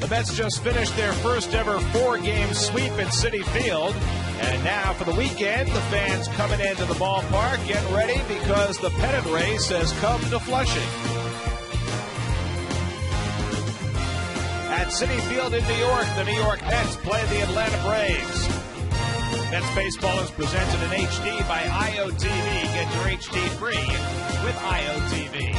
The Mets just finished their first ever 4-game sweep at Citi Field. And now for the weekend, the fans coming into the ballpark, getting ready because the pennant race has come to Flushing. At Citi Field in New York, the New York Mets play the Atlanta Braves. Mets baseball is presented in HD by IOTV. Get your HD free with IOTV.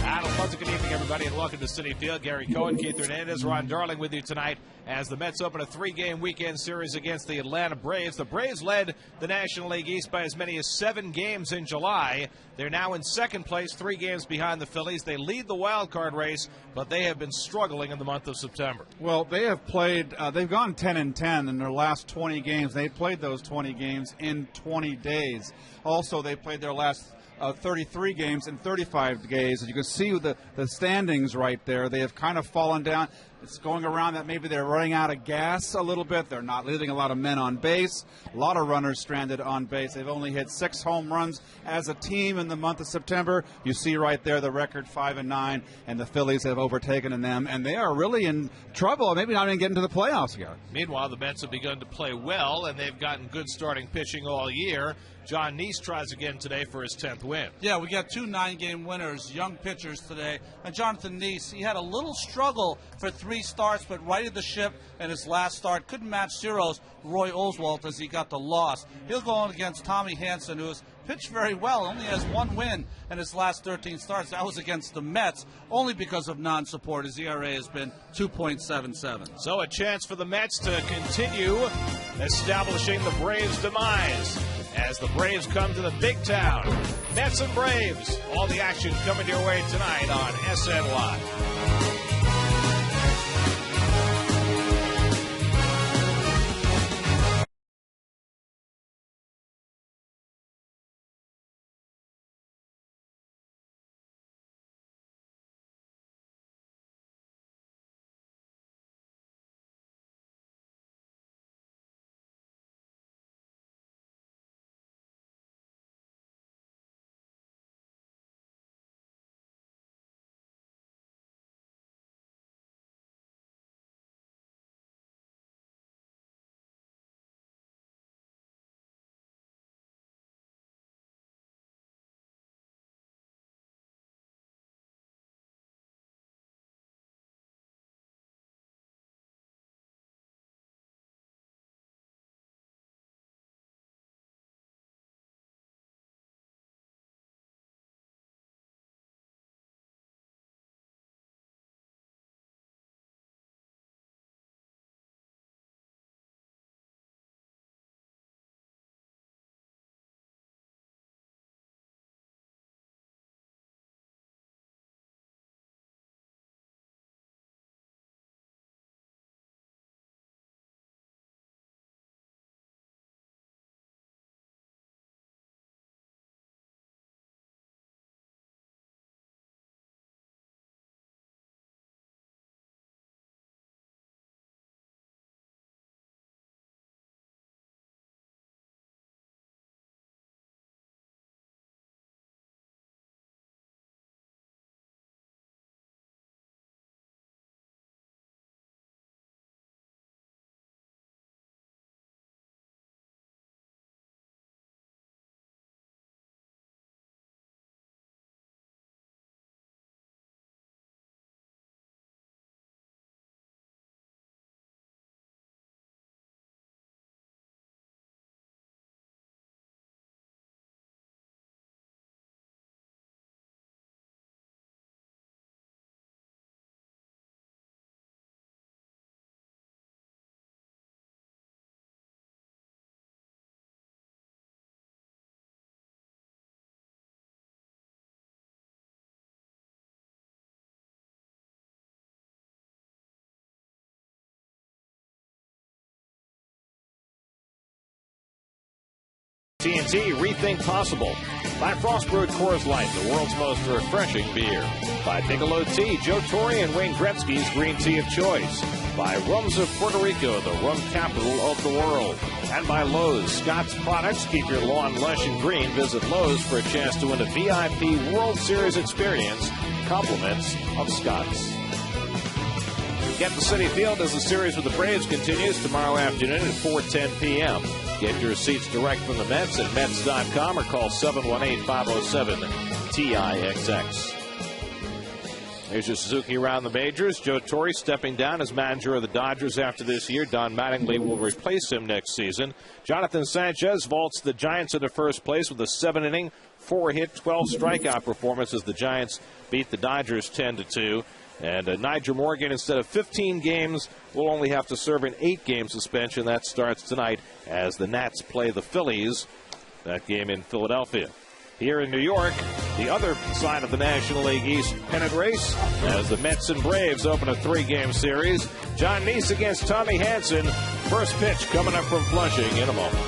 And a pleasant good evening, everybody, and welcome to Citi Field. Gary Cohen, Keith Hernandez, Ron Darling with you tonight as the Mets open a 3-game weekend series against the Atlanta Braves. The Braves led the National League East by as many as 7 games in July. They're now in second place, 3 games behind the Phillies. They lead the wild card race, but they have been struggling in the month of September. Well, they have played, they've gone 10-10 in their last 20 games. They played those 20 games in 20 days. Also, they played their last 33 games in 35 days. As you can see the standings right there, they have kind of fallen down. It's going around that maybe they're running out of gas a little bit. They're not leaving a lot of men on base. A lot of runners stranded on base. They've only hit 6 home runs as a team in the month of September. You see right there the record 5-9, and the Phillies have overtaken them, and they are really in trouble. Maybe not even getting to the playoffs yet. Meanwhile, the Mets have begun to play well, and they've gotten good starting pitching all year. John Neese tries again today for his 10th win. Yeah, we got 2 9-game winners, young pitchers today. And Jonathan Neese, he had a little struggle for 3 starts, but righted the ship in his last start. Couldn't match Ciro's Roy Oswalt as he got the loss. He'll go on against Tommy Hanson, who has pitched very well, only has 1 win in his last 13 starts. That was against the Mets, only because of non-support. His ERA has been 2.77. So a chance for the Mets to continue establishing the Braves' demise as the Braves come to the big town. Mets and Braves, all the action coming your way tonight on SNY. TNT Rethink Possible. By Frostbrewed Coors Light, the world's most refreshing beer. By Bigelow Tea, Joe Torre and Wayne Gretzky's green tea of choice. By Rums of Puerto Rico, the rum capital of the world. And by Lowe's, Scott's products keep your lawn lush and green. Visit Lowe's for a chance to win a VIP World Series experience. Compliments of Scott's. Get to Citi Field as the series with the Braves continues tomorrow afternoon at 4:10 p.m. Get your seats direct from the Mets at Mets.com or call 718-507-TIXX. Here's your Suzuki around the majors. Joe Torre stepping down as manager of the Dodgers after this year. Don Mattingly will replace him next season. Jonathan Sanchez vaults the Giants into first place with a 7-inning, 4-hit, 12 strikeout performance as the Giants beat the Dodgers 10-2. And Nyjer Morgan, instead of 15 games, will only have to serve an 8-game suspension. That starts tonight as the Nats play the Phillies. That game in Philadelphia. Here in New York, the other side of the National League East pennant race as the Mets and Braves open a 3-game series. John Neese against Tommy Hanson. First pitch coming up from Flushing in a moment.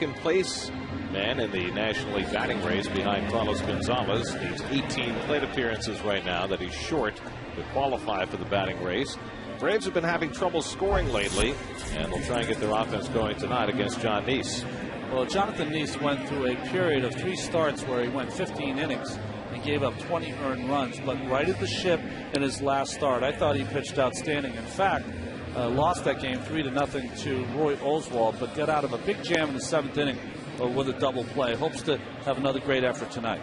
Second place man in the National League batting race behind Carlos Gonzalez. Needs 18 plate appearances right now that he's short to qualify for the batting race. Braves have been having trouble scoring lately, and they'll try and get their offense going tonight against John Neese. Well, Jonathan Neese went through a period of 3 starts where he went 15 innings and gave up 20 earned runs, but righted the ship in his last start. I thought he pitched outstanding. In fact, lost that game 3-0 to Roy Oswalt, but got out of a big jam in the 7th inning with a double play. Hopes to have another great effort tonight.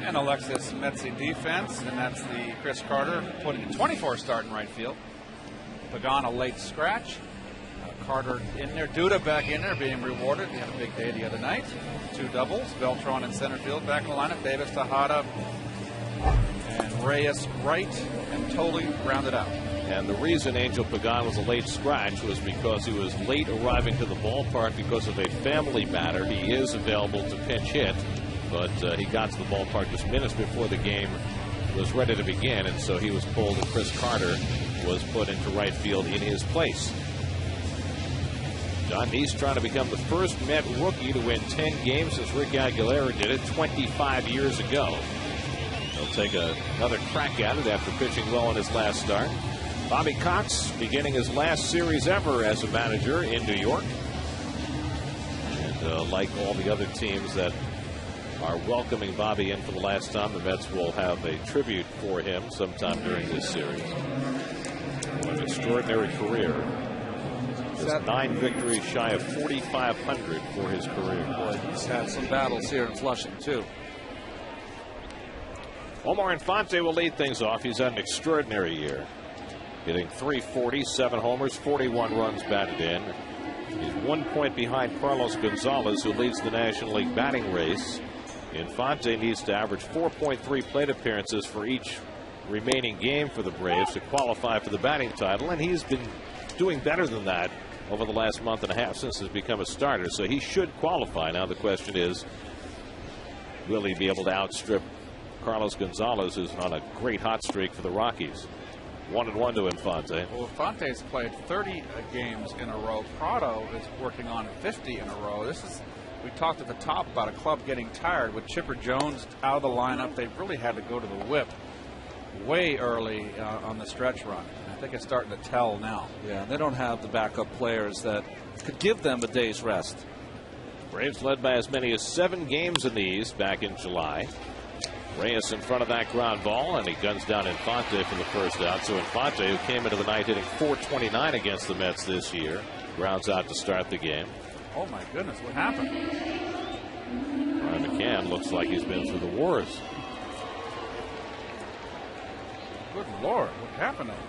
And Alexis Metzi defense, and that's the Chris Carter putting a 24 start in right field. Pagan a late scratch. Carter in there. Duda back in there being rewarded. He had a big day the other night. 2 doubles. Beltran in center field. Back in the lineup. Davis, Tejada, and Reyes right, and totally rounded out. And the reason Angel Pagan was a late scratch was because he was late arriving to the ballpark because of a family matter. He is available to pinch hit, but he got to the ballpark just minutes before the game was ready to begin, and so he was pulled, and Chris Carter was put into right field in his place. John Neese trying to become the first Met rookie to win 10 games since Rick Aguilera did it 25 years ago. He'll take another crack at it after pitching well in his last start. Bobby Cox beginning his last series ever as a manager in New York. like all the other teams that are welcoming Bobby in for the last time, the Mets will have a tribute for him sometime during this series. What an extraordinary career. Just 9 victories shy of 4,500 for his career. Boy, he's had some battles here in Flushing, too. Omar Infante will lead things off. He's had an extraordinary year, hitting .340, 7 homers, 41 runs batted in. He's 1 point behind Carlos Gonzalez, who leads the National League batting race. Infante needs to average 4.3 plate appearances for each remaining game for the Braves to qualify for the batting title, and he's been doing better than that over the last month and a half since he's become a starter, so he should qualify. Now the question is, will he be able to outstrip Carlos Gonzalez, who's on a great hot streak for the Rockies? 1-1 to Infante. Well, Infante's played 30 games in a row. Prado is working on 50 in a row. We talked at the top about a club getting tired. With Chipper Jones out of the lineup, they've really had to go to the whip way early on the stretch run. I think it's starting to tell now. Yeah, they don't have the backup players that could give them a day's rest. Braves led by as many as 7 games in the East back in July. Reyes in front of that ground ball, and he guns down Infante for the first out. So Infante, who came into the night hitting .429 against the Mets this year, grounds out to start the game. Oh my goodness, what happened? Ryan McCann looks like he's been through the wars. Good Lord, what happened to him?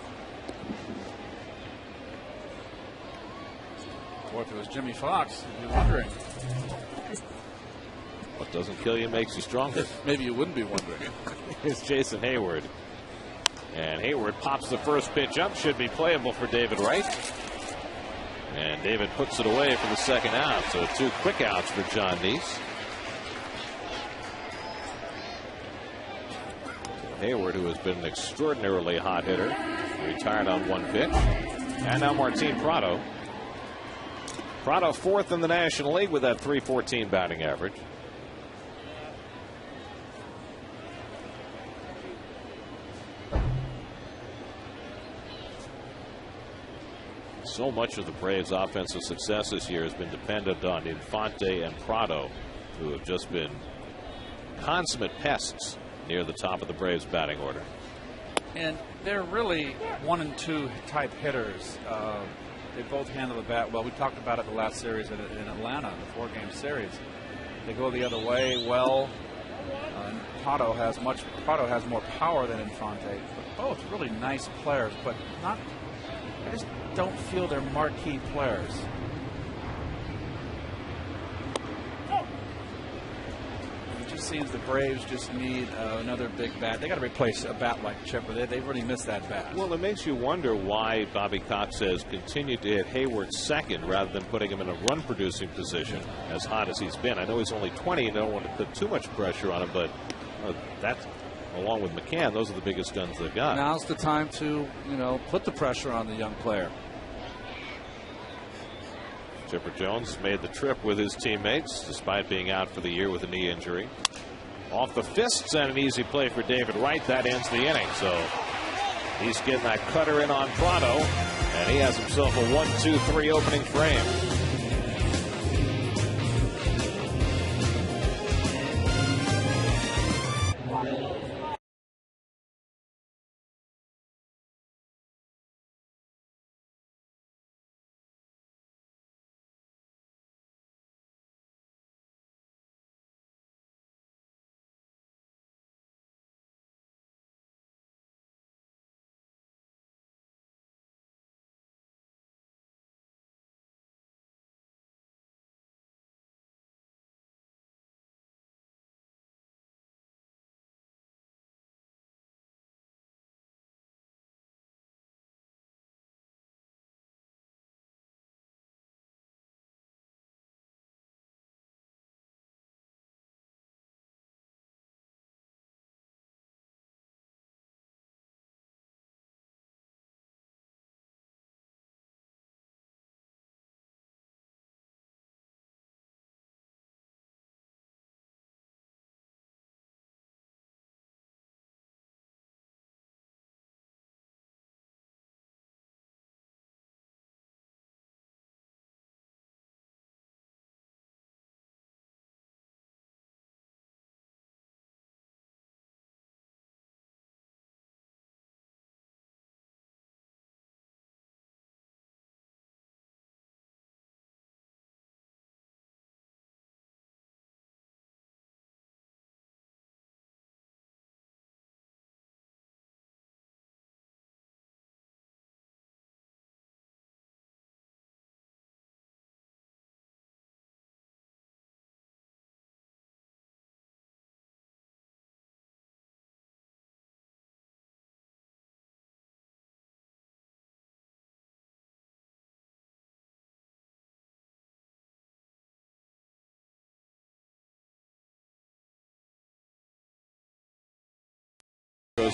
Boy, if it was Jimmy Fox, you'd be wondering. What doesn't kill you makes you stronger. Maybe you wouldn't be wondering. It's Jason Hayward. And Hayward pops the first pitch up. Should be playable for David Wright. And David puts it away for the second out. So 2 quick outs for John Neese. Hayward, who has been an extraordinarily hot hitter, retired on 1 pitch. And now Martin Prado. Prado 4th in the National League with that .314 batting average. So much of the Braves' offensive success this year has been dependent on Infante and Prado, who have just been consummate pests near the top of the Braves' batting order. And they're really 1 and 2 type hitters. They both handle the bat well. We talked about it the last series in Atlanta, the 4-game series. They go the other way well. Prado has more power than Infante. But both really nice players, but not. I just don't feel they're marquee players. It just seems the Braves just need another big bat. They got to replace a bat like Chipper. They really miss that bat. Well, it makes you wonder why Bobby Cox has continued to hit Hayward second rather than putting him in a run-producing position as hot as he's been. I know he's only 20 and don't want to put too much pressure on him, but that's, along with McCann, those are the biggest guns they've got. Now's the time to, put the pressure on the young player. Chipper Jones made the trip with his teammates despite being out for the year with a knee injury. Off the fists and an easy play for David Wright. That ends the inning. So he's getting that cutter in on Prado, and he has himself a 1-2-3 opening frame.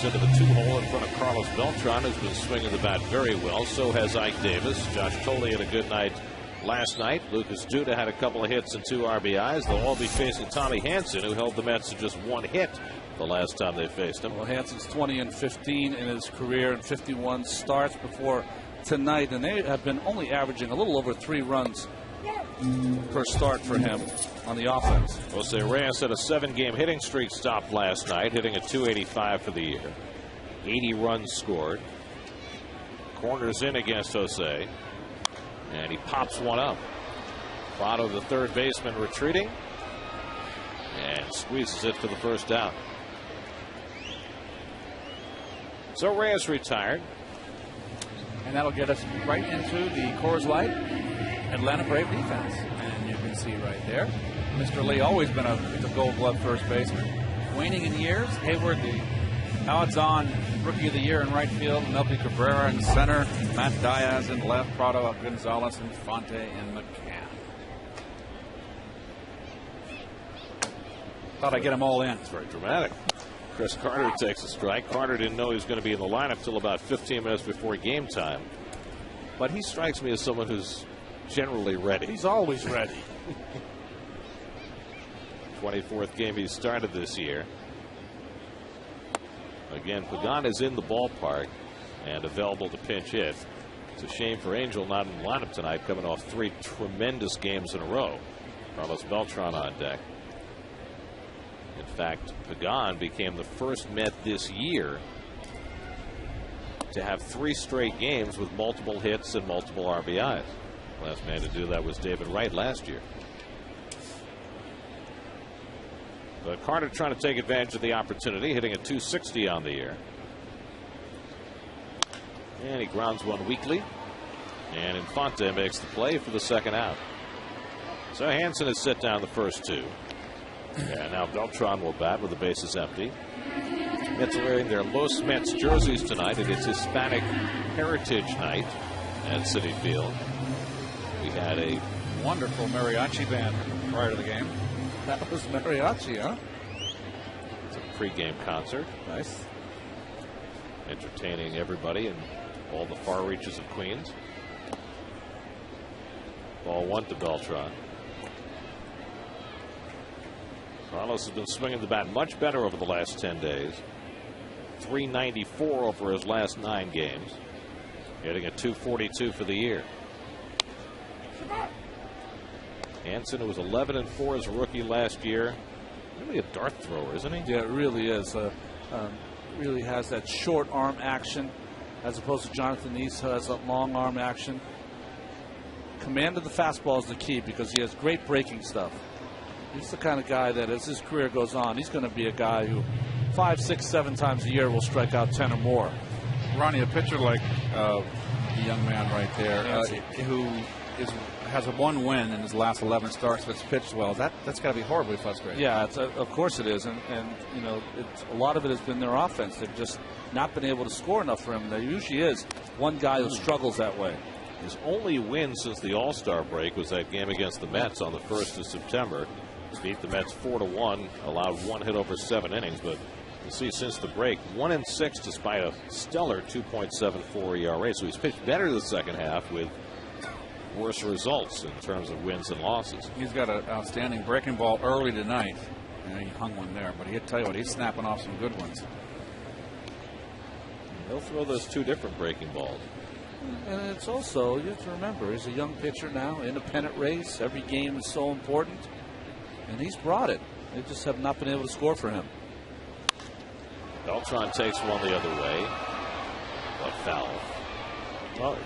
goes into the 2-hole in front of Carlos Beltran, who's been swinging the bat very well. So has Ike Davis. Josh Thole had a good night last night. Lucas Duda had a couple of hits and 2 RBIs. They'll all be facing Tommy Hanson, who held the Mets to just 1 hit the last time they faced him. Well, Hanson's 20-15 in his career and 51 starts before tonight, and they have been only averaging a little over 3 runs per start for him on the offense. Jose Reyes had a 7-game hitting streak stopped last night, hitting a .285 for the year. 80 runs scored. Corners in against Jose, and he pops one up. Prado, the third baseman, retreating and squeezes it for the first out. So Reyes retired. And that'll get us right into the Coors Light Atlanta Brave defense. And you can see right there, Mr. Lee, always been a Gold Glove first baseman. Waning in years, Hayward, the odds-on Rookie of the Year in right field, Melky Cabrera in center, Matt Diaz in left, Prado, Gonzalez, and Fonte and McCann. Thought I'd get them all in. It's very dramatic. Chris Carter takes a strike. Carter didn't know he was going to be in the lineup till about 15 minutes before game time. But he strikes me as someone who's generally ready. He's always ready. 24th game he started this year. Again, Pagan is in the ballpark and available to pinch hit. It's a shame for Angel not in the lineup tonight, coming off 3 tremendous games in a row. Carlos Beltran on deck. In fact, Pagan became the first Met this year to have 3 straight games with multiple hits and multiple RBIs. Last man to do that was David Wright last year. But Carter trying to take advantage of the opportunity, hitting a .260 on the year. And he grounds one weakly. And Infante makes the play for the second out. So Hanson has set down the first 2. And now Beltran will bat with the bases empty. Mets are wearing their Los Mets jerseys tonight, and it's Hispanic Heritage Night at Citi Field. We had a Wonderful mariachi band prior to the game. That was mariachi, huh? It's a pregame concert. Nice. Entertaining everybody in all the far reaches of Queens. Ball 1 to Beltran. Carlos has been swinging the bat much better over the last 10 days. .394 over his last 9 games. Hitting a .242 for the year. Hanson, who was 11-4 as a rookie last year. Really a dart thrower, isn't he? Yeah, it really is. Really has that short arm action as opposed to Jonathan Neese, who has that long arm action. Command of the fastball is the key because he has great breaking stuff. He's the kind of guy that as his career goes on, he's going to be a guy who 5, 6, 7 times a year will strike out 10 or more. Ronnie, a pitcher like the young man right there, who has a 1 win in his last 11 starts, if it's pitched well, that's got to be horribly frustrating. Yeah, of course it is, and you know, a lot of it has been their offense. They've just not been able to score enough for him. There usually is one guy who struggles that way. His only win since the All-Star break was that game against the Mets on the 1st of September. Beat the Mets 4-1, allowed 1 hit over 7 innings, but you see since the break 1-6 despite a stellar 2.74 ERA. So he's pitched better the second half with worse results in terms of wins and losses. He's got an outstanding breaking ball early tonight. He hung one there, but he'll tell you what, he's snapping off some good ones. He'll throw those 2 different breaking balls. And it's also, you have to remember, he's a young pitcher now, independent race. Every game is so important. And he's brought it. They just have not been able to score for him. Beltran takes one the other way. A foul. Well,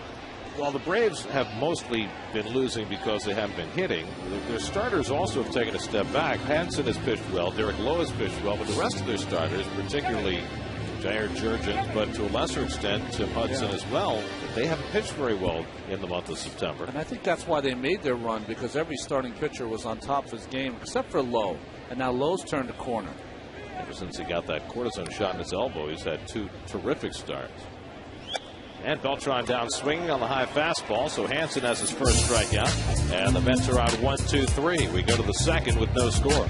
while the Braves have mostly been losing because they haven't been hitting, their starters also have taken a step back. Hanson has pitched well. Derek Lowe has pitched well. But the rest of their starters, particularly Jair Jurgen, but to a lesser extent Tim Hudson as well, they haven't pitched very well in the month of September. And I think that's why they made their run, because every starting pitcher was on top of his game except for Lowe. And now Lowe's turned a corner. Ever since he got that cortisone shot in his elbow, he's had 2 terrific starts. And Beltran down swinging on the high fastball, so Hanson has his first strikeout. And the Mets are out 1-2-3. We go to the second with no score.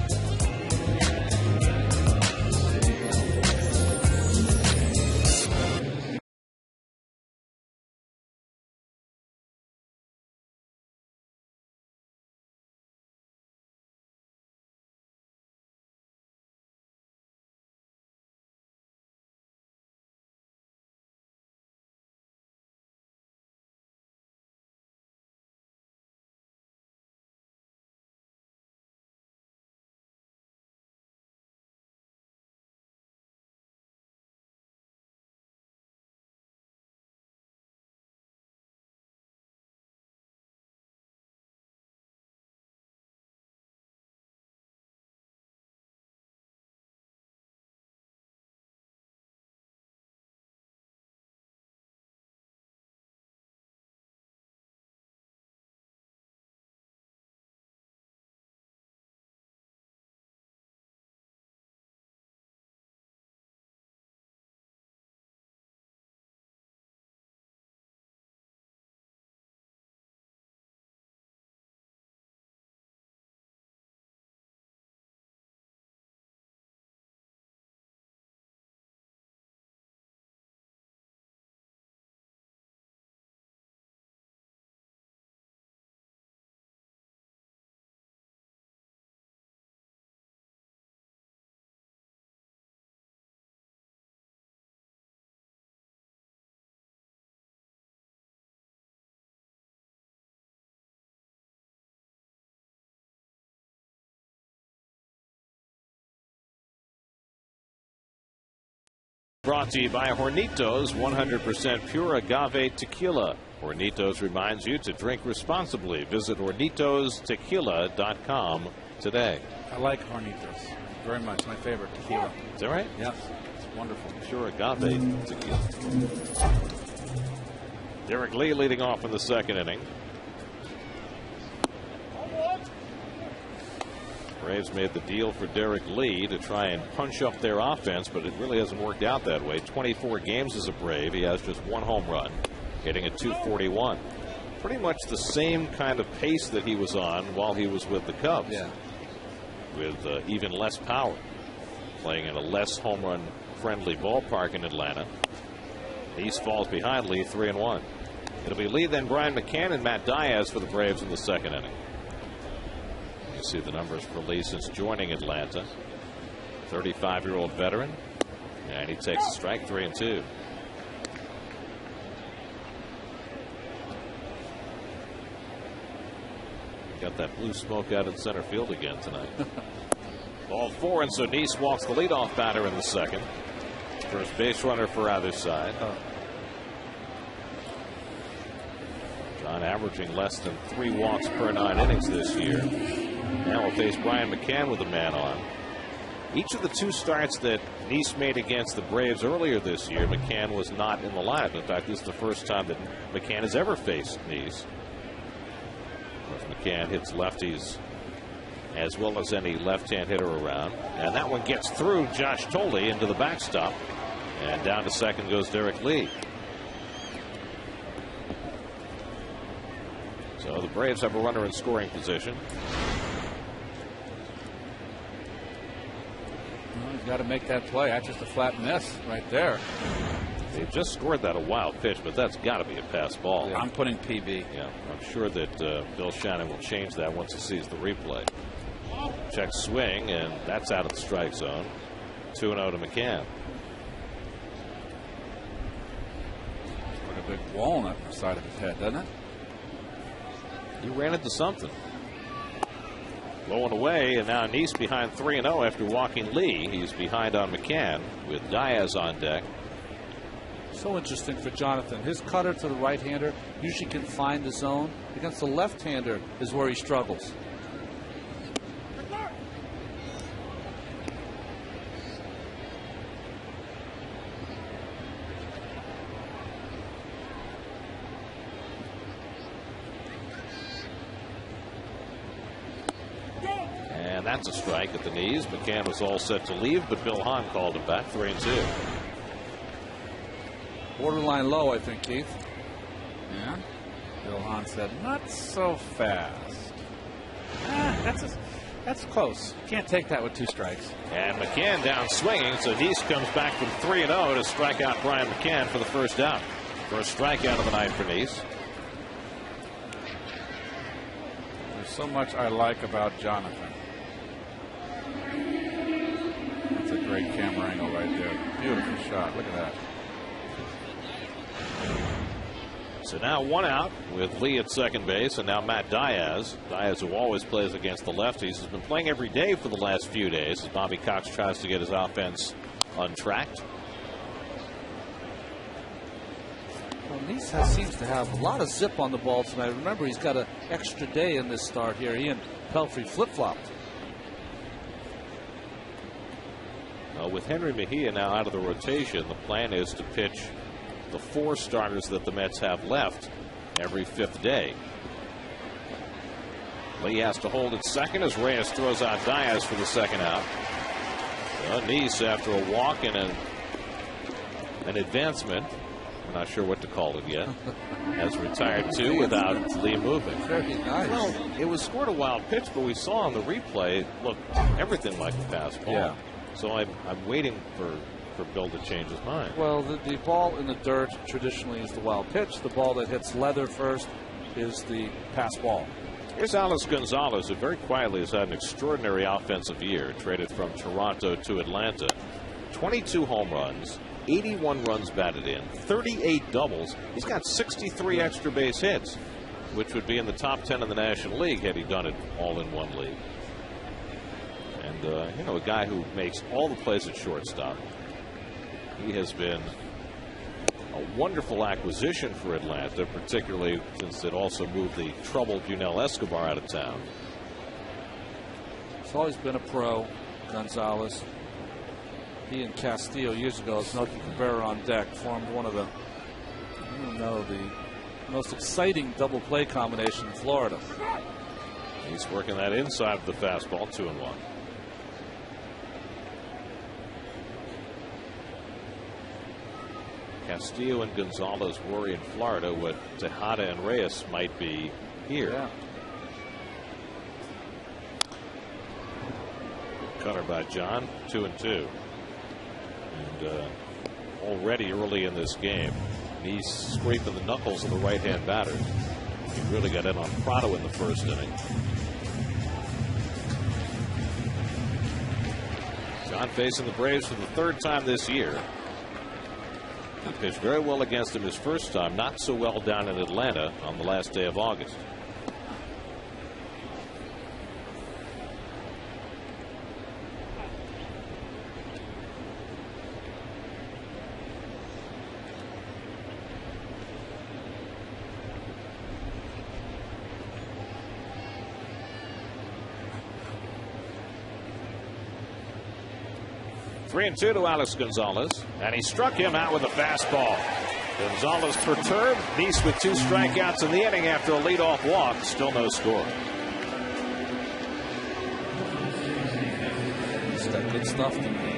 Brought to you by Hornitos 100% pure agave tequila. Hornitos reminds you to drink responsibly. Visit hornitostequila.com today. I like Hornitos very much. My favorite tequila. Is that right? Yes. It's wonderful. Pure agave tequila. Derek Lee leading off in the second inning. Braves made the deal for Derek Lee to try and punch up their offense, but it really hasn't worked out that way. 24 games as a Brave. He has just one home run, hitting at .241. Pretty much the same kind of pace that he was on while he was with the Cubs. Yeah. With even less power. Playing in a less home run friendly ballpark in Atlanta. East falls behind Lee 3-1. It'll be Lee, then Brian McCann and Matt Diaz for the Braves in the second inning. You see the numbers for Lee since joining Atlanta. 35-year-old veteran. And he takes a strike, 3-2. Got that blue smoke out in center field again tonight. Ball 4, and so Neese walks the leadoff batter in the second. First base runner for either side. John averaging less than 3 walks per 9 innings this year. Now we'll face Brian McCann with a man on. Each of the 2 starts that Neese made against the Braves earlier this year, McCann was not in the lineup. In fact, this is the first time that McCann has ever faced Neese. Of course, McCann hits lefties as well as any left-hand hitter around. And that one gets through Josh Tolle into the backstop. And down to second goes Derek Lee. So the Braves have a runner in scoring position. Well, he's got to make that play. That's just a flat miss right there. They just scored that a wild pitch, but that's got to be a pass ball. Yeah, I'm putting PB. Yeah, I'm sure that Bill Shannon will change that once he sees the replay. Check swing, and that's out of the strike zone. 2-0 to McCann. Like a big walnut on the side of his head, doesn't it? He ran into something. Low and away, and now Neese behind 3-0 after walking Lee. He's behind on McCann with Diaz on deck. So interesting for Jonathan. His cutter to the right-hander usually can find the zone. Against the left-hander is where he struggles. And that's a strike at the knees. McCann was all set to leave, but Bill Hahn called him back. 3-2. Borderline low, I think, Keith. Yeah. Bill Hahn said, not so fast. That's close. You can't take that with 2 strikes. And McCann down swinging, so Neese comes back from 3-0 to strike out Brian McCann for the first out. First strikeout of the night for Neese. There's so much I like about Jonathan. That's a great camera angle right there. Beautiful shot. Look at that. So now 1 out with Lee at second base, and now Matt Diaz. Diaz, who always plays against the lefties, has been playing every day for the last few days as Bobby Cox tries to get his offense untracked. Well, Neese seems to have a lot of zip on the ball tonight. Remember, he's got an extra day in this start here. He and Pelfrey flip-flopped. With Henry Mejia now out of the rotation, the plan is to pitch the 4 starters that the Mets have left every 5th day. Lee has to hold at second as Reyes throws out Diaz for the second out. Neese, after a walk and an advancement, I'm not sure what to call it yet, has retired 2 without Lee moving. Very nice. Well, it was scored a wild pitch, but we saw on the replay, look, everything like a pass ball. Yeah. So I'm waiting for Bill to change his mind. Well, the ball in the dirt traditionally is the wild pitch. The ball that hits leather first is the pass ball. Here's Alex Gonzalez, who very quietly has had an extraordinary offensive year, traded from Toronto to Atlanta. 22 home runs, 81 runs batted in, 38 doubles. He's got 63 extra base hits, which would be in the top 10 in the National League had he done it all in one league. And, a guy who makes all the plays at shortstop. He has been a wonderful acquisition for Atlanta, particularly since it also moved the troubled Junel Escobar out of town. He's always been a pro, Gonzalez. He and Castillo years ago, as Melky Cabrera on deck, formed one of the, the most exciting double play combination in Florida. He's working that inside of the fastball, 2-1. Castillo and Gonzalez worry in Florida what Tejada and Reyes might be here. Yeah. Cutter by John, 2-2. And already early in this game, he's scraping the knuckles of the right-hand batter. He really got in on Prado in the first inning. John facing the Braves for the third time this year. He pitched very well against him his first time, not so well down in Atlanta on the last day of August. Three and 2 to Alex Gonzalez, and he struck him out with a fastball. Gonzalez perturbed. Nice with 2 strikeouts in the inning after a leadoff walk. Still no score. He's got good stuff to me.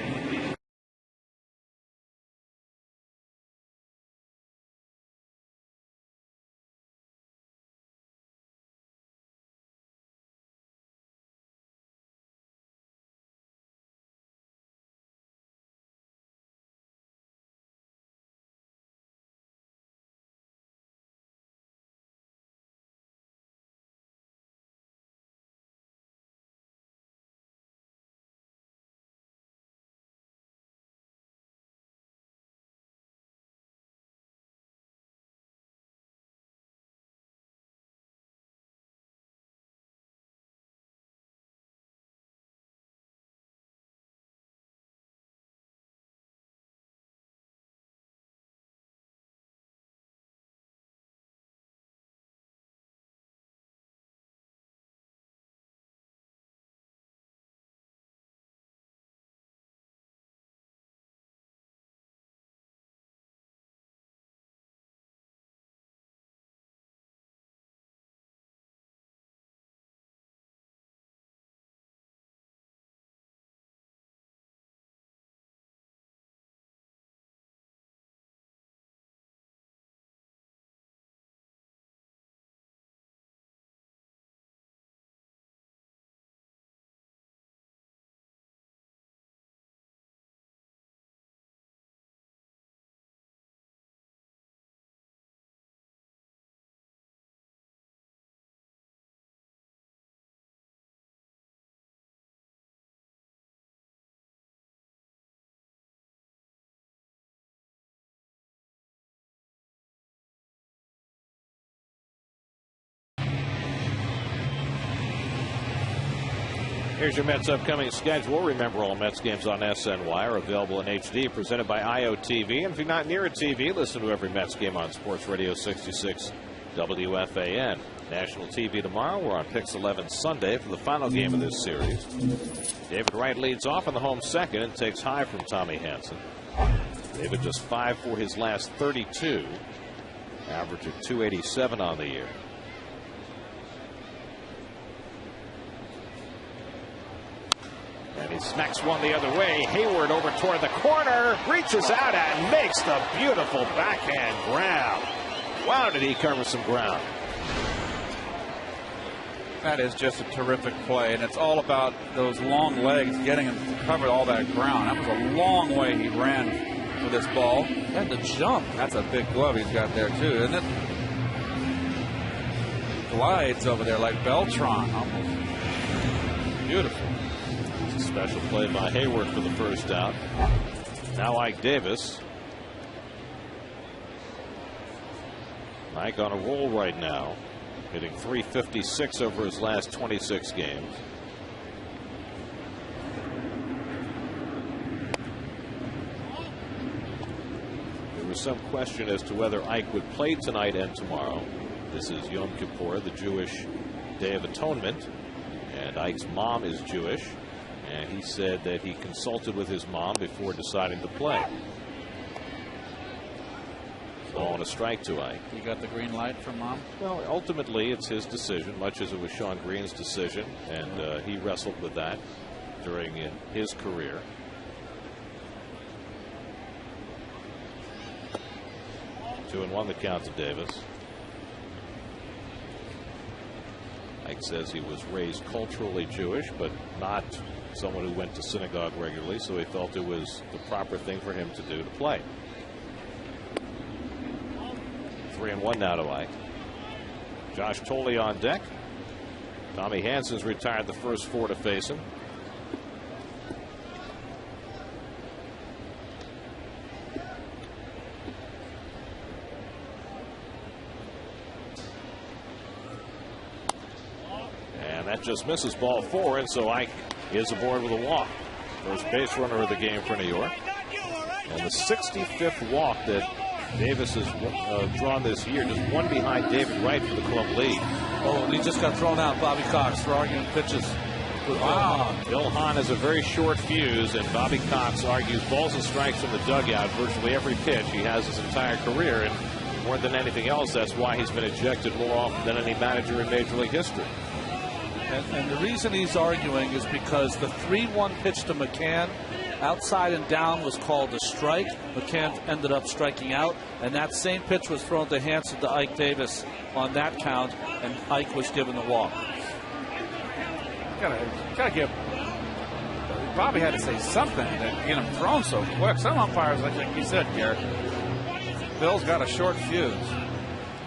Here's your Mets upcoming schedule. Remember, all Mets games on SNY are available in HD, presented by IOTV. And if you're not near a TV, listen to every Mets game on Sports Radio 66 WFAN. National TV tomorrow. We're on Pix 11 Sunday for the final game of this series. David Wright leads off in the home second and takes high from Tommy Hanson. David just 5 for his last 32, average of .287 on the year. And he smacks one the other way. Hayward over toward the corner, reaches out and makes the beautiful backhand grab. Wow, did he cover some ground. That is just a terrific play, and it's all about those long legs getting him to cover all that ground. That was a long way he ran for this ball. And the jump. That's a big glove he's got there, too, isn't it? Glides over there like Beltron, almost. Beautiful. It's a special play by Hayward for the first out. Now Ike Davis. Ike on a roll right now, hitting .356 over his last 26 games. was some question as to whether Ike would play tonight and tomorrow. This is Yom Kippur, the Jewish Day of Atonement, and Ike's mom is Jewish, and he said that he consulted with his mom before deciding to play. Ball and a strike to Ike. You got the green light from Mom? Well, ultimately it's his decision, much as it was Sean Green's decision, and he wrestled with that during his career. 2-1 the count to Davis. Ike says he was raised culturally Jewish, but not someone who went to synagogue regularly, so he felt it was the proper thing for him to do to play. 3-1 now to Ike. Josh Tolley on deck. Tommy Hansen's retired the first 4 to face him. And that just misses, ball 4, and so Ike is aboard with a walk. First base runner of the game for New York. And the 65th walk that Davis has drawn this year, just one behind David Wright for the club lead. Oh, and he just got thrown out, Bobby Cox, for arguing pitches. Wow. Bill Hahn has a very short fuse, and Bobby Cox argues balls and strikes in the dugout virtually every pitch he has his entire career. And more than anything else, that's why he's been ejected more often than any manager in Major League history. And the reason he's arguing is because the 3-1 pitch to McCann, outside and down, was called a strike. McCann ended up striking out, and that same pitch was thrown to Hansen to Ike Davis on that count, and Ike was given the walk. Gotta give. Bobby had to say something to get him thrown so quick. Some umpires, like you said, Garrett, Bill's got a short fuse.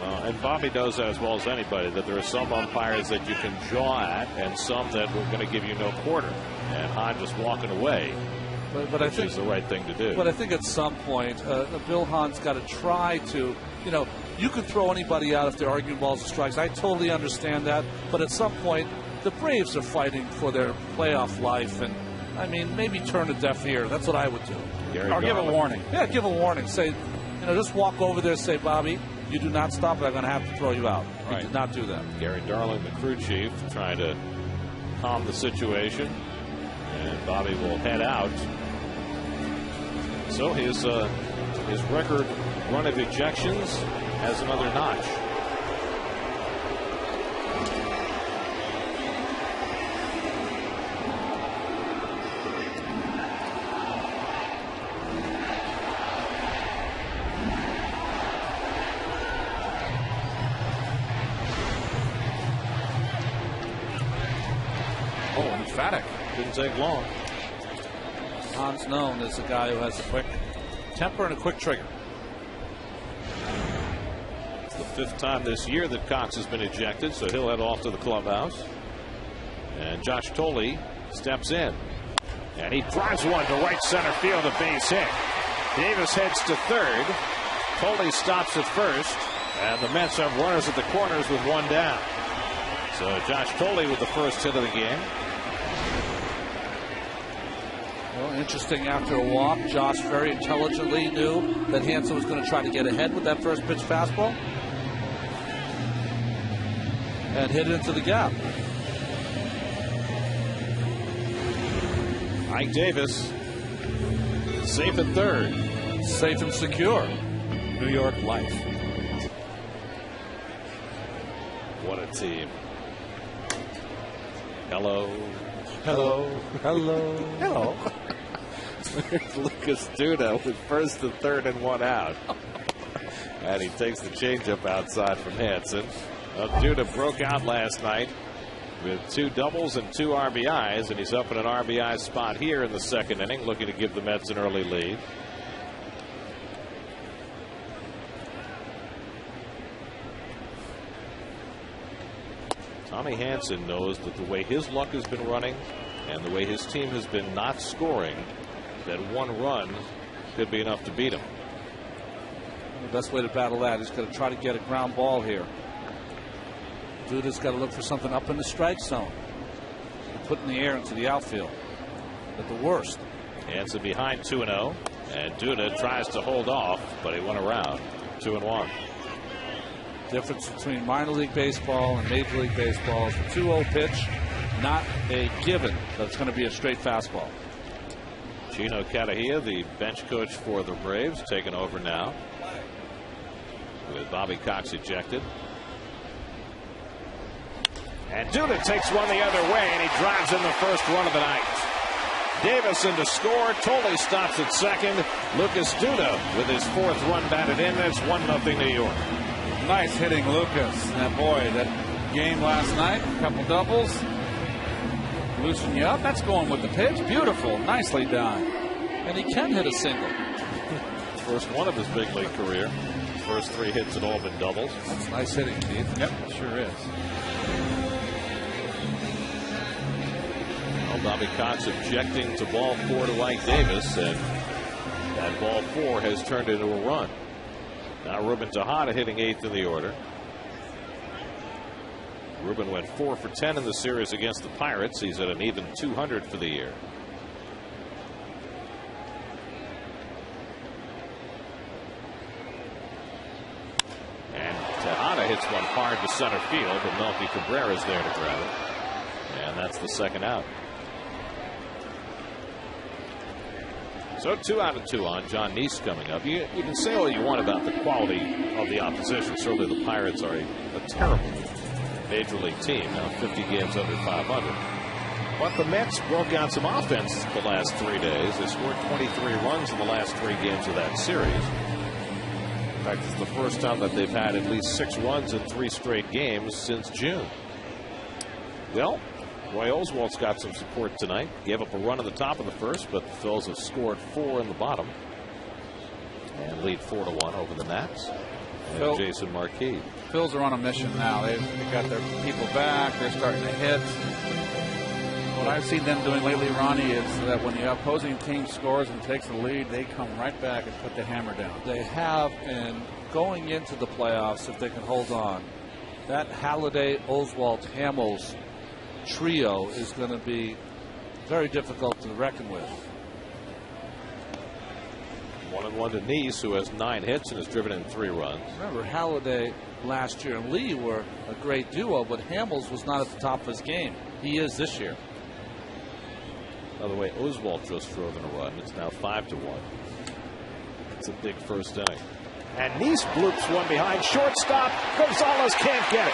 Well, and Bobby knows that as well as anybody, that there are some umpires that you can jaw at and some that were going to give you no quarter. And Hahn just walking away, but I think is the right thing to do. But I think at some point, Bill Hahn's got to try to, you can throw anybody out if they're arguing balls and strikes. I totally understand that. But at some point, the Braves are fighting for their playoff life. And, I mean, maybe turn a deaf ear. That's what I would do. Or give a warning. Yeah, give a warning. Say, just walk over there and say, Bobby, you do not stop it, I'm going to have to throw you out. Right. You did not do that. Gary Darling, the crew chief, trying to calm the situation. And Bobby will head out. So his record run of ejections has another notch. Emphatic. Didn't take long. Hahn's known as a guy who has a quick temper and a quick trigger. It's the 5th time this year that Cox has been ejected, so he'll head off to the clubhouse. And Josh Tolley steps in. And he drives one to right center field, a base hit. Davis heads to third. Tolley stops at first. And the Mets have runners at the corners with one down. So Josh Tolley with the first hit of the game. Well, interesting, after a walk, Josh very intelligently knew that Hansen was going to try to get ahead with that first pitch fastball and hit it into the gap. Ike Davis safe at third. Safe and secure. New York life. What a team. Hello. Hello. Hello. Hello. Lucas Duda with first and third and one out. And he takes the changeup outside from Hansen. Duda broke out last night with 2 doubles and 2 RBIs, and he's up in an RBI spot here in the 2nd inning, looking to give the Mets an early lead. Tommy Hansen knows that the way his luck has been running and the way his team has been not scoring, that 1 run could be enough to beat him. The best way to battle that is going to try to get a ground ball here. Duda's got to look for something up in the strike zone. Put in the air into the outfield. At the worst. Hansen behind 2-0. And Duda tries to hold off, but he went around. 2-1. Difference between minor league baseball and major league baseball is the 2-0 pitch, not a given that it's going to be a straight fastball. Gino Catahia, the bench coach for the Braves, taking over now with Bobby Cox ejected. And Duda takes one the other way, and he drives in the first run of the night. Davison to score. Tolley stops at second. Lucas Duda with his fourth run batted in. That's 1-0 New York. Nice hitting, Lucas. That boy, that game last night, a couple doubles. Loosen you up. That's going with the pitch. Beautiful. Nicely done. And he can hit a single. First one of his big league career. First 3 hits had all been doubles. That's nice hitting, Keith. Yep, it sure is. Well, Bobby Cox objecting to ball 4 to Ike Davis, and that ball 4 has turned into a run. Now Ruben Tejada hitting 8th in the order. Ruben went 4 for 10 in the series against the Pirates. He's at an even 200 for the year. And Tejada hits one hard to center field, but Melky Cabrera's there to grab it. And that's the second out. So 2 out of 2 on. John Neese coming up. You can say all you want about the quality of the opposition. Certainly the Pirates are a terrible major league team, now 50 games under 500. But the Mets broke out some offense the last 3 days. They scored 23 runs in the last 3 games of that series. In fact, it's the first time that they've had at least 6 runs in 3 straight games since June. Well, Roy Oswalt's got some support tonight. Gave up a run at the top of the first, but the Phils have scored 4 in the bottom and lead 4-1 over the Nats and Jason Marquis. Phils are on a mission now. They've got their people back. They're starting to hit. What I've seen them doing lately, Ronnie, is that when the opposing team scores and takes the lead, they come right back and put the hammer down. They have, and going into the playoffs, if they can hold on, that Halliday, Oswalt, Hamels trio is going to be very difficult to reckon with. 1-1 to Neese, who has 9 hits and has driven in 3 runs. Remember, Halliday last year and Lee were a great duo, but Hamels was not at the top of his game. He is this year. By the way, Oswalt just drove in a run. It's now 5-1. It's a big first inning. And Neese bloops one behind shortstop. Gonzalez can't get it.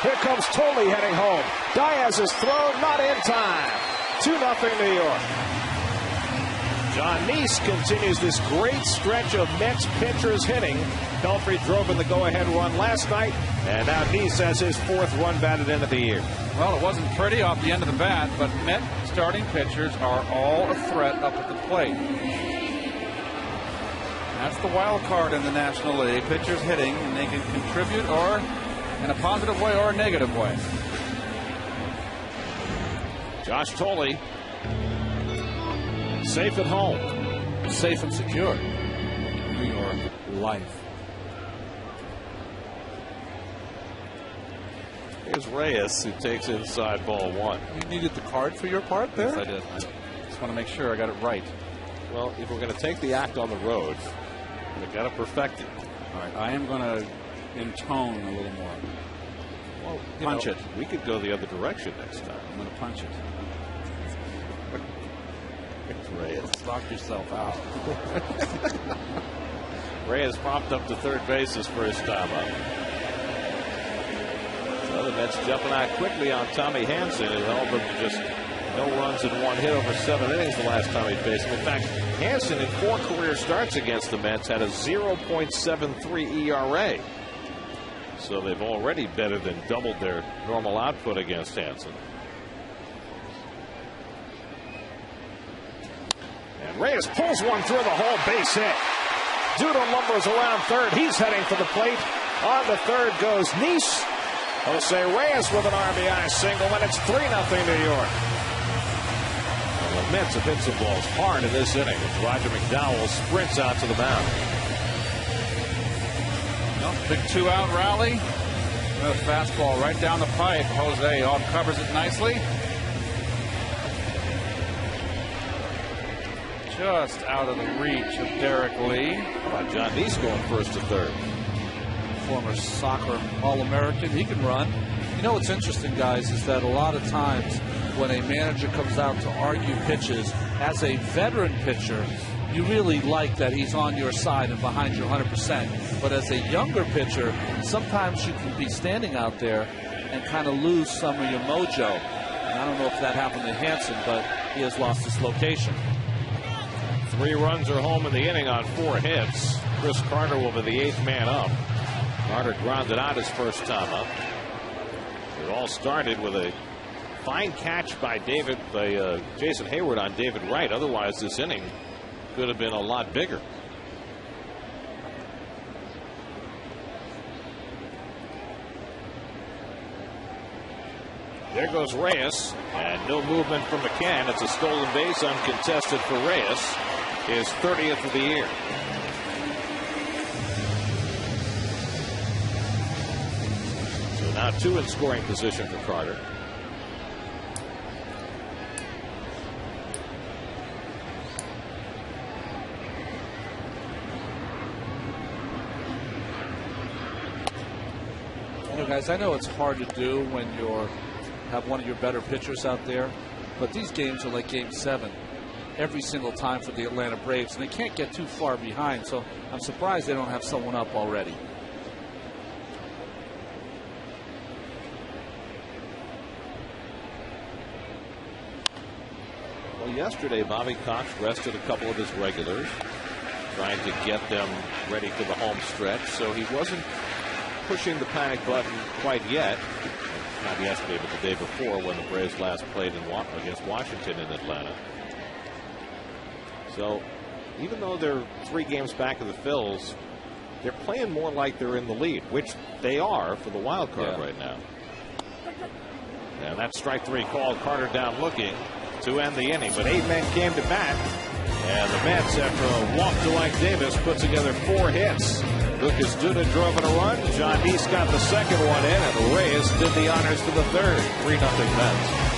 Here comes Tolley heading home. Diaz is thrown, not in time. 2-0 New York. John Neese continues this great stretch of Mets pitchers hitting. Pelfrey drove in the go-ahead run last night, and now Neese has his 4th run batted in of the year. Well, it wasn't pretty off the end of the bat, but Met starting pitchers are all a threat up at the plate. That's the wild card in the National League. Pitchers hitting, and they can contribute or in a positive way or a negative way. Josh Tolley, safe at home. Safe and secure. New York life. Here's Reyes, who takes inside ball 1. You needed the card for your part there? Yes, I did. I just want to make sure I got it right. Well, if we're going to take the act on the road, we've got to perfect it. All right, I am going to intone a little more. Well, punch it. We could go the other direction next time. I'm going to punch it. Reyes. Knock yourself out. Reyes popped up to third base his first time up. So the Mets jumping out quickly on Tommy Hanson, who held them to just no runs and 1 hit over 7 innings the last time he faced him. In fact, Hanson in 4 career starts against the Mets had a 0.73 ERA. So they've already better than doubled their normal output against Hanson. And Reyes pulls one through the hole, base hit. Duda lumbers around third. He's heading for the plate. On to third goes Neese. Jose Reyes with an RBI single, and it's 3-0 New York. Well, the Mets have hit some balls hard in this inning as Roger McDowell sprints out to the mound. Big 2-out rally. A fastball right down the pipe. Jose all covers it nicely. just out of the reach of Derek Lee. How about John Neese going first to third? Former soccer All-American. He can run. You know what's interesting, guys, is that a lot of times when a manager comes out to argue pitches, as a veteran pitcher, you really like that he's on your side and behind you 100%. But as a younger pitcher, sometimes you can be standing out there and kind of lose some of your mojo. And I don't know if that happened to Hansen, but he has lost his location. 3 runs are home in the inning on 4 hits. Chris Carter will be the 8th man up. Carter grounded out his first time up. It all started with a fine catch by Jason Hayward on David Wright. Otherwise, this inning could have been a lot bigger. There goes Reyes, and no movement from McCann. It's a stolen base, uncontested for Reyes, his 30th of the year. So now 2 in scoring position for Carter. You know, guys, I know it's hard to do when you're have one of your better pitchers out there, but these games are like Game 7 every single time for the Atlanta Braves, and they can't get too far behind, so I'm surprised they don't have someone up already. Well, yesterday Bobby Cox rested a couple of his regulars, trying to get them ready for the home stretch, so he wasn't pushing the panic button quite yet. Not yesterday, but the day before, when the Braves last played against Washington in Atlanta. So even though they're 3 games back of the Phils, they're playing more like they're in the lead, which they are for the wild card right now. And that strike 3 call. Carter down looking to end the inning, but 8 men came to bat, and the Mets, after a walk to Mike Davis, put together 4 hits. Lucas Duda drove in a run. John Neese got the second one in, and Reyes did the honors for the third. 3-0 Mets.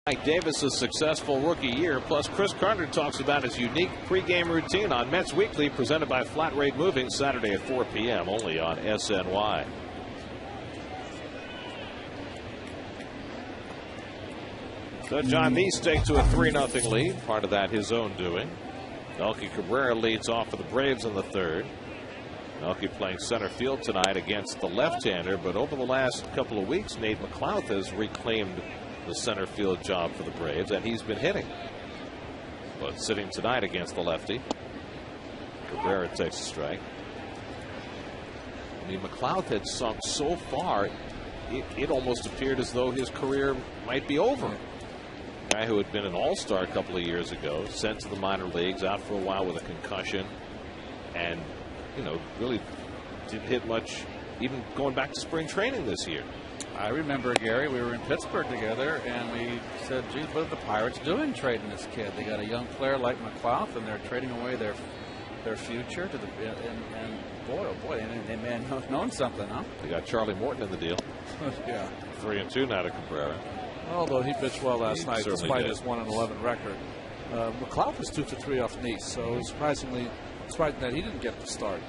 Mike Davis's successful rookie year, plus Chris Carter talks about his unique pregame routine on Mets Weekly, presented by Flat Rate Moving, Saturday at 4 p.m. only on SNY. So John Neese takes to a 3-0 lead. Part of that his own doing. Melky Cabrera leads off for the Braves in the third. Melky playing center field tonight against the left-hander, but over the last couple of weeks, Nate McLouth has reclaimed the center field job for the Braves, and he's been hitting. but sitting tonight against the lefty. Cabrera takes a strike. I mean, McLeod had sunk so far, it almost appeared as though his career might be over. A guy who had been an all-star a couple of years ago, sent to the minor leagues, out for a while with a concussion, and, you know, really didn't hit much, even going back to spring training this year. I remember, Gary, we were in Pittsburgh together, and we said, geez, what are the Pirates doing trading this kid? They got a young player like McLeod, and they're trading away their future to the and boy, oh boy, they may have known something, huh? They got Charlie Morton in the deal. Yeah. 3-2 now to Cabrera. Although he pitched well last night, despite did. his 1-11 record. McLeod was 2 for 3 off Nice, so surprising that he didn't get the start.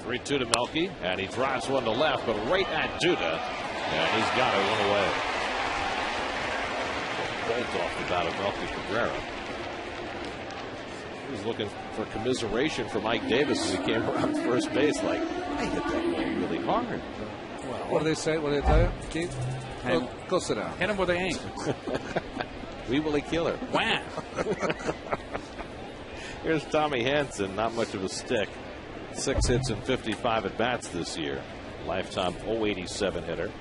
3-2 to Melky, and he drives one to left, but right at Duda, and he's got it one away. Bolt off the bat of Melky Cabrera. He was looking for commiseration for Mike Davis as he came around first base, like, I hit that ball really hard. What do they say? What do they tell you, Keith? Go sit down. Hit him where they ain't. We Willie Killer. Wham! Here's Tommy Hansen, not much of a stick. 6 hits and 55 at bats this year. Lifetime 087 hitter.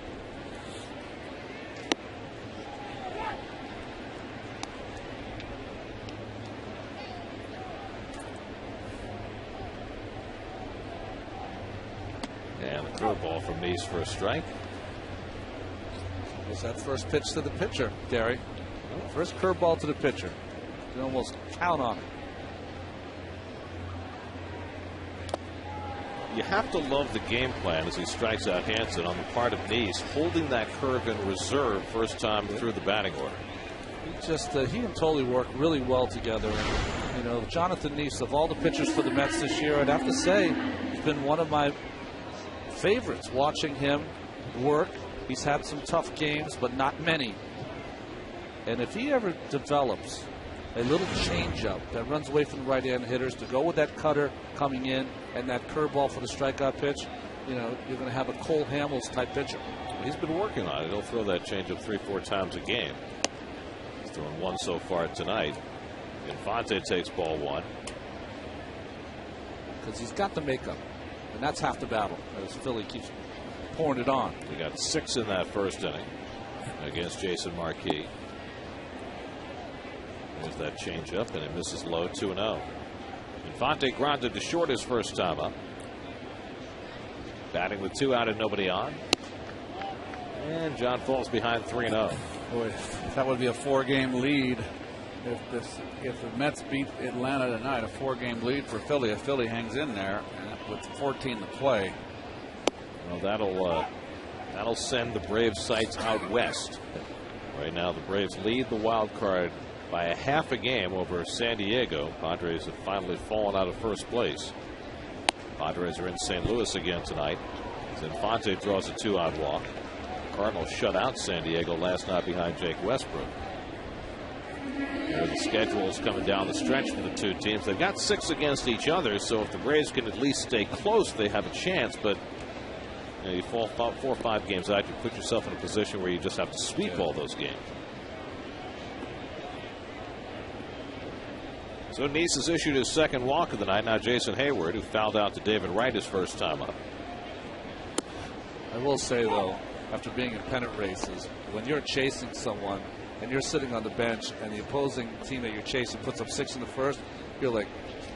And a curveball from Nice for a strike. Was that first pitch to the pitcher, Gary? First curveball to the pitcher. You can almost count on it. You have to love the game plan as he strikes out Hansen on the part of Nice, holding that curve in reserve first time through the batting order. He and Tolley work really well together. And, you know, Jonathan Nice, of all the pitchers for the Mets this year, I'd have to say he's been one of my favorites watching him work. He's had some tough games, but not many. And if he ever develops a little changeup that runs away from the right-hand hitters to go with that cutter coming in and that curveball for the strikeout pitch, you know, you're going to have a Cole Hamels type pitcher. He's been working on it. He'll throw that changeup 3-4 times a game. He's thrown one so far tonight. Infante takes ball 1. Because he's got the makeup, and that's half the battle as Philly keeps pouring it on. He got 6 in that first inning against Jason Marquis. There's that changeup, and it misses low, 2-0. Infante grounded to short his first time up. Batting with 2 out and nobody on. And John falls behind 3-0. Boy, that would be a 4-game lead. If the Mets beat Atlanta tonight, a 4-game lead for Philly. If Philly hangs in there with 14 to play. Well, that'll send the Braves' sights out west. Right now, the Braves lead the wild card by a half a game over San Diego. Padres have finally fallen out of first place. Padres are in St. Louis again tonight. Infante draws a 2-out walk. Cardinals shut out San Diego last night behind Jake Westbrook. Here the schedule is coming down the stretch for the two teams. They've got 6 against each other, so if the Braves can at least stay close, they have a chance. But you fall 4 or 5 games out, you put yourself in a position where you just have to sweep all those games. So Nice has issued his second walk of the night. Now Jason Hayward, who fouled out to David Wright his first time up. I will say, though, after being in pennant races, when you're chasing someone and you're sitting on the bench and the opposing team that you're chasing puts up 6 in the first, you're like,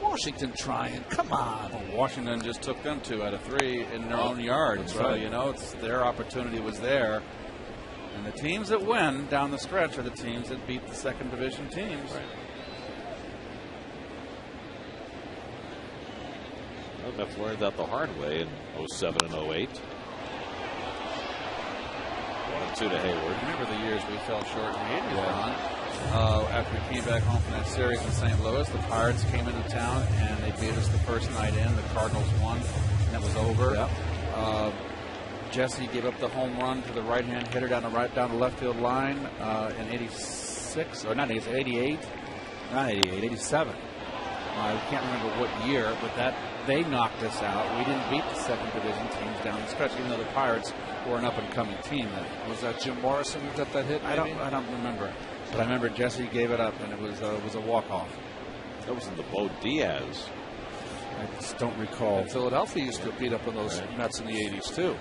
Washington trying, come on. Well, Washington just took them 2 out of 3 in their own yard. So, right. you know, their opportunity was there. And the teams that win down the stretch are the teams that beat the second division teams. Right. The Mets learned that the hard way in 07 and 08. 1-2 to Hayward. Remember the years we fell short in the 80s, Ron? After we came back home from that series in St. Louis, the Pirates came into town and they beat us the first night in. The Cardinals won, and it was over. Yep. Jesse gave up the home run to the right-hand hitter down the left field line in 86, or not 88, not 88, 87. I can't remember what year, but they knocked us out. We didn't beat the second division teams down the stretch, even though the Pirates or an up-and-coming team. Was that Jim Morrison who got that hit? I don't remember, but I remember Jesse gave it up, and it was a walk-off. That was in the Bo Diaz. I just don't recall. And Philadelphia used to beat up on those Mets in the 80s too,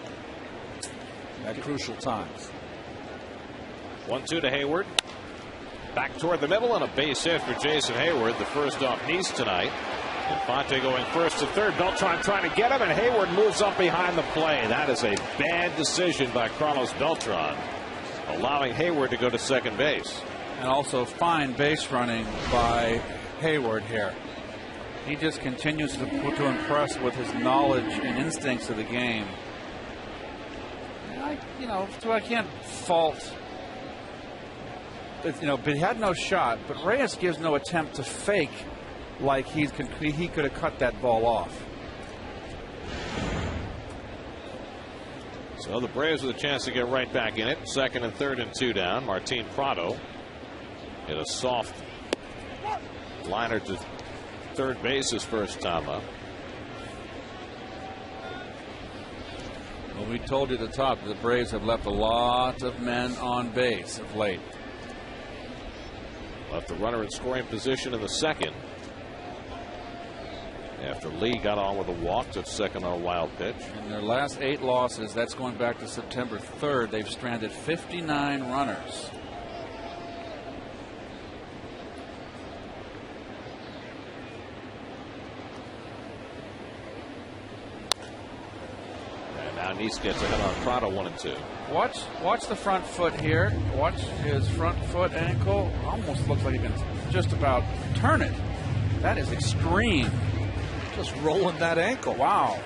at crucial times. 1-2 to Hayward. Back toward the middle, and a base hit for Jason Hayward, the first off Nice tonight. Infante going first to third. Beltran trying to get him, and Hayward moves up behind the play. That is a bad decision by Carlos Beltran, allowing Hayward to go to second base. And also fine base running by Hayward here. He just continues to impress with his knowledge and instincts of the game. I can't fault. But he had no shot. But Reyes gives no attempt to fake like he could have cut that ball off. So the Braves with a chance to get right back in it. Second and third and 2 down. Martin Prado hit a soft liner to third base his first time up. Well, we told you at the top the Braves have left a lot of men on base of late. Left the runner in scoring position in the second. After Lee got on with a walk, took second on a wild pitch. In their last 8 losses, that's going back to September 3rd, they've stranded 59 runners. And now Nice gets ahead on Prado 1-2. Watch the front foot here. Watch his front foot ankle. Almost looks like he can just about turn it. That is extreme. Just rolling that ankle. Wow.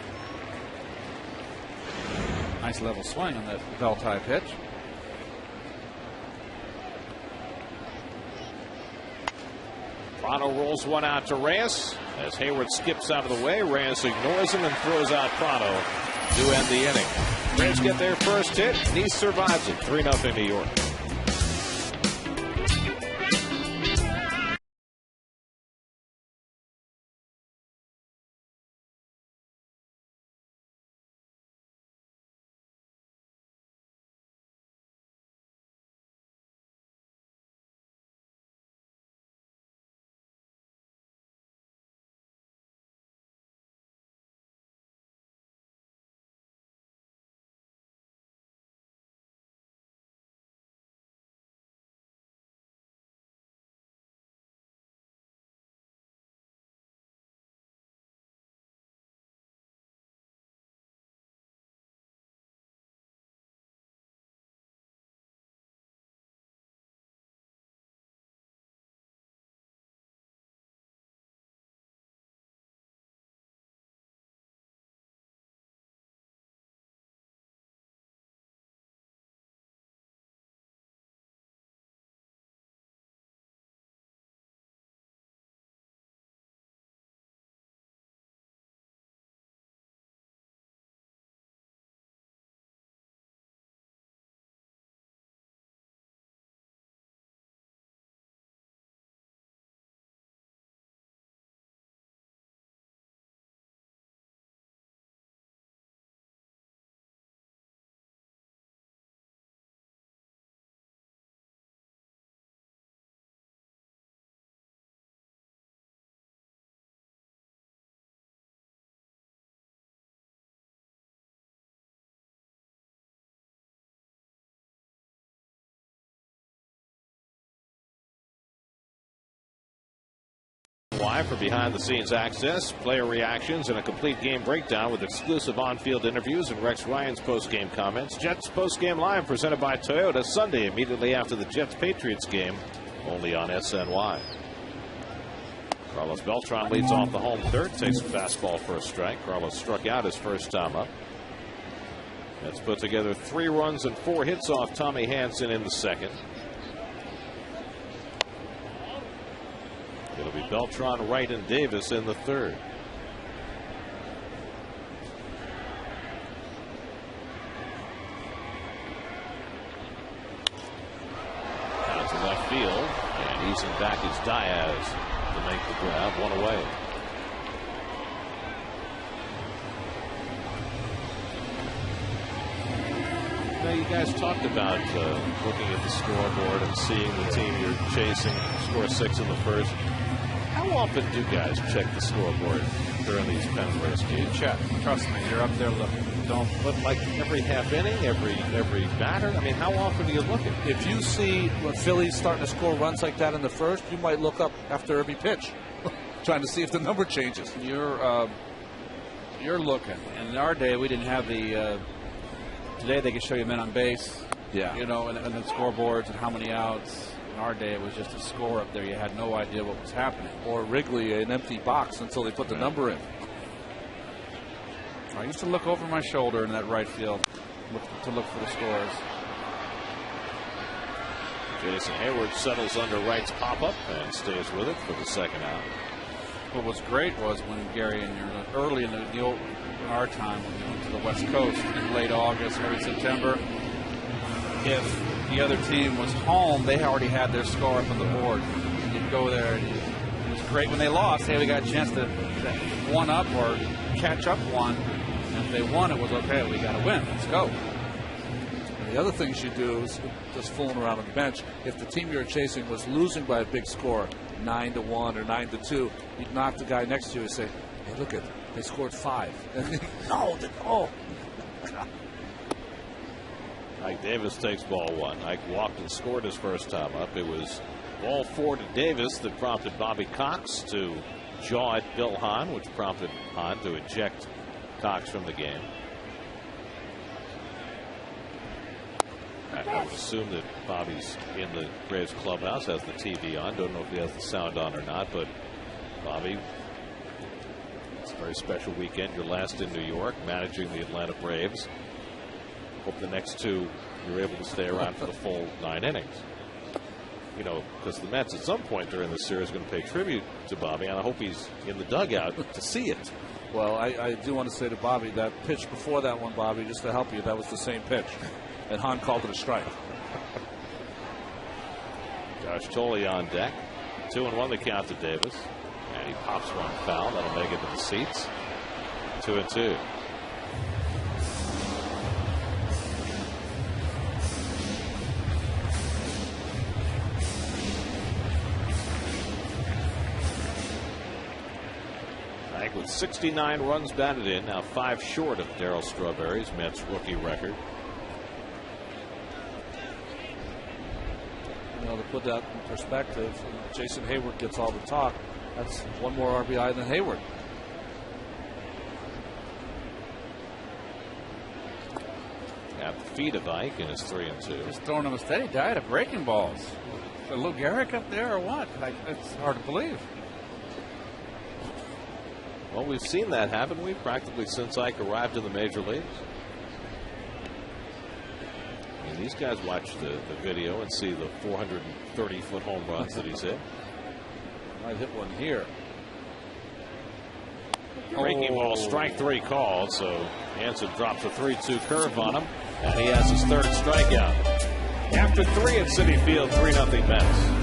Nice level swing on that bell-tie pitch. Prado rolls one out to Reyes. As Hayward skips out of the way, Reyes ignores him and throws out Prado to end the inning. Braves get their first hit. Nice survives it. 3-0 New York. Live for behind-the-scenes access, player reactions, and a complete game breakdown with exclusive on-field interviews and Rex Ryan's post-game comments. Jets post-game live presented by Toyota Sunday immediately after the Jets-Patriots game, only on SNY. Carlos Beltran leads off the home third, takes a fastball for a strike. Carlos struck out his first time up. That's put together 3 runs and 4 hits off Tommy Hanson in the second. It'll be Beltran, Wright, and Davis in the third. Out to left field, and easing back is Diaz to make the grab, 1 away. you guys talked about looking at the scoreboard and seeing the team you're chasing score 6 in the first. How often do guys check the scoreboard during these pennant race games? You check. Trust me, you're up there looking. Don't. But like every half inning, every batter. I mean, how often do you look at it? If you see when Philly's starting to score runs like that in the first, you might look up after every pitch, trying to see if the number changes. You're looking. And in our day, we didn't have the. Today they can show you men on base. Yeah. You know, and the scoreboards and how many outs. In our day, it was just a score up there. You had no idea what was happening. Or Wrigley, an empty box until they put the number in. I used to look over my shoulder in that right field to look for the scores. Jason Hayward settles under right's pop-up and stays with it for the second out. What was great was when Gary and early in our time when we went to the West Coast in late August, early September, if the other team was home, they already had their score up on the board. And you'd go there, and it was great when they lost. Hey, we got a chance to one up or catch up one. And if they won, it was okay. We got to win. Let's go. And the other things you do is just fooling around on the bench. If the team you're chasing was losing by a big score, 9-1 or 9-2, you'd knock the guy next to you and say, "Hey, look at they scored 5." No. Ike Davis takes ball 1. Ike walked and scored his first time up. It was ball 4 to Davis that prompted Bobby Cox to jaw at Bill Hahn, which prompted Hahn to eject Cox from the game. I would assume that Bobby's in the Braves clubhouse, has the TV on. Don't know if he has the sound on or not, but Bobby, it's a very special weekend. Your last in New York, managing the Atlanta Braves. Hope the next 2 you're able to stay around for the full 9 innings. You know, because the Mets at some point during this series are going to pay tribute to Bobby, and I hope he's in the dugout to see it. Well, I do want to say to Bobby, that pitch before that one, Bobby, just to help you, that was the same pitch. And Hahn called it a strike. Josh Tolley on deck. 2-1 the count to Davis. And he pops one foul. That'll make it to the seats. 2-2. With 69 runs batted in, now 5 short of Darryl Strawberry's Mets rookie record. You know, to put that in perspective, Jason Hayward gets all the talk. That's 1 more RBI than Hayward. At the feet of Ike, and it's 3-2. Just throwing him a steady diet of breaking balls. A Lou Gehrig up there or what? It's hard to believe. Well, we've seen that happen. We've practically since Ike arrived in the major leagues. I mean, these guys watch the video and see the 430-foot home runs that he's hit. Might hit one here. Breaking ball, strike 3 called. So Hansen drops a 3-2 curve on him, and he has his 3rd strikeout. After 3 at Citi Field, 3-0 Mets.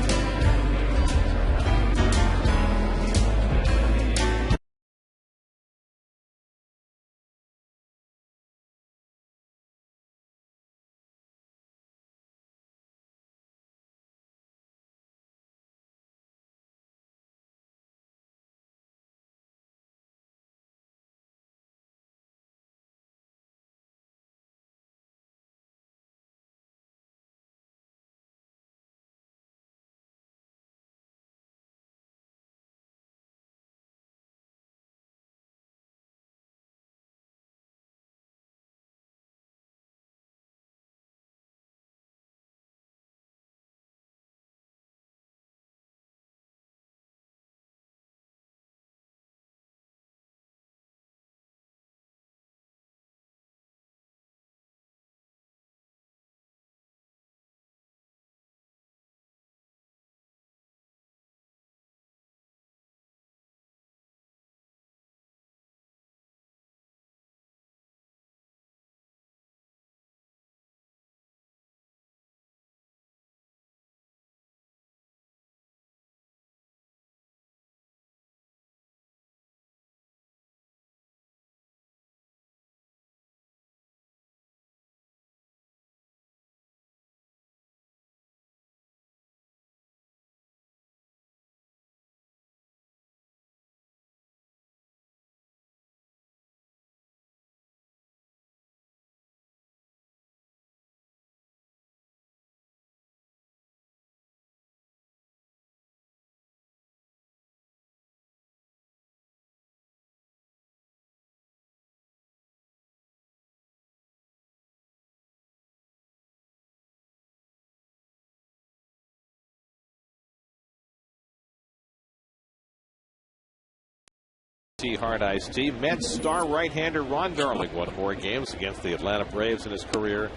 tea, hard iced tea. Mets star right-hander Ron Darling won more games against the Atlanta Braves in his career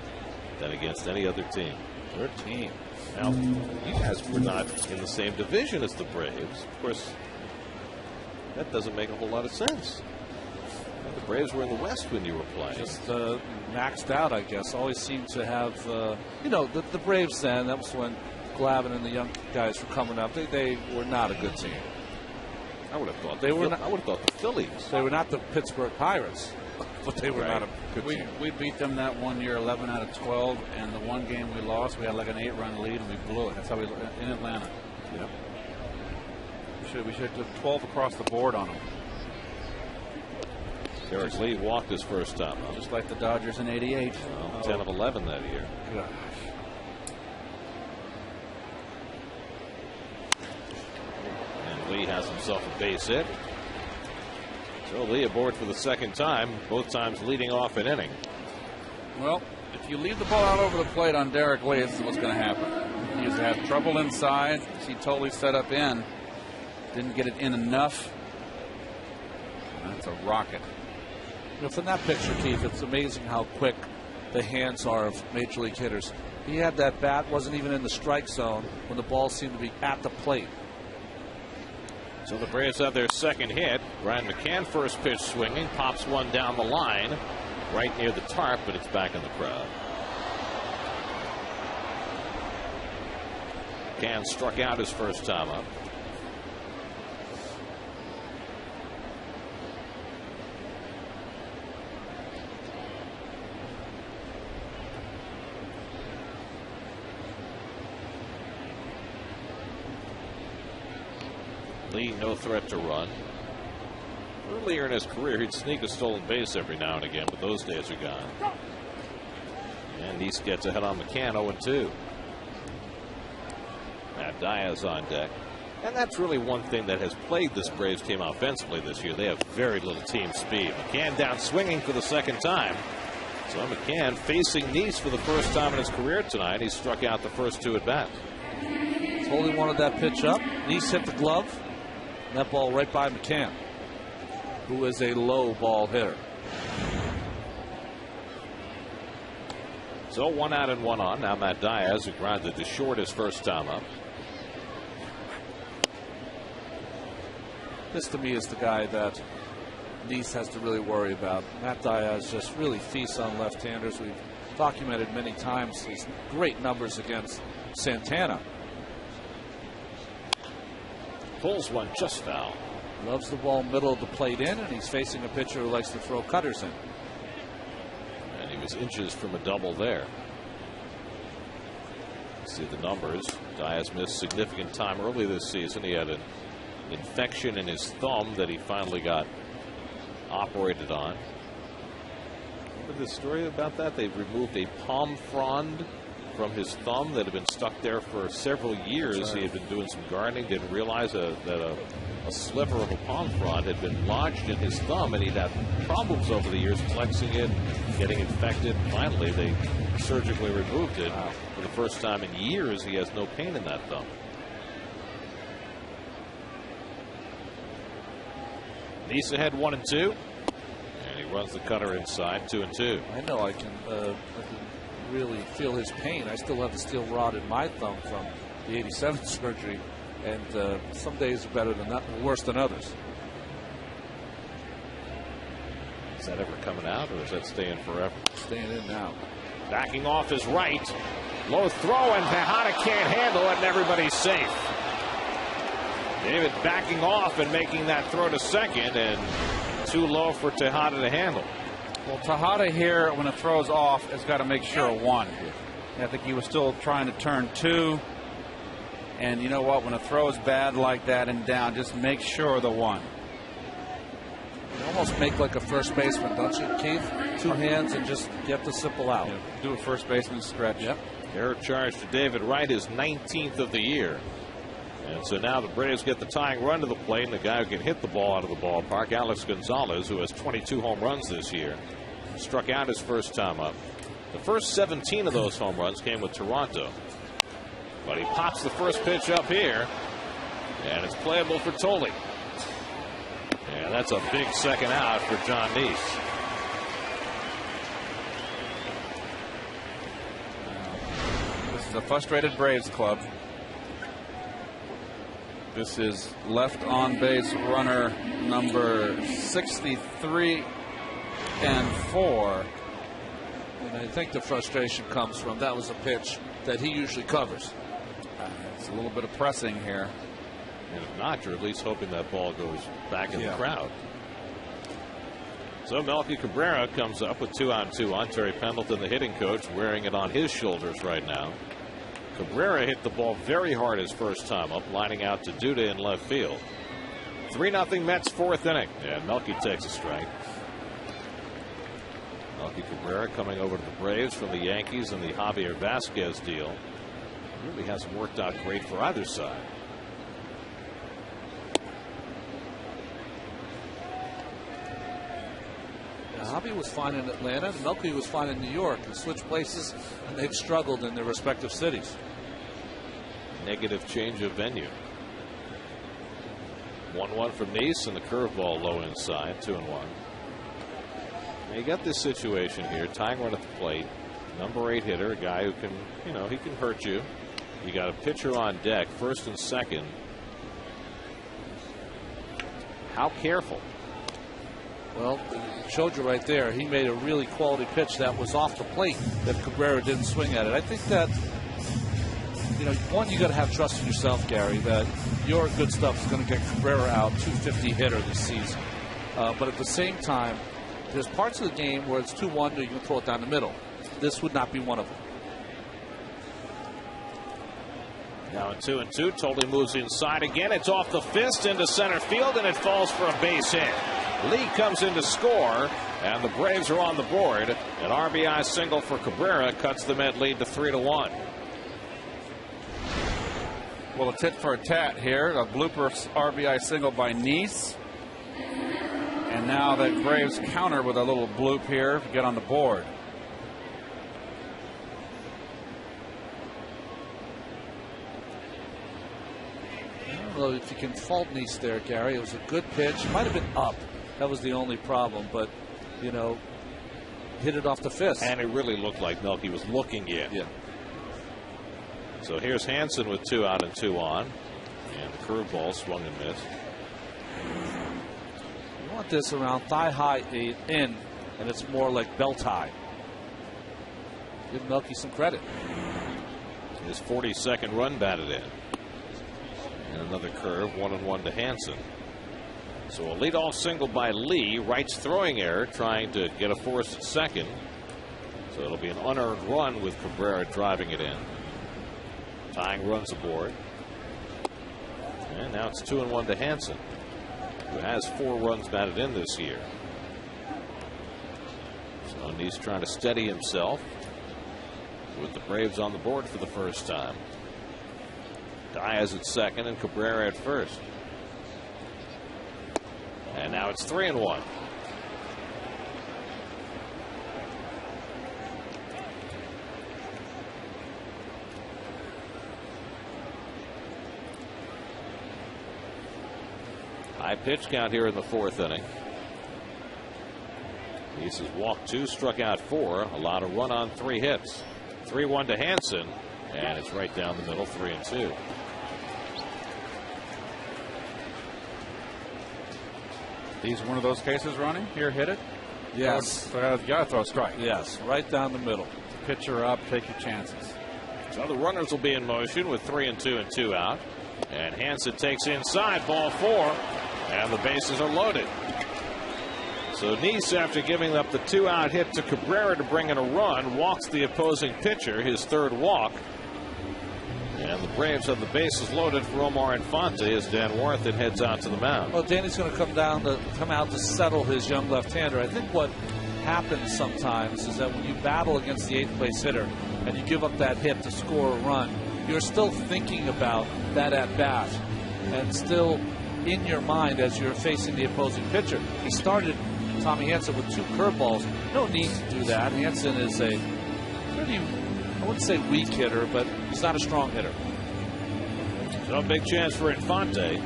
than against any other team. 13. Now, you guys were not in the same division as the Braves. Of course, that doesn't make a whole lot of sense. The Braves were in the West when you were playing. Just maxed out, I guess. Always seemed to have, the Braves then, that was when Glavine and the young guys were coming up. They were not a good team. I would have thought I would have thought the Phillies. They were not the Pittsburgh Pirates, but they were not a good team. We beat them that one year, 11 out of 12, and the one game we lost, we had like an 8-run lead, and we blew it. That's how we in Atlanta. Yep. We should have 12 across the board on them. Derek Lee walked his first time. Just like the Dodgers in '88. Well, 10 of 11 that year. Gosh. And Lee has himself a base hit. So Lee aboard for the second time, both times leading off an inning. Well, if you leave the ball out over the plate on Derek Lee, this is what's going to happen. He's had trouble inside. He totally set up in. Didn't get it in enough. That's a rocket. From that picture, Keith, it's amazing how quick the hands are of major league hitters. He had that bat, wasn't even in the strike zone when the ball seemed to be at the plate. So the Braves have their second hit. Brian McCann first pitch swinging, pops one down the line, right near the tarp, but it's back in the crowd. McCann struck out his first time up. Lee, no threat to run. Earlier in his career, he'd sneak a stolen base every now and again, but those days are gone. And Neese gets ahead on McCann, 0-2. Matt Diaz on deck. And that's really one thing that has plagued this Braves team offensively this year. They have very little team speed. McCann down swinging for the second time. So McCann facing Neese for the first time in his career tonight. He struck out the first two at bat. Totally wanted that pitch up. Neese hit the glove. And that ball right by McCann, who is a low ball hitter. So 1 out and 1 on. Now Matt Diaz, who grounded to short his first time up. This to me is the guy that Neese has to really worry about. Matt Diaz just really feasts on left-handers. We've documented many times his great numbers against Santana. Pulls one just foul. Loves the ball middle of the plate in, and he's facing a pitcher who likes to throw cutters in. And he was inches from a double there. See the numbers. Diaz missed significant time early this season. He had an infection in his thumb that he finally got operated on. Remember the story about that? They removed a palm frond from his thumb that had been stuck there for several years. Right. He had been doing some gardening, didn't realize that a sliver of a palm frond had been lodged in his thumb, and he'd had problems over the years flexing it, getting infected. Finally, they surgically removed it. Wow. For the first time in years, he has no pain in that thumb. Neese ahead 1-2, and he runs the cutter inside 2-2. I know I can really feel his pain. I still have the steel rod in my thumb from the '87 surgery, and some days are better than that, worse than others. Is that ever coming out, or is that staying forever? Staying in now. Backing off his right. Low throw, and Tejada can't handle it, and everybody's safe. David backing off and making that throw to second, and too low for Tejada to handle. Well, Tejada here, when it throws off, has got to make sure of 1. I think he was still trying to turn 2. And you know what? When a throw is bad like that and down, just make sure of the 1. You almost make like a first baseman, don't you, Keith? 2 hands and just get the simple out. Yeah, do a first baseman stretch. Yep. Error charge to David Wright is 19th of the year. And so now the Braves get the tying run to the plate, and the guy who can hit the ball out of the ballpark, Alex Gonzalez, who has 22 home runs this year, struck out his first time up. The first 17 of those home runs came with Toronto. But he pops the first pitch up here, and it's playable for Tolley. And And that's a big second out for John Neese. This is a frustrated Braves club. This is left on base runner number 63 and 4. And I think the frustration comes from that was a pitch that he usually covers. It's a little bit of pressing here. And if not, you're at least hoping that ball goes back in the crowd. So Melky Cabrera comes up with 2-on-2 on. Terry Pendleton, the hitting coach, wearing it on his shoulders right now. Cabrera hit the ball very hard his first time up, lining out to Duda in left field. 3-0 Mets, 4th inning. And Melky takes a strike. Melky Cabrera coming over to the Braves from the Yankees and the Javier Vasquez deal. Really hasn't worked out great for either side. Javi was fine in Atlanta, and Melky was fine in New York. They switched places, and they've struggled in their respective cities. Negative change of venue. 1-1 from Neese, and the curveball low inside, 2-1. Now you got this situation here, tying run at the plate, number 8 hitter, a guy who can, he can hurt you. You got a pitcher on deck, first and second. How careful? Well, it showed you right there. He made a really quality pitch that was off the plate that Cabrera didn't swing at it. I think that, one, you got to have trust in yourself, Gary, that your good stuff is going to get Cabrera out, 250 hitter this season. But at the same time, there's parts of the game where it's 2-1, you can throw it down the middle. This would not be one of them. Now at 2-2, Tolley moves inside again. It's off the fist into center field, and it falls for a base hit. Lee comes in to score, and the Braves are on the board. An RBI single for Cabrera cuts the Met lead to 3-1. Well, a tit for a tat here. A blooper RBI single by Neese. And now the Braves counter with a little bloop here to get on the board. I don't know if you can fault Neese there, Gary. It was a good pitch. Might have been up. That was the only problem. But, hit it off the fist. And it really looked like Melky was looking in. Yeah. So here's Hansen with 2 out and 2 on. And the curveball swung and missed. You want this around thigh high in, and it's more like belt high. Give Melky some credit. His 42nd run batted in. And another curve, 1-1 to Hansen. So a leadoff single by Lee. Wright's throwing error, trying to get a force at second. So it'll be an unearned run with Cabrera driving it in. Tying runs aboard. And now it's 2-1 to Hansen, who has 4 runs batted in this year. So Neese trying to steady himself with the Braves on the board for the first time. Diaz at second and Cabrera at first. And now it's 3-1. High pitch count here in the 4th inning. Neese has walked 2, struck out 4, allowed a run on 3 hits. 3-1 to Hansen, and it's right down the middle, 3-2. These one of those cases, Ronnie? Here, hit it? Yes. So you got to throw a strike. Yes, right down the middle. Pitcher up, take your chances. So the runners will be in motion with 3-2 and 2 out. And Hansen takes inside, ball 4, and the bases are loaded. So Neese, after giving up the 2-out hit to Cabrera to bring in a run, walks the opposing pitcher, his 3rd walk. And the Braves have the bases loaded for Omar Infante as Dan Warthen heads out to the mound. Well, Danny's going to come out to settle his young left-hander. I think what happens sometimes is that when you battle against the 8th place hitter and you give up that hit to score a run, you're still thinking about that at bat and still in your mind as you're facing the opposing pitcher. He started Tommy Hansen with 2 curveballs. No need to do that. Hansen is a pretty, I wouldn't say weak hitter, but he's not a strong hitter. So a big chance for Infante.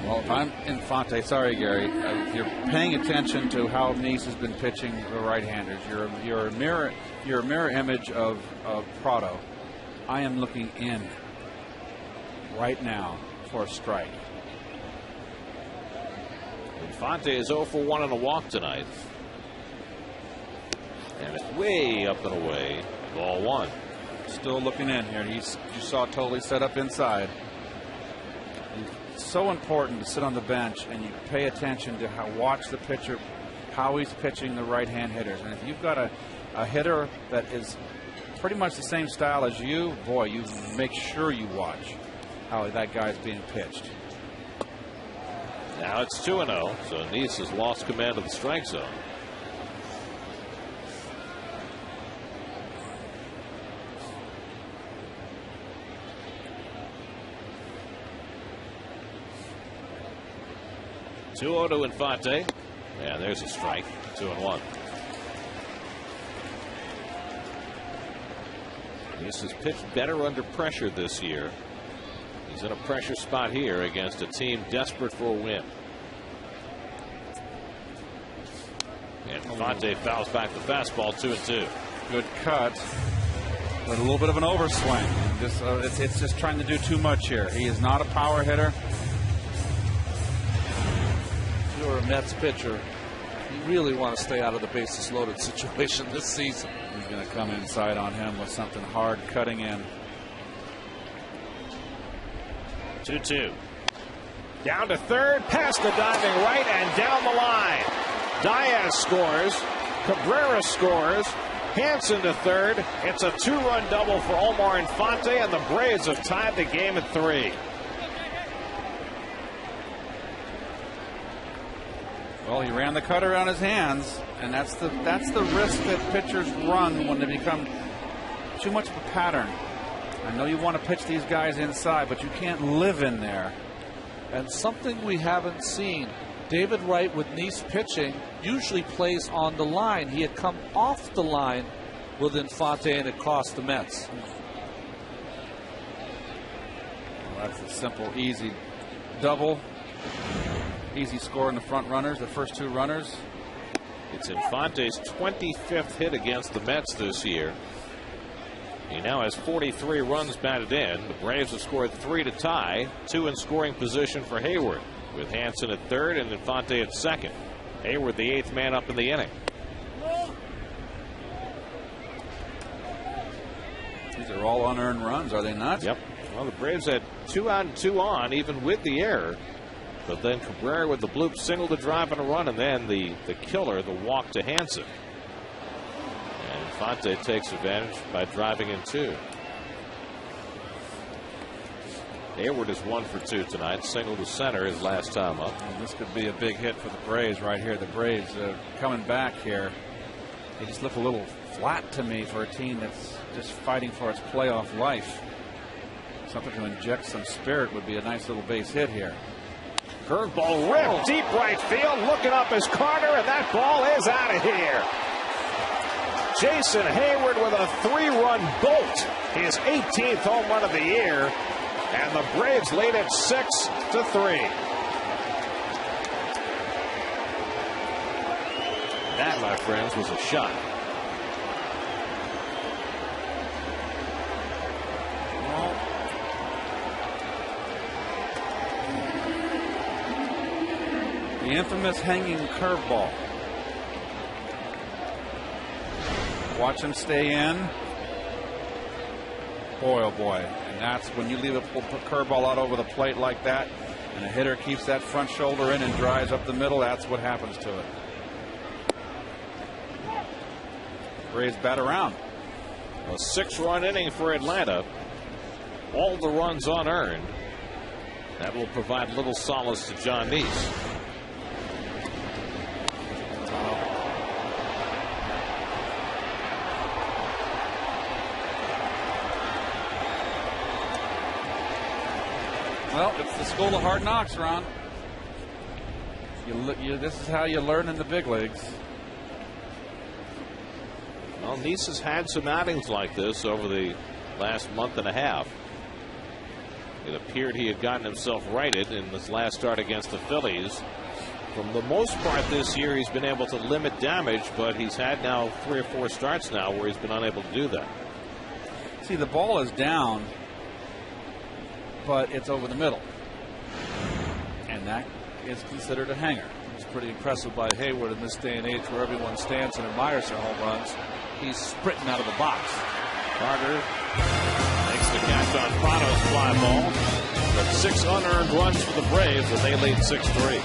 Well, if I'm Infante, sorry, Gary, if you're paying attention to how Nice has been pitching the right-handers, you're a mirror image of Prado. I am looking in right now for a strike. Infante is 0 for 1 on a walk tonight. And it's way up and away. Ball 1. Still looking in here. You saw totally set up inside. It's so important to sit on the bench and you pay attention to watch the pitcher, how he's pitching the right-hand hitters. And if you've got a hitter that is pretty much the same style as you, boy, you make sure you watch how that guy's being pitched. Now it's 2-0, so Nice has lost command of the strike zone. Two-0 to Infante. Yeah, there's a strike. 2-1. Nice has pitched better under pressure this year. He's in a pressure spot here against a team desperate for a win. And Infante fouls back the fastball. 2-2. Good cut, but a little bit of an overswing. It's just trying to do too much here. He is not a power hitter. If you're a Mets pitcher, you really want to stay out of the bases loaded situation this season. He's going to come inside on him with something hard cutting in. 2-2. Down to third, past the diving right and down the line. Diaz scores. Cabrera scores. Hansen to third. It's a 2-run double for Omar Infante, and the Braves have tied the game at 3. Well, he ran the cutter on his hands, and that's the risk that pitchers run when they become too much of a pattern. I know you want to pitch these guys inside, but you can't live in there. And something we haven't seen, David Wright with Nice pitching usually plays on the line. He had come off the line with Infante, and it cost the Mets. Well, that's a simple, easy double. Easy score in the front runners, the first 2 runners. It's Infante's 25th hit against the Mets this year. He now has 43 runs batted in. The Braves have scored 3 to tie. 2 in scoring position for Hayward, with Hansen at third and Infante at second. Hayward the 8th man up in the inning. These are all unearned runs, are they not? Yep. Well, the Braves had 2 out and 2 on, even with the error. But then Cabrera with the bloop single to drive and a run, and then the killer, the walk to Hansen. And Infante takes advantage by driving in 2. Hayward is 1 for 2 tonight. Single to center his last time up. And this could be a big hit for the Braves right here. The Braves coming back here. They just look a little flat to me for a team that's just fighting for its playoff life. Something to inject some spirit would be a nice little base hit here. Curveball ripped deep right field. Looking up is Carter, and that ball is out of here. Jason Hayward with a 3-run bolt. His 18th home run of the year. And the Braves lead it 6-3. That, my friends, was a shot. The infamous hanging curveball. Watch him stay in. Boy, oh boy. And that's when you leave a curveball out over the plate like that, and a hitter keeps that front shoulder in and drives up the middle, that's what happens to it. Braves bat around. A 6-run inning for Atlanta. All the runs unearned. That will provide little solace to John Nice. Well, it's the school of hard knocks, Ron. This is how you learn in the big leagues. Well, Nice has had some outings like this over the last month and a half. It appeared he had gotten himself righted in this last start against the Phillies. For the most part this year, he's been able to limit damage, but he's had now 3 or 4 starts now where he's been unable to do that. See, the ball is down, but it's over the middle, and that is considered a hanger. It's pretty impressive by Hayward in this day and age where everyone stands and admires their home runs. He's sprinting out of the box. Carter makes the catch on Prato's fly ball. But 6 unearned runs for the Braves, and they lead 6-3.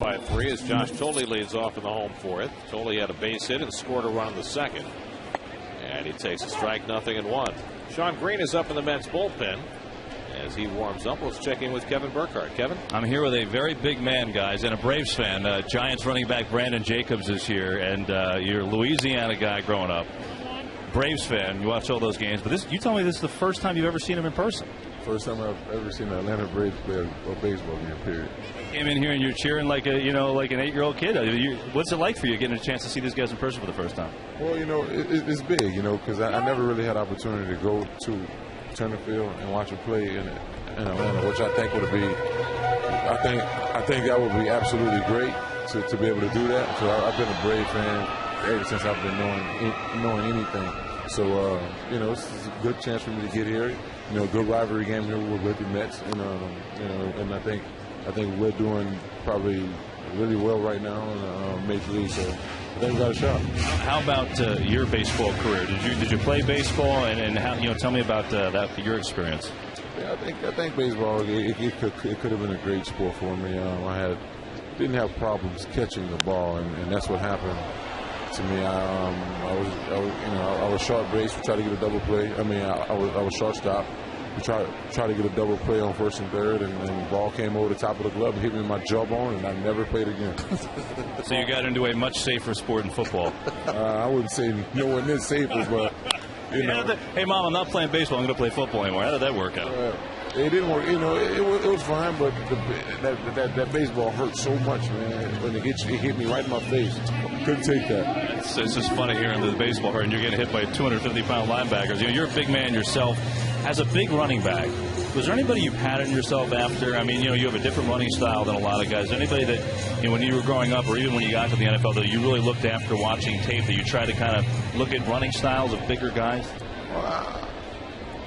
By 3 as Josh Tolle leads off in the home 4th. Tolle had a base hit and scored a run in the 2nd. And he takes a strike, 0-1. Sean Green is up in the Mets bullpen. As he warms up, let's check in with Kevin Burkhardt. Kevin? I'm here with a very big man, guys, and a Braves fan. Giants running back Brandon Jacobs is here, and you're a Louisiana guy growing up. Braves fan, you watch all those games, but you told me this is the first time you've ever seen him in person. First time I've ever seen an Atlanta Braves play a baseball game, period. Came in here and you're cheering like an 8-year-old kid. What's it like for you getting a chance to see these guys in person for the first time? Well, it's big, because I never really had opportunity to go to Turner Field and watch a play in Atlanta, which I think would be, I think that would be absolutely great to be able to do that. So I've been a Brave fan ever since I've been knowing anything. So this is a good chance for me to get here. Good rivalry game here with the Mets. And I think we're doing probably really well right now in Major League. So I think we got a shot. How about your baseball career? Did you play baseball, and how tell me about your experience? Yeah, I think baseball it could have been a great sport for me. I didn't have problems catching the ball, and that's what happened to me. I was short base. We tried to get a double play. I was shortstop. We tried to get a double play on 1st and 3rd, and the ball came over the top of the glove and hit me in my jawbone, and I never played again. So you got into a much safer sport in football. I wouldn't say nowhere near safer, but Hey, Mom, I'm not playing baseball. I'm going to play football anymore. How did that work out? It didn't work. It was fine, but that baseball hurt so much, man. When it hit me right in my face. Couldn't take that. It's just funny hearing the baseball hurt, and you're getting hit by 250-pound linebackers. You're a big man yourself. As a big running back, was there anybody you patterned yourself after? You have a different running style than a lot of guys. Is there anybody that, when you were growing up or even when you got to the NFL, that you really looked after watching tape, that you tried to kind of look at running styles of bigger guys?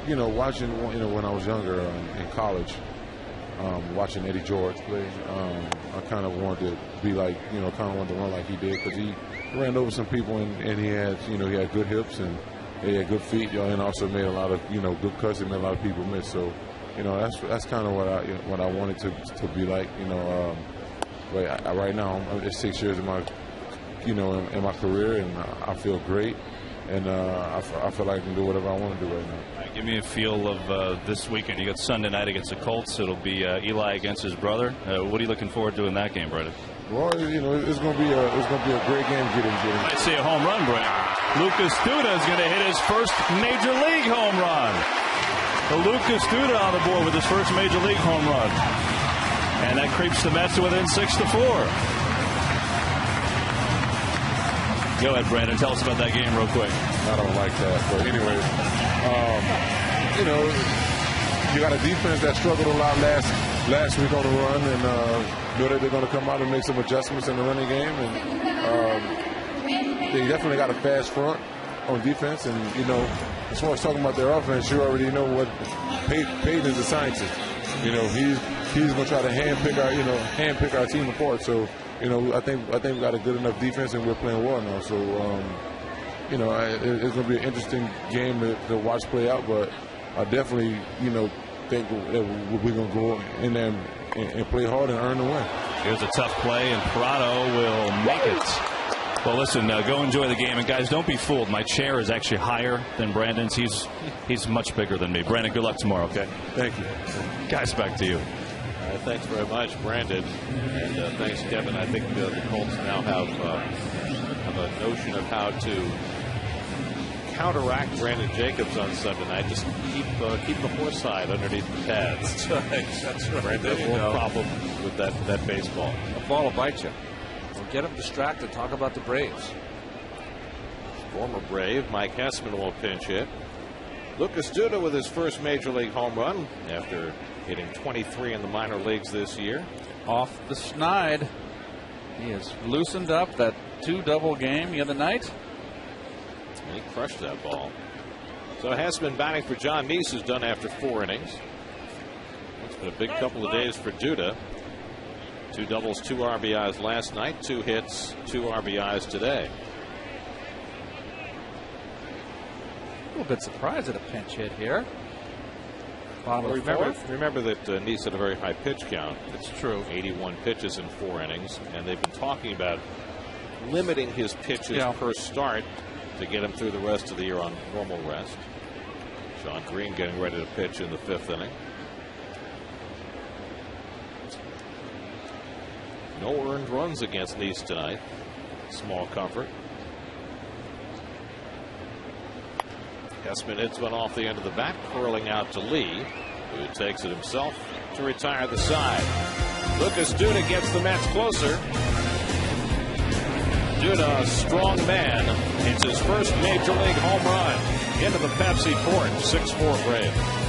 Watching, when I was younger in college, watching Eddie George play, I kind of wanted to be like, wanted to run like he did, because he ran over some people and he had, he had good hips, and he had good feet, and also made a lot of good cuts and made a lot of people miss. So that's kind of what I wanted to be like. But right now it's 6 years in my in my career, and I feel great, and I feel like I can do whatever I want to do right now. Give me a feel of this weekend. You got Sunday night against the Colts. It'll be Eli against his brother. What are you looking forward to in that game, Brendan? Well, it's going to be a great game. Getting. Might see a home run, Brendan. Lucas Duda is going to hit his first major league home run. Lucas Duda on the board with his first major league home run, and that creeps the Mets to within 6-4. Go ahead, Brandon. Tell us about that game real quick. I don't like that. But anyway, you got a defense that struggled a lot last week on the run, and know that they're going to come out and make some adjustments in the running game. And they definitely got a fast front on defense. And, as far as talking about their offense, you already know what Peyton is a scientist. He's going to try to handpick our team apart. So, I think we got a good enough defense, and we're playing well now. So, it's going to be an interesting game to watch play out. But I definitely, think that we're going to go in there and play hard and earn the win. Here's a tough play, and Prado will make it. Well, listen, go enjoy the game. And, guys, don't be fooled. My chair is actually higher than Brandon's. He's much bigger than me. Brandon, good luck tomorrow, okay? Thank you. Guys, back to you. Thanks very much, Brandon. And thanks, Kevin. I think the Colts now have a notion of how to counteract Brandon Jacobs on Sunday night. Just keep the horse side underneath the pads. That's right. Brandon, no problem with that baseball. The ball will bite you. Or get him distracted. Talk about the Braves. Former Brave Mike Hessman will pinch hit. Lucas Duda with his first major league home run after hitting 23 in the minor leagues this year. Off the snide. He has loosened up that 2-double game the other night. And he crushed that ball. So Hessman batting for John Neese, who's done after 4 innings. It's been a big couple of days for Duda. 2 doubles, 2 RBIs last night, 2 hits, 2 RBIs today. A little bit surprised at a pinch hit here. Remember that Neese had a very high pitch count. It's true. 81 pitches in 4 innings, and they've been talking about limiting his pitches per start to get him through the rest of the year on normal rest. Sean Green getting ready to pitch in the 5th inning. No earned runs against Neese tonight. Small comfort. Hessman hits one off the end of the bat, curling out to Lee, who takes it himself to retire the side. Lucas Duda gets the Mets closer. Duda, a strong man, hits his first major league home run into the Pepsi porch. 6-4 Braves.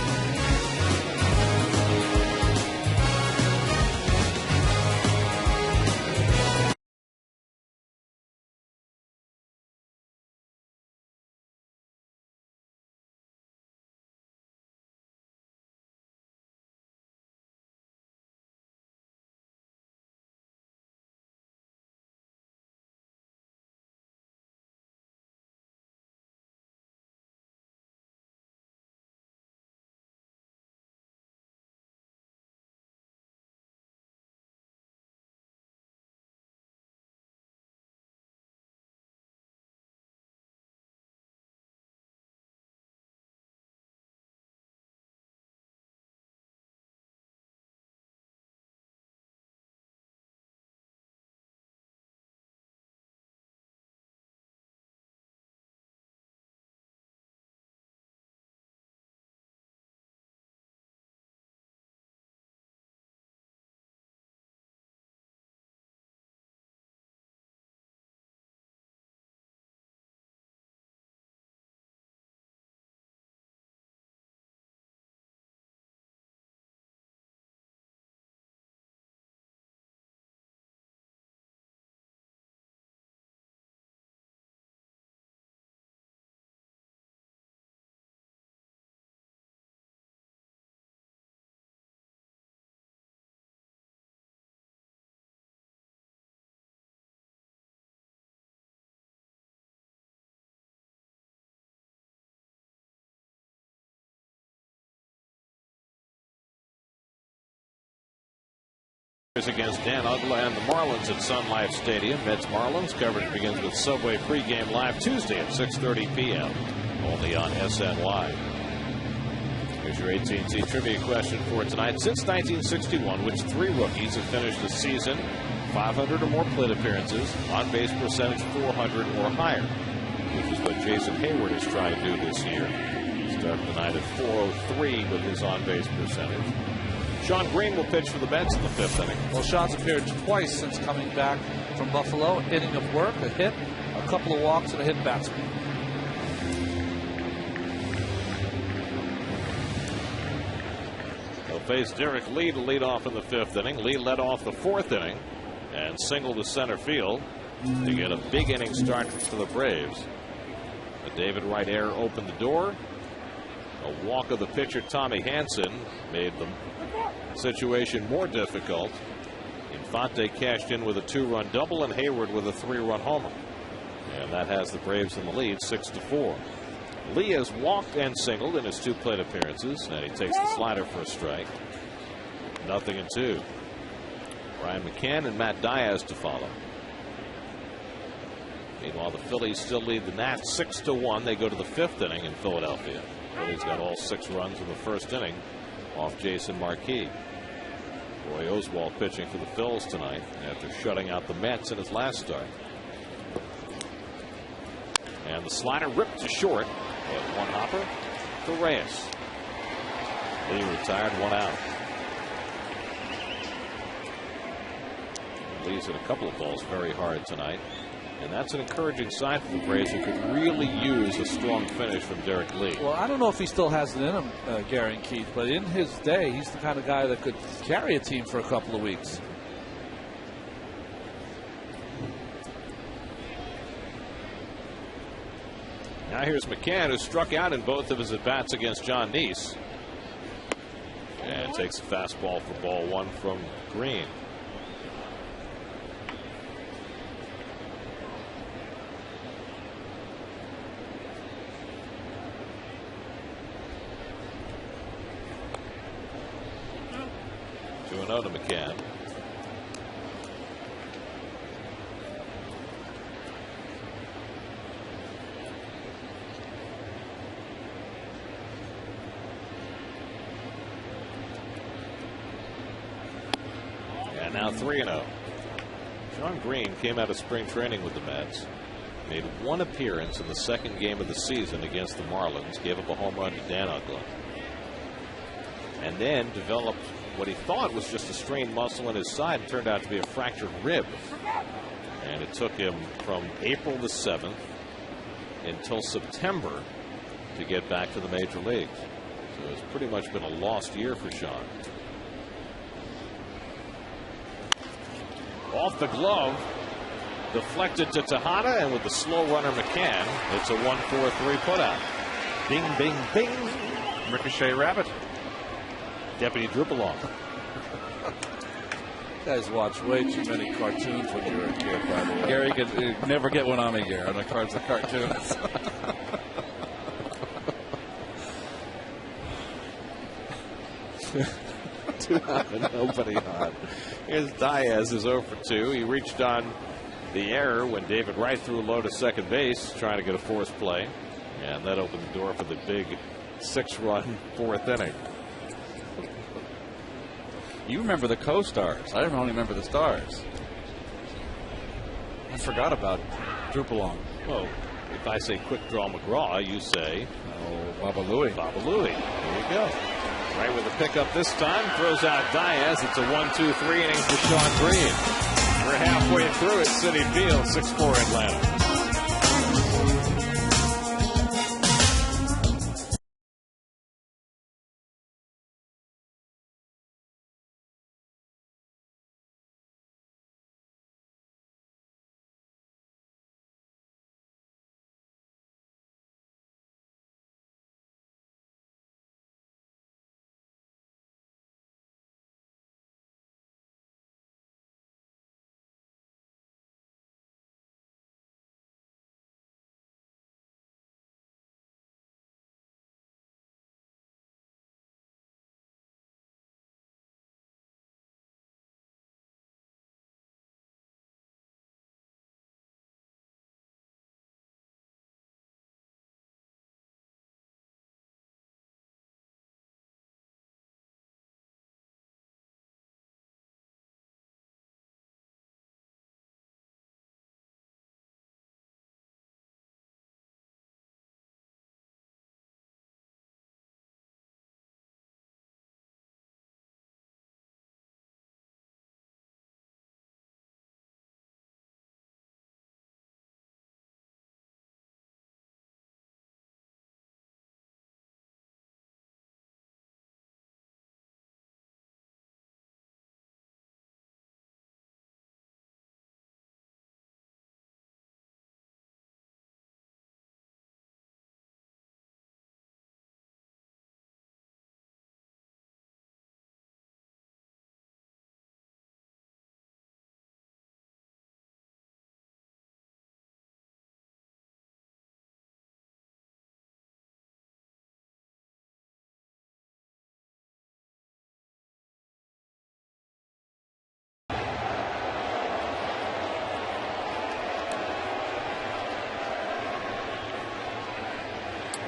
Against Dan Uggla and the Marlins at Sun Life Stadium. Mets Marlins coverage begins with Subway pregame live Tuesday at 6:30 p.m. only on SNY. Here's your AT&T trivia question for tonight. Since 1961, which 3 rookies have finished the season 500 or more plate appearances, on base percentage 400 or higher, which is what Jason Hayward is trying to do this year. He started the night at 403 with his on base percentage. Sean Green will pitch for the Mets in the 5th inning. Well, Sean's appeared twice since coming back from Buffalo. Inning of work, a hit, a couple of walks, and a hit batsman. They'll face Derek Lee to lead off in the 5th inning. Lee led off the 4th inning and singled to center field to get a big inning start for the Braves. A David Wright error opened the door. A walk of the pitcher Tommy Hanson made the situation more difficult. Infante cashed in with a 2-run double and Hayward with a 3-run homer. And that has the Braves in the lead 6-4. Lee has walked and singled in his 2 plate appearances, and he takes the slider for a strike. 0-2. Brian McCann and Matt Diaz to follow. Meanwhile, the Phillies still lead the Nats 6-1. They go to the 5th inning in Philadelphia. Phillies got all 6 runs in the 1st inning off Jason Marquis. Roy Oswalt pitching for the Phils tonight after shutting out the Mets in his last start. And the slider ripped to short. And 1 hopper to Reyes. Lee retired, 1 out. Lee's hit a couple of balls very hard tonight. And that's an encouraging sign for the Braves, who could really use a strong finish from Derek Lee. Well, I don't know if he still has it in him, Gary and Keith, but in his day, he's the kind of guy that could carry a team for a couple of weeks. Now here's McCann, who struck out in both of his at-bats against John Neese. And takes a fastball for ball 1 from Green. To McCann. And now 3-0. Sean Green came out of spring training with the Mets, made 1 appearance in the 2nd game of the season against the Marlins, gave up a home run to Dan Uggla, and then developed what he thought was just a strained muscle in his side. It turned out to be a fractured rib. And it took him from April the 7th until September to get back to the major leagues. So it's pretty much been a lost year for Sean. Off the glove, deflected to Tejada, and with the slow runner McCann, it's a 1-4-3 putout. Bing, bing, bing. Ricochet Rabbit. Deputy Drupalong. You guys watch way too many cartoons when you were a kid, by the way. Gary could never get one on me, Gary, on the cartoons. Nobody on. Here's Diaz, is 0 for 2. He reached on the error when David Wright threw low to second base, trying to get a force play. And that opened the door for the big 6-run 4th inning. You remember the co-stars. I only remember the stars. I forgot about Drupalong. Well, if I say Quick Draw McGraw, you say, Baba Louie. Baba Louie. There you go. Right with the pickup this time. Throws out Diaz. It's a 1-2-3 inning for Sean Green. We're halfway through at Citi Field, 6-4 Atlanta.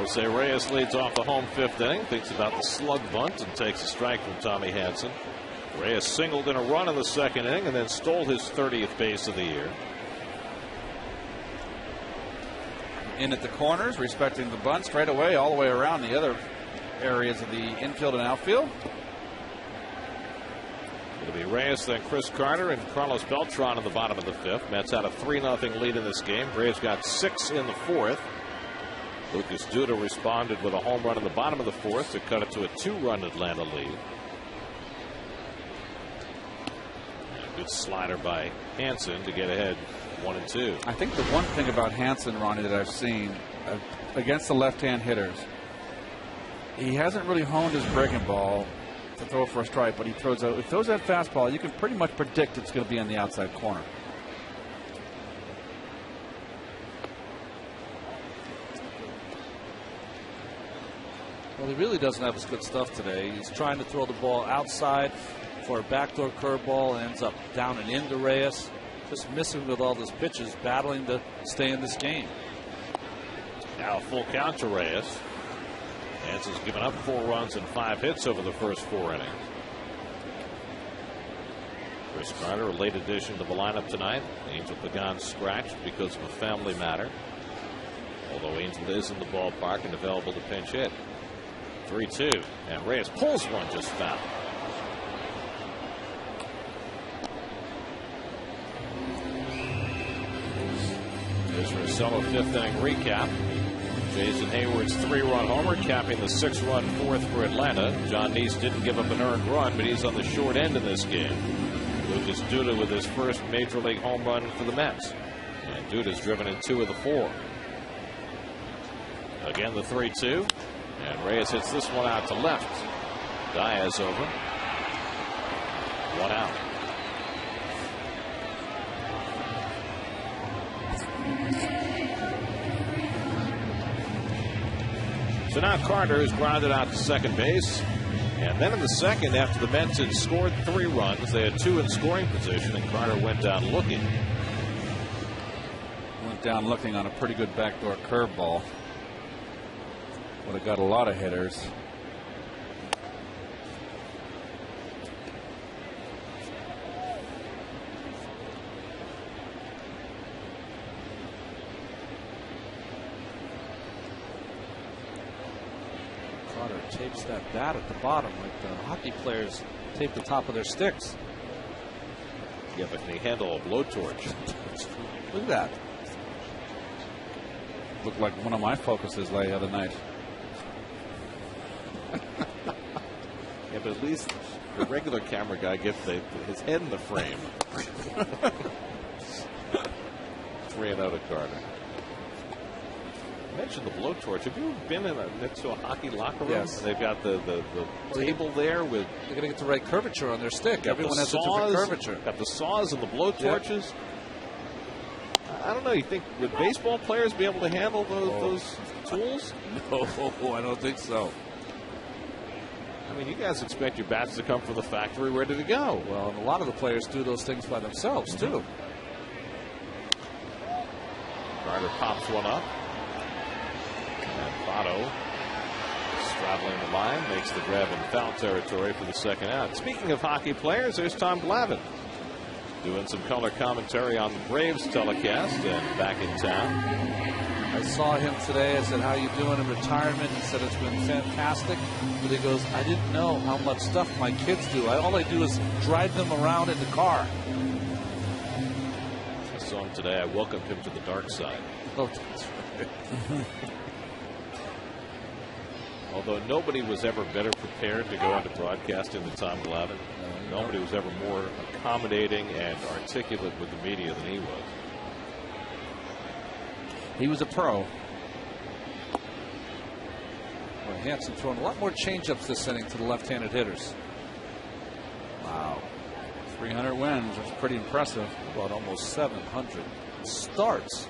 Jose Reyes leads off the home 5th inning, thinks about the slug bunt and takes a strike from Tommy Hanson. Reyes singled in a run in the 2nd inning and then stole his 30th base of the year. In at the corners, respecting the bunt straight away, all the way around the other areas of the infield and outfield. It'll be Reyes, then Chris Carter, and Carlos Beltran in the bottom of the 5th. Mets had a 3-0 lead in this game. Braves got 6 in the 4th. Lucas Duda responded with a home run in the bottom of the 4th to cut it to a 2-run Atlanta lead. And a good slider by Hanson to get ahead 1-2. I think the one thing about Hanson, Ronnie, that I've seen against the left-hand hitters, he hasn't really honed his breaking ball to throw for a strike, but he throws that fastball. You can pretty much predict it's going to be in the outside corner. Well, he really doesn't have his good stuff today. He's trying to throw the ball outside for a backdoor curveball and ends up down and into Reyes. Just missing with all those pitches, battling to stay in this game. Now a full count to Reyes. Hanson's given up 4 runs and 5 hits over the first 4 innings. Chris Carter, a late addition to the lineup tonight. Angel Pagan scratched because of a family matter. Although Angel is in the ballpark and available to pinch hit. 3-2. And Reyes pulls one just foul. Here's Rosello 5th inning recap. Jason Hayward's 3-run homer capping the 6-run 4th for Atlanta. John Neese didn't give up an earned run, but he's on the short end in this game. Lucas Duda with his first major league home run for the Mets. And Duda's driven in 2 of the 4. Again the 3-2. And Reyes hits this one out to left. Diaz over. 1 out. So now Carter is grounded out to second base. And then in the 2nd, after the Mets had scored 3 runs, they had 2 in scoring position, and Carter went down looking. Went down looking on a pretty good backdoor curveball. Would have got a lot of hitters. Tapes that bat at the bottom like the hockey players tape the top of their sticks. Yeah, but they handle a blowtorch. Look at that. Looked like one of my focuses the other night. Yeah, but at least the regular camera guy gets his head in the frame. 3-0 to Carter. You mentioned the blowtorch. Have you ever been next to a hockey locker room? Yes. And they've got the table there with. They're going to get the right curvature on their stick. Everyone has a different curvature. Got the saws and the blowtorches. Yep. I don't know. You think would baseball players be able to handle those tools? No, I don't think so. I mean, you guys expect your bats to come from the factory ready to go. Well, and a lot of the players do those things by themselves too. Carter pops one up. And Votto, straddling the line, makes the grab in foul territory for the 2nd out. Speaking of hockey players, there's Tom Glavine doing some color commentary on the Braves telecast and back in town. I saw him today. I said, "How you doing in retirement?" He said, "It's been fantastic." But he goes, "I didn't know how much stuff my kids do. All I do is drive them around in the car." I saw him today. I welcomed him to the dark side. Oh, that's right. Although nobody was ever better prepared to go into broadcasting than Tom Glavine. Nobody was ever more accommodating and articulate with the media than he was. He was a pro. Well, Hanson throwing a lot more changeups this inning to the left-handed hitters. Wow. 300 wins. That's pretty impressive. About almost 700 starts.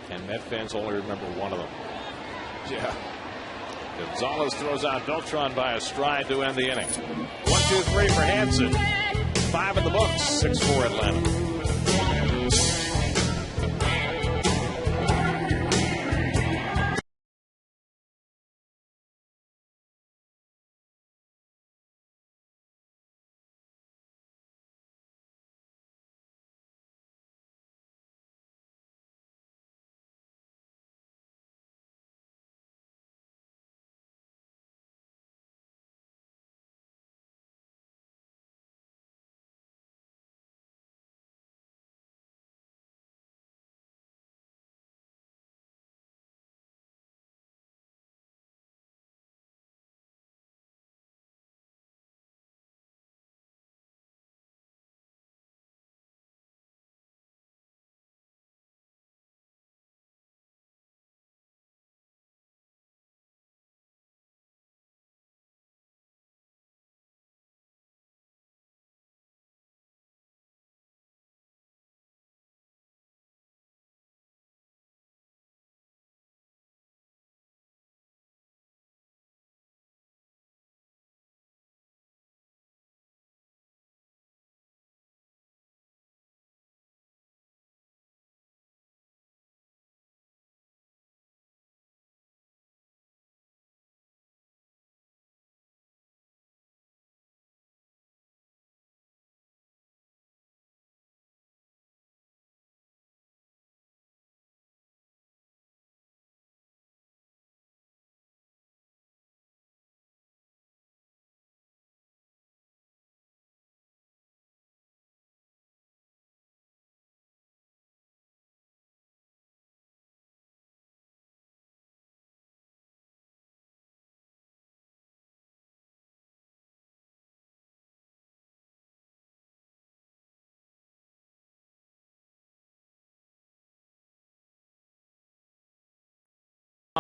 And Met fans only remember one of them. Yeah. Gonzalez throws out Beltran by a stride to end the inning. 1-2-3 for Hanson. 5 in the books. 6-4 Atlanta.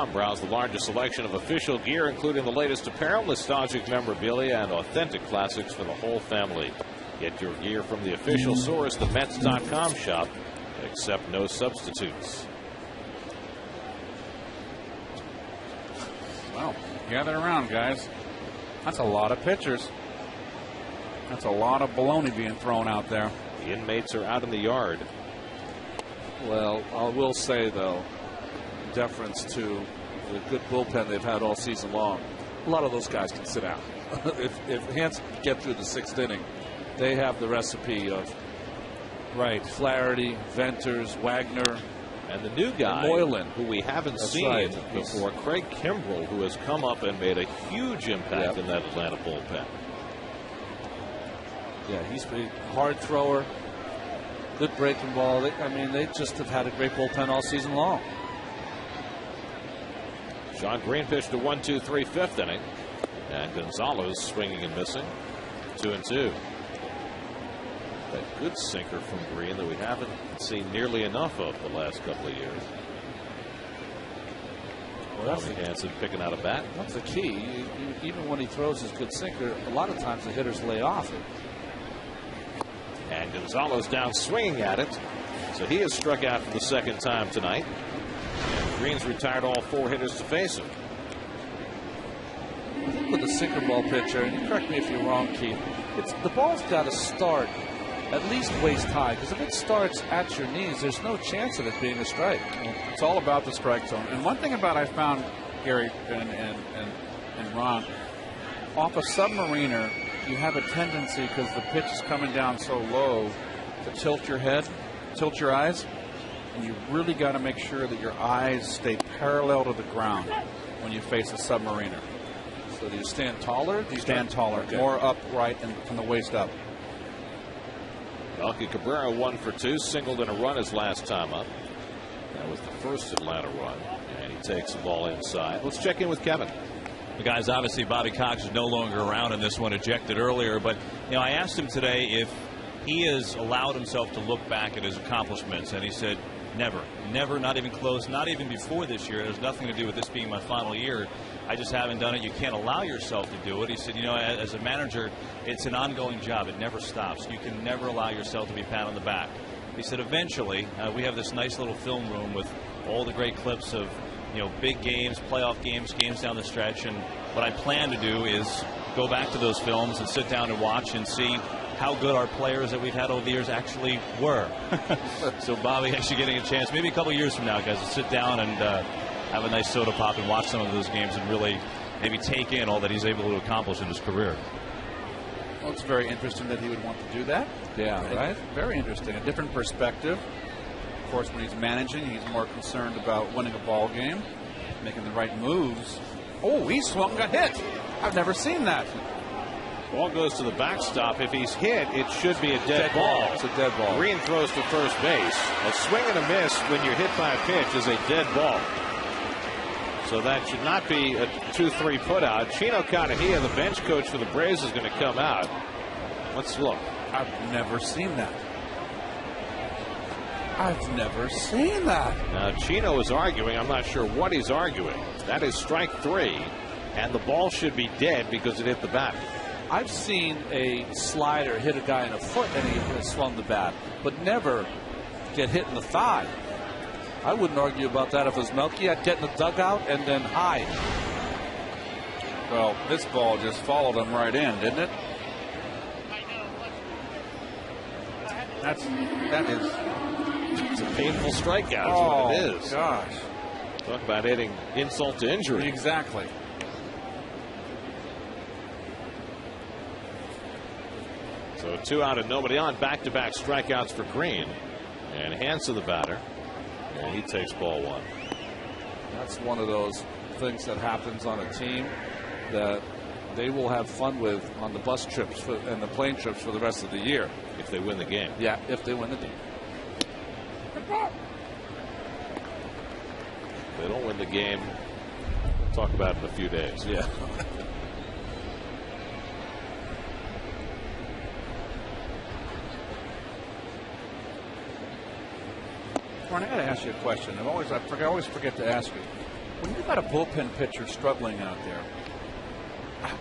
Browse the largest selection of official gear, including the latest apparel, nostalgic memorabilia, and authentic classics for the whole family. Get your gear from the official source, the Mets.com shop. Accept no substitutes. Well, gather around, guys. That's a lot of pitchers. That's a lot of baloney being thrown out there. The inmates are out in the yard. Well, I will say, though, deference to the good bullpen they've had all season long. A lot of those guys can sit out. if Hansen can get through the 6th inning, they have the recipe of Flaherty, Venters, Wagner, and the new guy, Moylan, who we haven't seen before, Craig Kimbrell, who has come up and made a huge impact in that Atlanta bullpen. Yeah, he's a hard thrower, good breaking ball. They just have had a great bullpen all season long. Sean Green pitched a 1-2-3 5th inning, and Gonzalez swinging and missing. 2-2. That good sinker from Green that we haven't seen nearly enough of the last couple of years. Well, that's Hansen picking out a bat. That's the key. Even when he throws his good sinker, a lot of times the hitters lay off it. And Gonzalez down swinging at it. So he has struck out for the 2nd time tonight. And Green's retired all 4 hitters to face him. I think with the sinker ball pitcher, and you correct me if you're wrong, Keith, the ball's got to start at least waist high, because if it starts at your knees, there's no chance of it being a strike. It's all about the strike zone. And one thing about I found, Gary and Ron, off a submariner, you have a tendency, because the pitch is coming down so low, to tilt your head, tilt your eyes, and you really got to make sure that your eyes stay parallel to the ground when you face a submariner. So do you stand taller? Do you stand taller, more upright and from the waist up. Melky Cabrera 1 for 2, singled in a run his last time up. That was the first Atlanta run, and he takes the ball inside. Let's check in with Kevin. The guys, obviously Bobby Cox is no longer around in this one, ejected earlier, but I asked him today if he has allowed himself to look back at his accomplishments, and he said never, not even close, not even before this year. It has nothing to do with this being my final year. I just haven't done it. You can't allow yourself to do it. He said, as a manager, it's an ongoing job. It never stops. You can never allow yourself to be pat on the back. He said, eventually, we have this nice little film room with all the great clips of, big games, playoff games, games down the stretch. And what I plan to do is go back to those films and sit down and watch and see how good our players that we've had over the years actually were. So Bobby actually getting a chance, maybe a couple years from now, guys, to sit down and have a nice soda pop and watch some of those games and really maybe take in all that he's able to accomplish in his career. Well, it's very interesting that he would want to do that. Yeah, right? Very interesting. A different perspective. Of course, when he's managing, he's more concerned about winning a ball game, making the right moves. Oh, he swung and got hit. I've never seen that. Ball goes to the backstop. If he's hit, it should be a dead ball. It's a dead ball. Green throws to first base. A swing and a miss when you're hit by a pitch is a dead ball. So that should not be a 2-3 put out. Chino Kanahia, the bench coach for the Braves, is going to come out. Let's look. I've never seen that. I've never seen that. Now, Chino is arguing. I'm not sure what he's arguing. That is strike 3, and the ball should be dead because it hit the bat. I've seen a slider hit a guy in the foot and he swung the bat, but never get hit in the thigh. I wouldn't argue about that if it was Melky. I'd get in the dugout and then hide. Well, this ball just followed him right in, didn't it? That is. It's a painful strikeout. Oh, is what it is. Gosh. Talk about adding insult to injury. Exactly. So 2 out and nobody on. Back-to-back strikeouts for Green. And Hansen the batter. And he takes ball 1. That's one of those things that happens on a team that they will have fun with on the bus trips and the plane trips for the rest of the year. If they win the game. Yeah, if they win the game. If they don't win the game, we'll talk about it in a few days. Yeah. Warren, I got to ask you a question. I always forget to ask you. When you've got a bullpen pitcher struggling out there,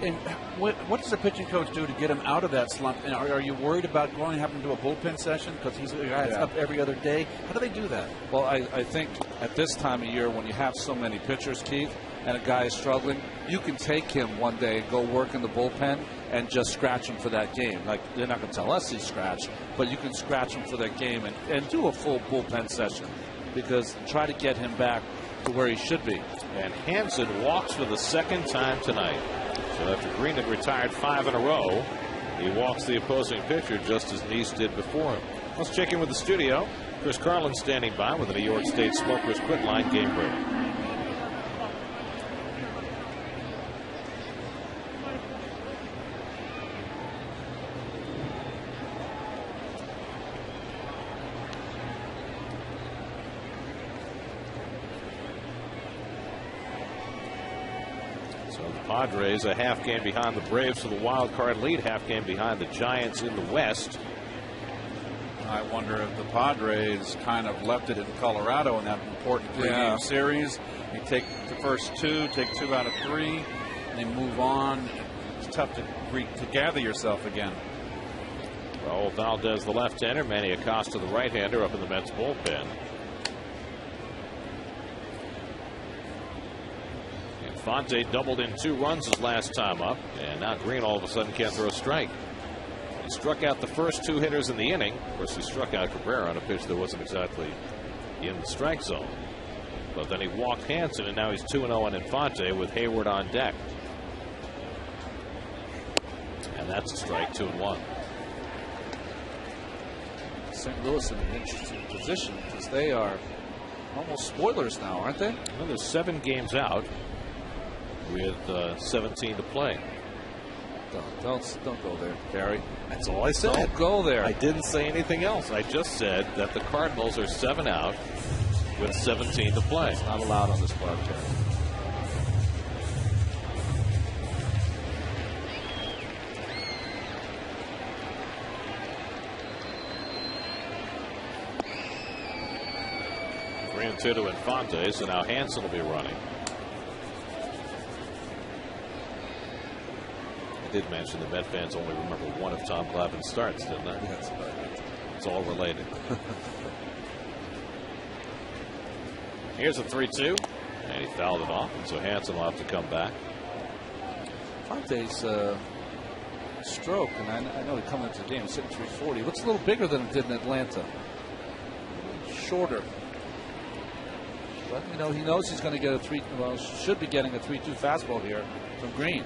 and what does the pitching coach do to get him out of that slump? And are you worried about going having to do a bullpen session because he's a guy that's up every other day? How do they do that? Well, I think at this time of year when you have so many pitchers, Keith, and a guy is struggling, you can take him one day and go work in the bullpen and just scratch him for that game. Like, they're not going to tell us he's scratched, but you can scratch him for that game and do a full bullpen session because try to get him back to where he should be. And Hansen walks for the second time tonight. So after Green had retired 5 in a row, he walks the opposing pitcher just as Nice did before him. Let's check in with the studio. Chris Carlin standing by with the New York State Smokers Quit Line game break. Padres a half game behind the Braves for the wild card lead, half game behind the Giants in the West. I wonder if the Padres kind of left it in Colorado in that important three-game series. You take the first two, take 2 out of 3, and then move on. It's tough to gather yourself again. Raul Valdez, the left-hander, Manny Acosta, the right-hander, up in the Mets bullpen. Fonte doubled in 2 runs his last time up, and now Green all of a sudden can't throw a strike. He struck out the first 2 hitters in the inning. Of course, he struck out Cabrera on a pitch that wasn't exactly in the strike zone. But then he walked Hansen, and now he's 2-0 on Infante with Hayward on deck. And that's a strike, 2-1. St. Louis in an interesting position because they are almost spoilers now, aren't they? Well, there's 7 games out with 17 to play. Don't go there, Gary. That's all I said. Don't go there. I didn't say anything else. I just said that the Cardinals are 7 out with 17 to play. It's not allowed on this broadcast. Green 2 to Infante, so now Hansen will be running. I did mention the Met fans only remember one of Tom Glavine's starts, didn't I? That's about it. It's all related. Here's a 3-2, and he fouled it off, and so Hansen will have to come back. Fonte's stroke, and I know he coming into the game, he's hitting 340. Looks a little bigger than it did in Atlanta. Shorter. But, you know, he knows he's going to get should be getting a 3-2 fastball here from Green.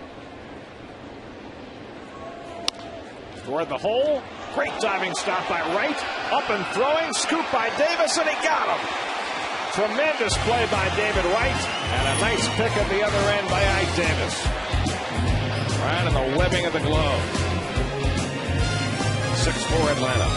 Toward the hole. Great diving stop by Wright. Up and throwing. Scoop by Davis, and he got him. Tremendous play by David Wright. And a nice pick at the other end by Ike Davis. Right in the webbing of the glove. 6-4 Atlanta.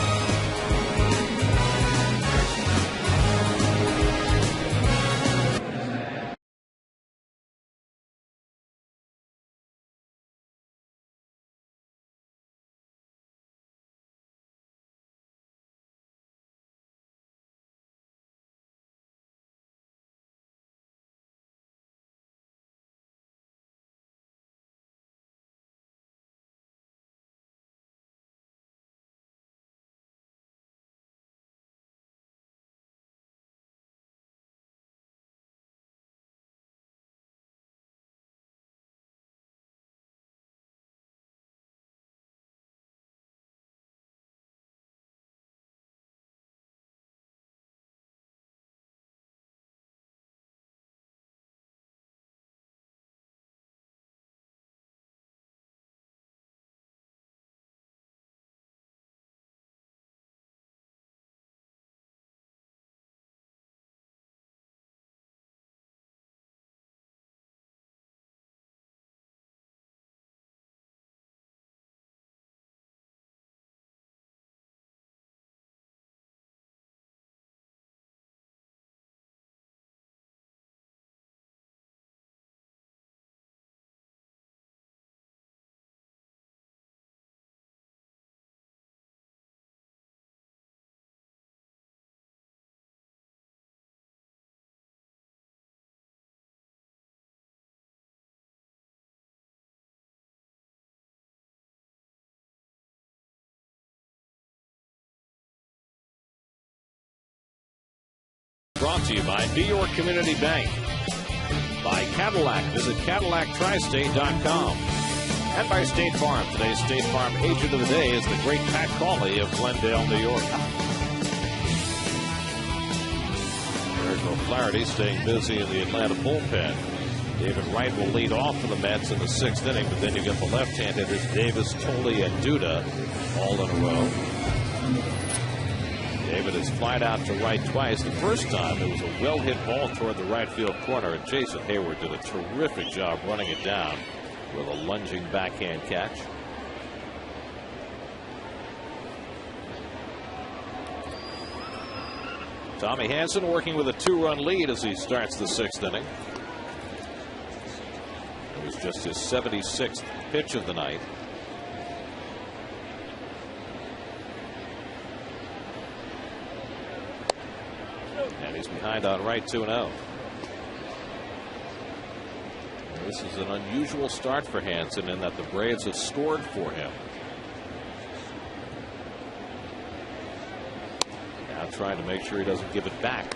brought to you by New York Community Bank, by Cadillac. Visit CadillacTristate.com. And by State Farm. Today's State Farm agent of the day is the great Pat Cawley of Glendale, New York. Eric O'Flaherty staying busy in the Atlanta bullpen. David Wright will lead off for the Mets in the 6th inning, but then you get the left-hand hitters Davis, Tolley, and Duda all in a row. David has flied out to right twice. The first time it was a well-hit ball toward the right field corner, and Jason Hayward did a terrific job running it down with a lunging backhand catch. Tommy Hanson working with a 2-run lead as he starts the 6th inning. It was just his 76th pitch of the night. And he's behind on right, 2-0. This is an unusual start for Hanson in that the Braves have scored for him. Now trying to make sure he doesn't give it back.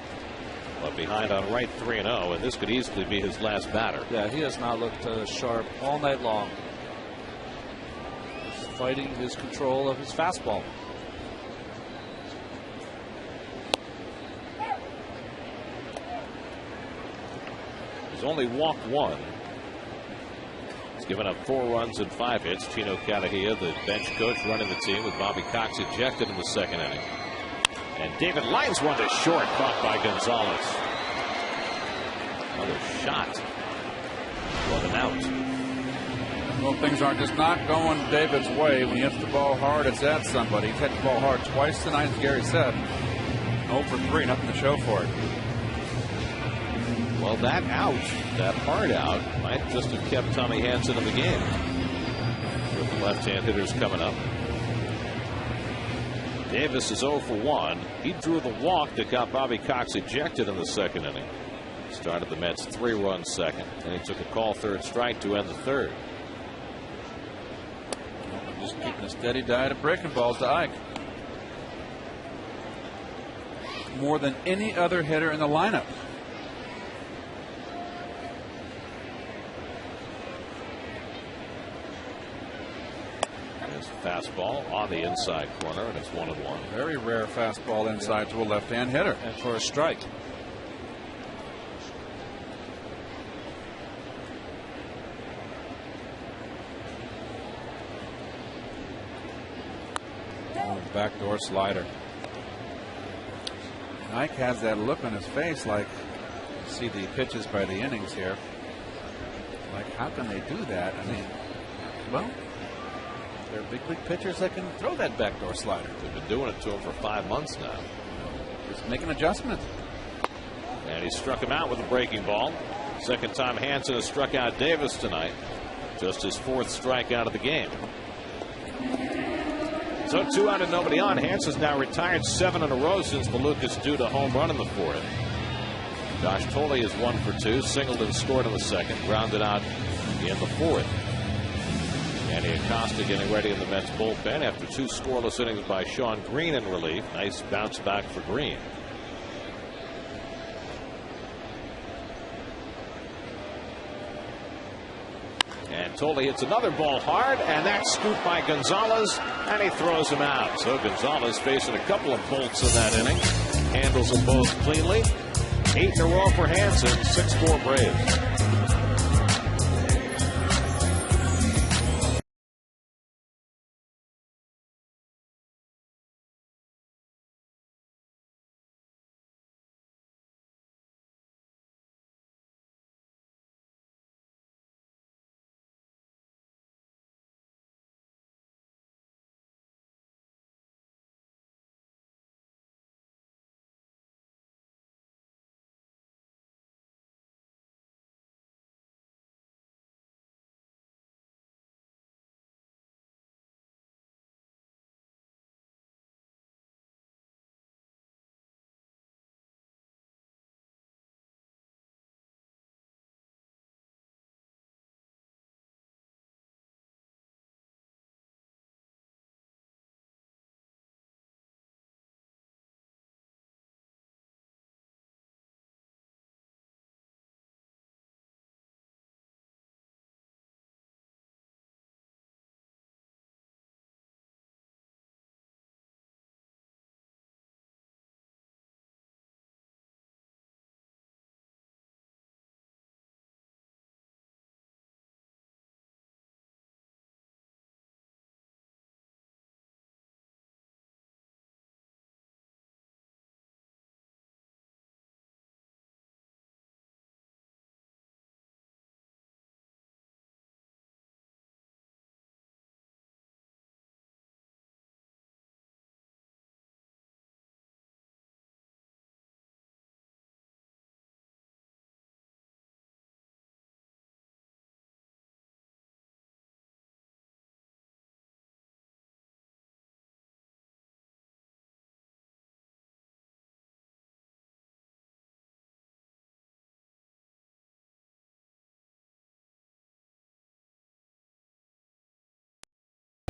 But behind on right, 3-0, and this could easily be his last batter. Yeah, he has not looked sharp all night long. He's fighting his control of his fastball. He's only walked 1. He's given up 4 runs and 5 hits. Tino Cadahia, the bench coach running the team, with Bobby Cox ejected in the 2nd inning. And David lines one to short, caught by Gonzalez. Another shot. What an out. Well, things are just not going David's way. When he hits the ball hard, it's at somebody. He's hit the ball hard twice tonight, as Gary said. 0 for 3, nothing to show for it. Well, that out, that hard out, might just have kept Tommy Hanson in the game. With the left-hand hitters coming up. Davis is 0 for 1. He drew the walk that got Bobby Cox ejected in the 2nd inning. Started the Mets 3-run 2nd. And he took a call 3rd strike to end the 3rd. Just keeping a steady diet of breaking balls to Ike. More than any other hitter in the lineup. Fastball on the inside corner, and it's 1-1. Very rare fastball inside to a left-hand hitter. And for a strike. Oh, backdoor slider. And Ike has that look on his face like, you see the pitches by the innings here. Like, how can they do that? I mean, well, they're big league pitchers that can throw that backdoor slider. They've been doing it to him for 5 months now. Just make an adjustment. And he struck him out with a breaking ball. Second time Hanson has struck out Davis tonight. Just his 4th strikeout of the game. So 2 out and nobody on. Hanson's now retired 7 in a row since the Lucas Duda home run in the 4th. Josh Tolley is 1 for 2. Singled and scored in the 2nd. Grounded out in the 4th. Danny Acosta getting ready in the Mets bullpen after 2 scoreless innings by Sean Green in relief. Nice bounce back for Green. And Tolley hits another ball hard, and that's scooped by Gonzalez, and he throws him out. So Gonzalez facing a couple of bolts in that inning. Handles them both cleanly. 8 in a row for Hanson, 6-4 Braves.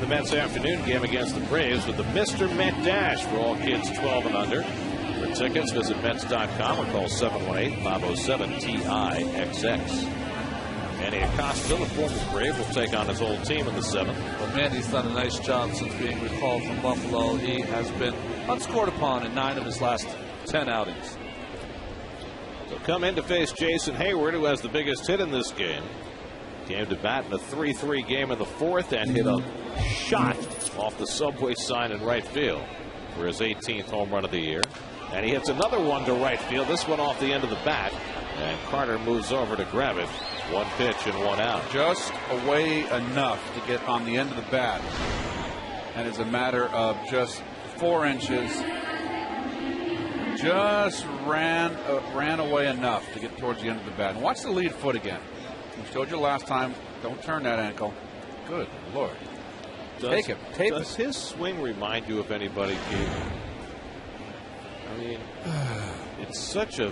the Mets afternoon game against the Braves with the Mr. Met Dash for all kids 12 and under. For tickets, visit Mets.com or call 718-507-TIXX. Manny Acosta, the former Brave, will take on his old team in the 7th. Well, Manny's done a nice job since being recalled from Buffalo. He has been unscored upon in 9 of his last 10 outings. So come in to face Jason Hayward, who has the biggest hit in this game. Came to bat in a 3-3 game in the 4th and hit a shot off the subway sign in right field for his 18th home run of the year. And he hits another one to right field, this one off the end of the bat. And Carter moves over to grab it. 1 pitch and 1 out. Just away enough to get on the end of the bat. And it's a matter of just 4 inches. Just ran away enough to get towards the end of the bat. And watch the lead foot again. We showed you last time. Don't turn that ankle. Good Lord. Take it. Does his swing remind you of anybody, Keith? I mean, it's such a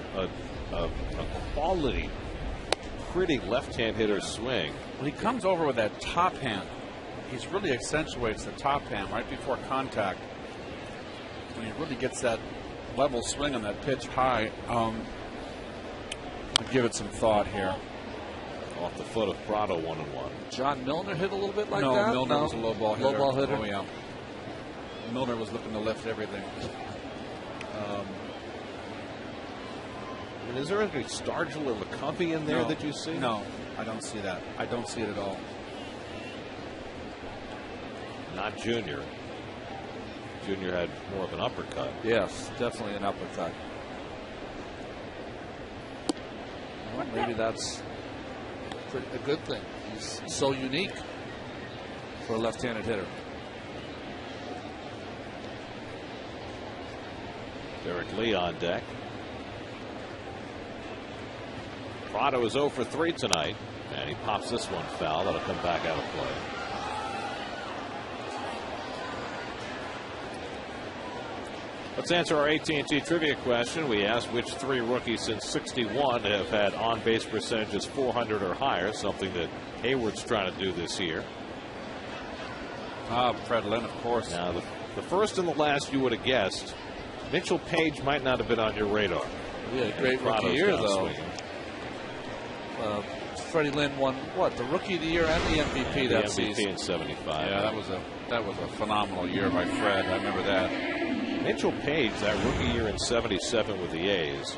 quality, pretty left-hand hitter swing. When he comes over with that top hand, he really accentuates the top hand right before contact. When he really gets that level swing on that pitch high, I'll give it some thought here. Off the foot of Prado, 1-1. John Milner hit a little bit like that? No, Milner was a low ball hitter. Low ball hitter? Oh, yeah. Milner was looking to lift everything. I mean, is there any Stargell or LeCovey in there that you see? No, I don't see that. I don't see it at all. Not Junior. Junior had more of an uppercut. Yes, definitely an uppercut. Well, maybe that's a good thing. He's so unique for a left-handed hitter. Derek Lee on deck. Prado is 0 for 3 tonight, and he pops this one foul. That'll come back out of play. Let's answer our AT&T trivia question. We asked which 3 rookies since '61 have had on-base percentages 400 or higher, something that Hayward's trying to do this year. Fred Lynn, of course. Now, the first and the last you would have guessed. Mitchell Page might not have been on your radar. He had a great rookie year, though. Freddie Lynn won the Rookie of the Year and the MVP that season. in '75. Yeah, that was a phenomenal year by Fred. I remember that. Mitchell Page, that rookie year in '77 with the A's,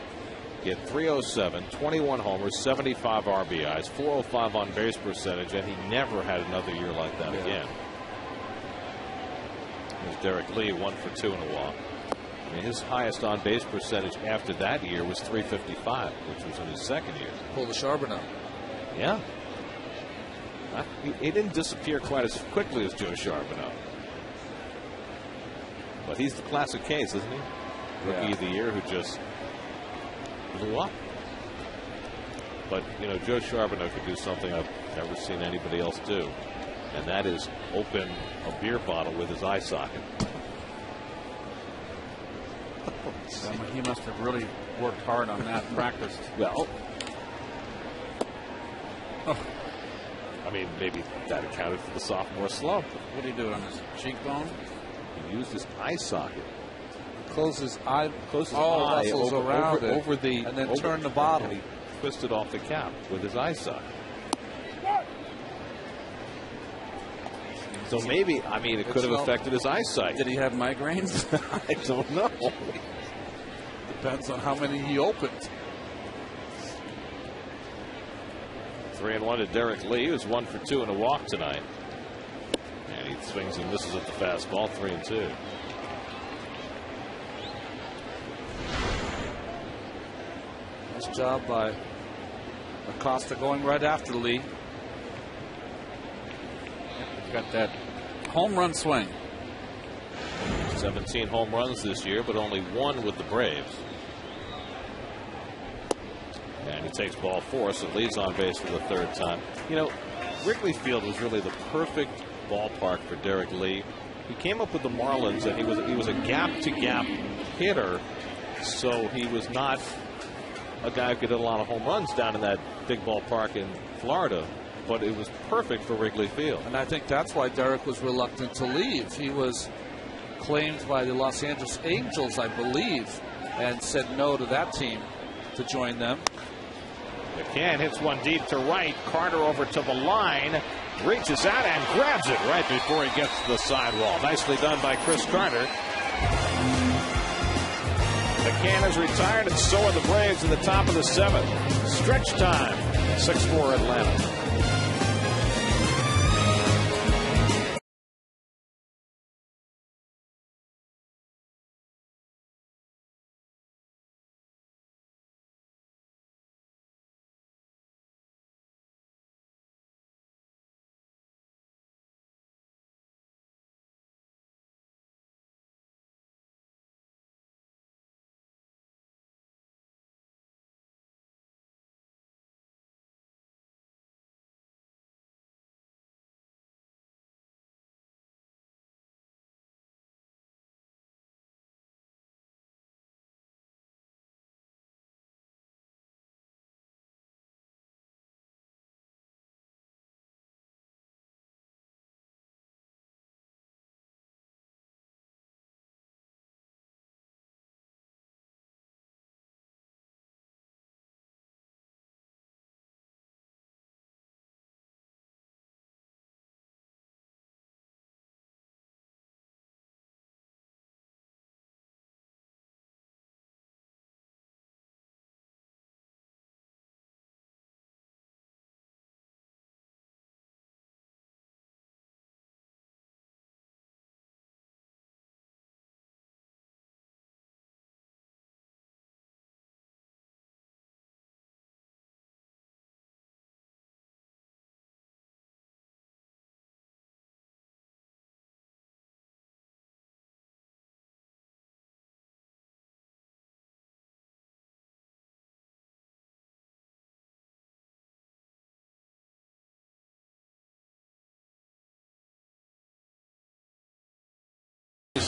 he had 307, 21 homers, 75 RBIs, 405 on base percentage, and he never had another year like that again. There's Derek Lee, 1 for 2 in a walk. I mean, his highest on base percentage after that year was .355, which was in his second year. Pull the Charbonneau. Yeah. He didn't disappear quite as quickly as Joe Charbonneau. But he's the classic case, isn't he? Rookie of the year who just blew up. But, you know, Joe Charbonneau could do something I've never seen anybody else do. And that is open a beer bottle with his eye socket. He must have really worked hard on that, practiced. Well, I mean, maybe that accounted for the sophomore slump. What did he do on his cheekbone? He used his eye socket. Close his eye muscles around it, over the, and then turn the bottle. He twisted off the cap with his eye socket. So maybe, I mean, it could have affected his eyesight. Did he have migraines? I don't know. Depends on how many he opened. 3-1 to Derek Lee, who's 1 for 2 in a walk tonight. And he swings and misses at the fastball, 3-2. Nice job by Acosta going right after Lee. He's got that home run swing. 17 home runs this year, but only 1 with the Braves. And he takes ball 4, so leads on base for the 3rd time. You know, Wrigley Field was really the perfect ballpark for Derek Lee. He came up with the Marlins, and he was a gap-to-gap hitter, so he was not a guy who could hit a lot of home runs down in that big ballpark in Florida. but it was perfect for Wrigley Field. And I think that's why Derek was reluctant to leave. He was claimed by the Los Angeles Angels, I believe, and said no to that team to join them. McCann hits one deep to right. Carter over to the line, reaches out and grabs it right before he gets to the sidewall. Nicely done by Chris Carter. McCann is retired, and so are the Braves in the top of the 7th. Stretch time, 6-4 Atlanta.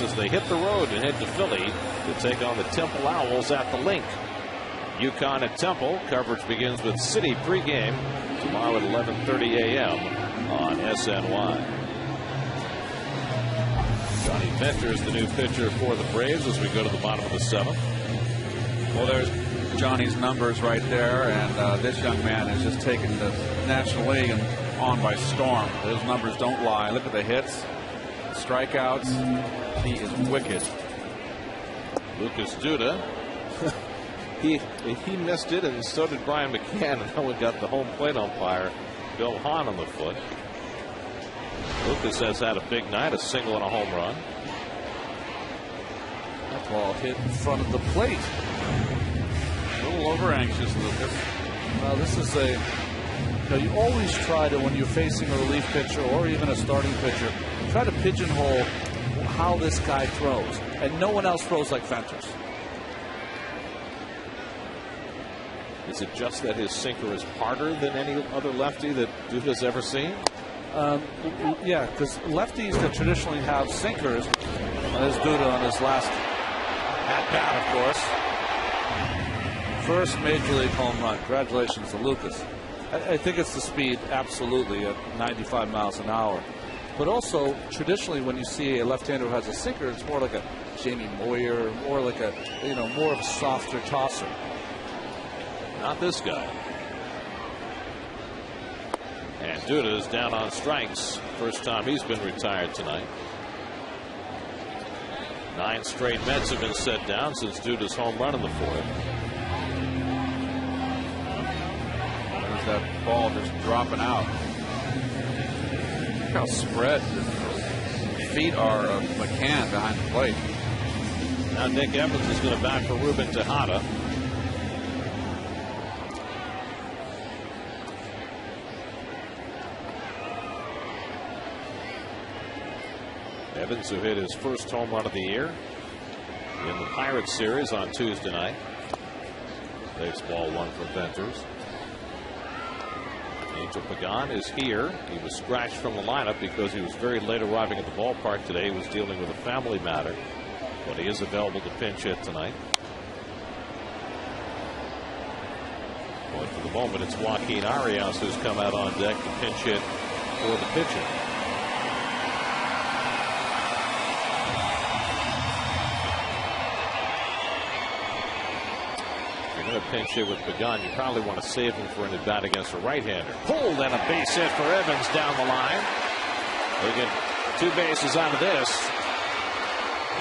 As they hit the road and head to Philly to take on the Temple Owls at the Link. UConn at Temple. Coverage begins with City pregame tomorrow at 11:30 a.m. on SNY. Johnny Venter is the new pitcher for the Braves as we go to the bottom of the 7th. Well, there's Johnny's numbers right there, and this young man has just taken the National League and on by storm. Those numbers don't lie. Look at the hits, strikeouts. He is wicked. Lucas Duda. he missed it, and so did Brian McCann. And no one got the home plate umpire, Bill Hahn, on the foot. Lucas has had a big night, a single and a home run. That ball hit in front of the plate. A little over anxious, Lucas. Well, this is a. You always try to, when you're facing a relief pitcher or even a starting pitcher, try to pigeonhole how this guy throws, and no one else throws like Venter's. Is it just that his sinker is harder than any other lefty that Duda's ever seen? Yeah, because lefties that traditionally have sinkers, there's Duda on his last at bat, of course. First major league home run. Congratulations to Lucas. I think it's the speed, absolutely, at 95 miles an hour. But also, traditionally, when you see a left-hander who has a sinker, it's more like a Jamie Moyer, more like a, more of a softer tosser. Not this guy. And Duda is down on strikes. First time he's been retired tonight. 9 straight Mets have been set down since Duda's home run in the 4th. There's that ball just dropping out. Look how spread the feet are of McCann behind the plate. Now Nick Evans is going to bat for Ruben Tejada. Evans, who hit his first home run of the year in the Pirates series on Tuesday night. Takes ball 1 for Venters. Angel Pagan is here. He was scratched from the lineup because he was very late arriving at the ballpark today. He was dealing with a family matter, but he is available to pinch hit tonight. But for the moment, it's Joaquin Arias who's come out on deck to pinch hit for the pitcher. If you're going to pinch hit with Pagan, you probably want to save him for an at-bat against a right-hander. Pulled and a base hit for Evans down the line. They get 2 bases out of this.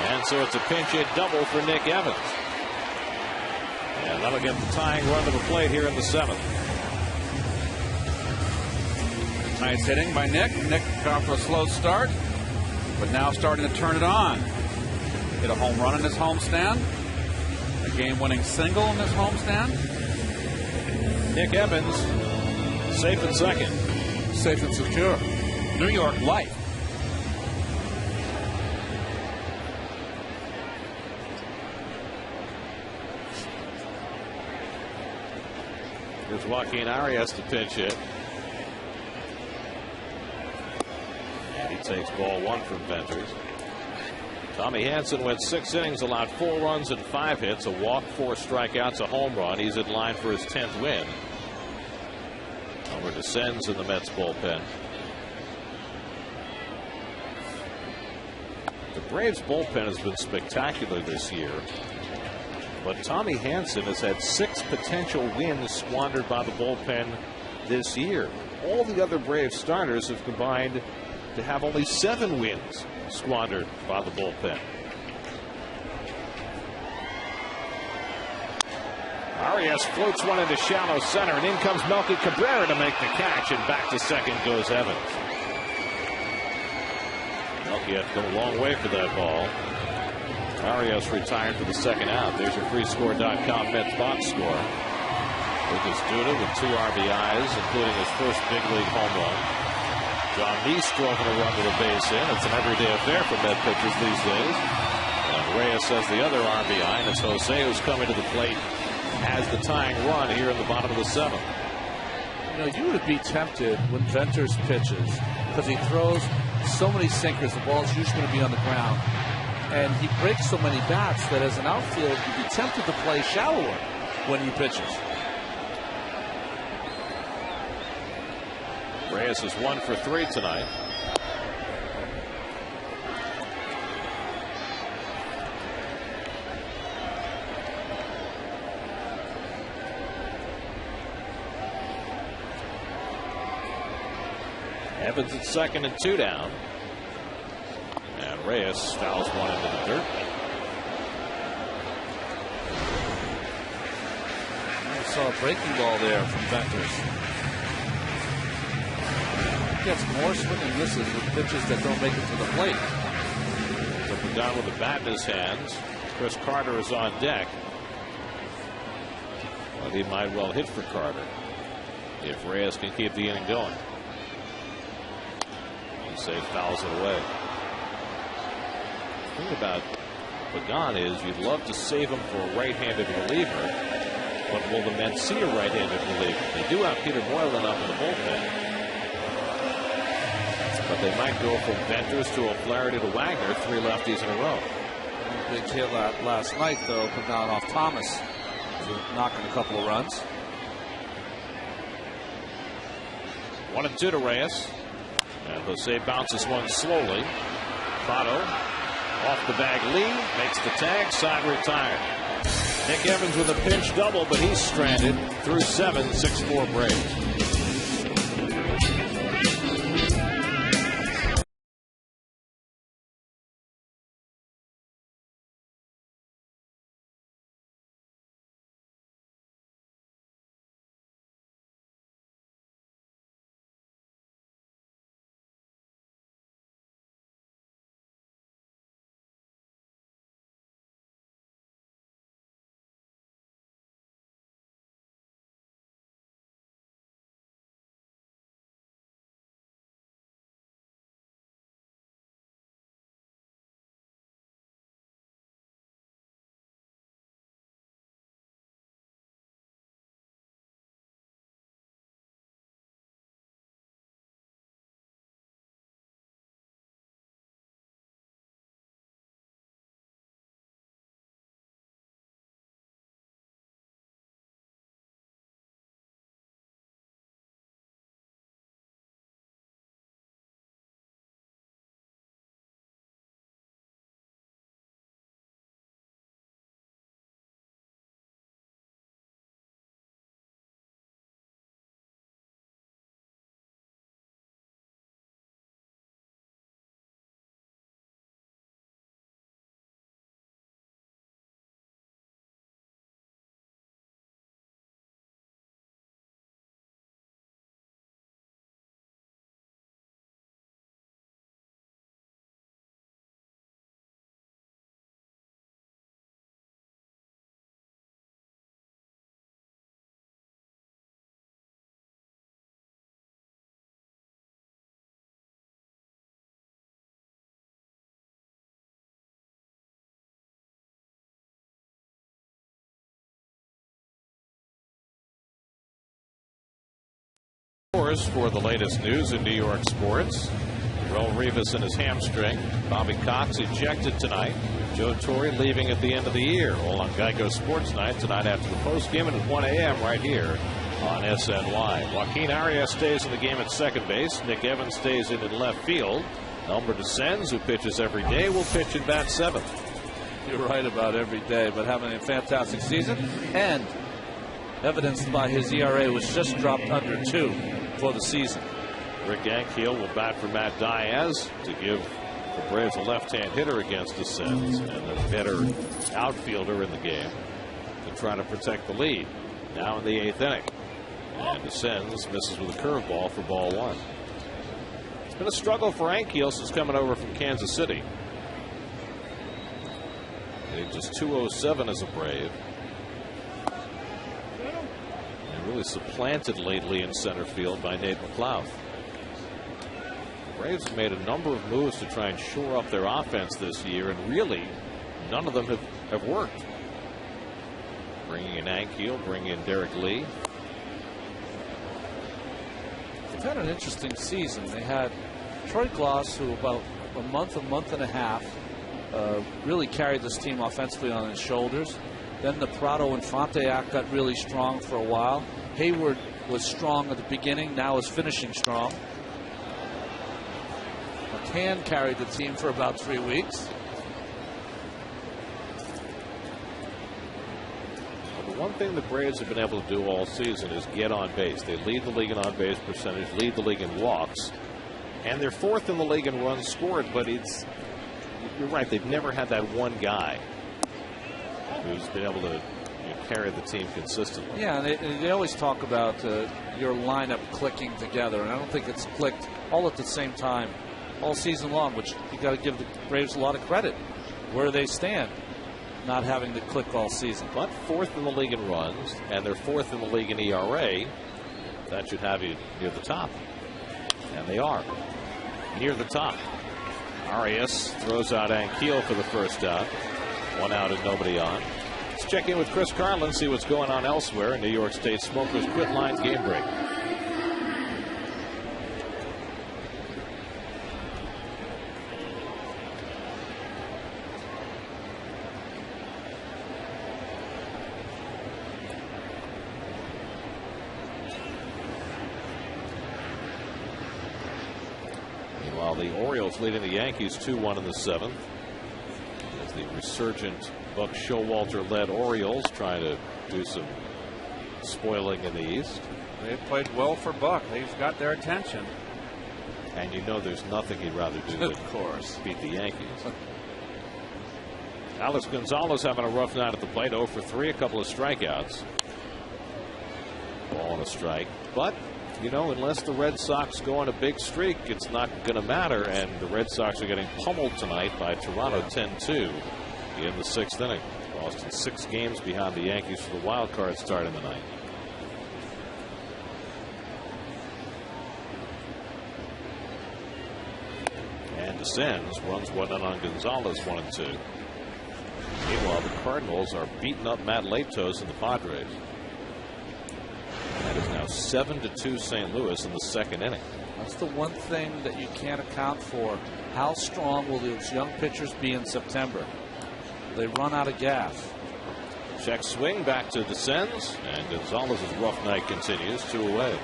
And so it's a pinch hit double for Nick Evans. And that'll get the tying run to the plate here in the 7th. Nice hitting by Nick. Nick got off a slow start, but now starting to turn it on. Hit a home run in his homestand. A game-winning single in his homestand. Nick Evans, safe and second. Safe and secure. New York life. Here's Joaquin Arias to pinch hit. And he takes ball 1 from Venters. Tommy Hanson went 6 innings, allowed 4 runs and 5 hits, a walk, 4 strikeouts, a home run. He's in line for his 10th win. Over descends in the Mets bullpen. The Braves bullpen has been spectacular this year. But Tommy Hanson has had 6 potential wins squandered by the bullpen this year. All the other Braves starters have combined to have only 7 wins squandered by the bullpen. Arias floats one into shallow center, and in comes Melky Cabrera to make the catch, and back to second goes Evans. Melky had to go a long way for that ball. Arias retired for the second out. There's your freescore.com Mets box score. Lucas Duda with 2 RBIs, including his first big league home run. John Neese drove a run with a base hit. It's an everyday affair for Met pitchers these days. And Reyes has the other RBI, and it's Jose who's coming to the plate as the tying run here in the bottom of the 7th. You know, you would be tempted when Venters pitches, because he throws so many sinkers, the ball's usually going to be on the ground. And he breaks so many bats that as an outfielder, you'd be tempted to play shallower when he pitches. Reyes is 1 for 3 tonight. Evans at second and 2 down. And Reyes fouls one into the dirt. I saw a breaking ball there from Venters. He gets more swing and misses with pitches that don't make it to the plate. So down with the bat in his hands. Chris Carter is on deck. Well, he might well hit for Carter if Reyes can keep the inning going. Say fouls it away. The thing about Pagan is you'd love to save him for a right-handed reliever, but will the Mets see a right-handed reliever? They do have Peter Moylan up in the bullpen, but they might go from Venters to O'Flaherty to Wagner, 3 lefties in a row. Big hit last night, though, Pagan off Thomas, knocking a couple of runs. 1 and 2 to Reyes. And Jose bounces one slowly. Prado off the bag lead, makes the tag, side retired. Nick Evans with a pinch double, but he's stranded through 7, 6-4 Braves. hours for the latest news in New York sports. Raul Rivas and his hamstring. Bobby Cox ejected tonight. Joe Torre leaving at the end of the year. All on Geico Sports Night tonight after the postgame and at 1 a.m. right here on SNY. Joaquin Arias stays in the game at second base. Nick Evans stays in left field. Elmer DeSenz, who pitches every day, will pitch in bat seventh. You're right about every day, but having a fantastic season, and evidenced by his ERA, which just dropped under 2 for the season. Rick Ankiel will bat for Matt Diaz to give the Braves a left-hand hitter against DeSenz and a better outfielder in the game to try to protect the lead. Now in the 8th inning. And DeSenz misses with a curveball for ball 1. It's been a struggle for Ankiel since coming over from Kansas City. Hitting just .207 as a Brave. And really supplanted lately in center field by Nate McLeod. The Braves have made a number of moves to try and shore up their offense this year, and really none of them have worked. Bringing in Ankiel, bringing in Derek Lee. They've had an interesting season. They had Troy Glaus, who about a month and a half really carried this team offensively on his shoulders. Then the Prado Infante act got really strong for a while. Hayward was strong at the beginning, now is finishing strong. McCann carried the team for about 3 weeks. The one thing the Braves have been able to do all season is get on base. They lead the league in on base percentage, lead the league in walks, and they're 4th in the league in runs scored. But you're right, they've never had that one guy who's been able to carry the team consistently. Yeah, and they always talk about your lineup clicking together, and I don't think it's clicked all at the same time all season long, which you got to give the Braves a lot of credit where they stand, not having to click all season. But 4th in the league in runs, and they're 4th in the league in ERA. That should have you near the top, and they are near the top. Arias throws out Ankiel for the first out. 1 out and nobody on. Let's check in with Chris Carlin, see what's going on elsewhere in New York State Smokers Quit Lines game break. Meanwhile, the Orioles leading the Yankees 2-1 in the 7th. As the resurgent Buck Showalter-led Orioles trying to do some spoiling in the East. They've played well for Buck. They've got their attention. And you know there's nothing he'd rather do than, of course, beat the Yankees. Alex Gonzalez having a rough night at the plate, 0 for 3, a couple of strikeouts. Ball and a strike. But, you know, unless the Red Sox go on a big streak, it's not going to matter. And the Red Sox are getting pummeled tonight by Toronto 10-2 in the 6th inning. Boston 6 games behind the Yankees for the wild card start in the night. And DeSenz runs 1 in on Gonzalez, 1-2. Meanwhile, the Cardinals are beating up Matt Latos and the Padres. That is now 7-2 St. Louis in the 2nd inning. That's the one thing that you can't account for. How strong will those young pitchers be in September? They run out of gas. Check swing back to DeSenz, and Gonzalez's rough night continues, 2 away.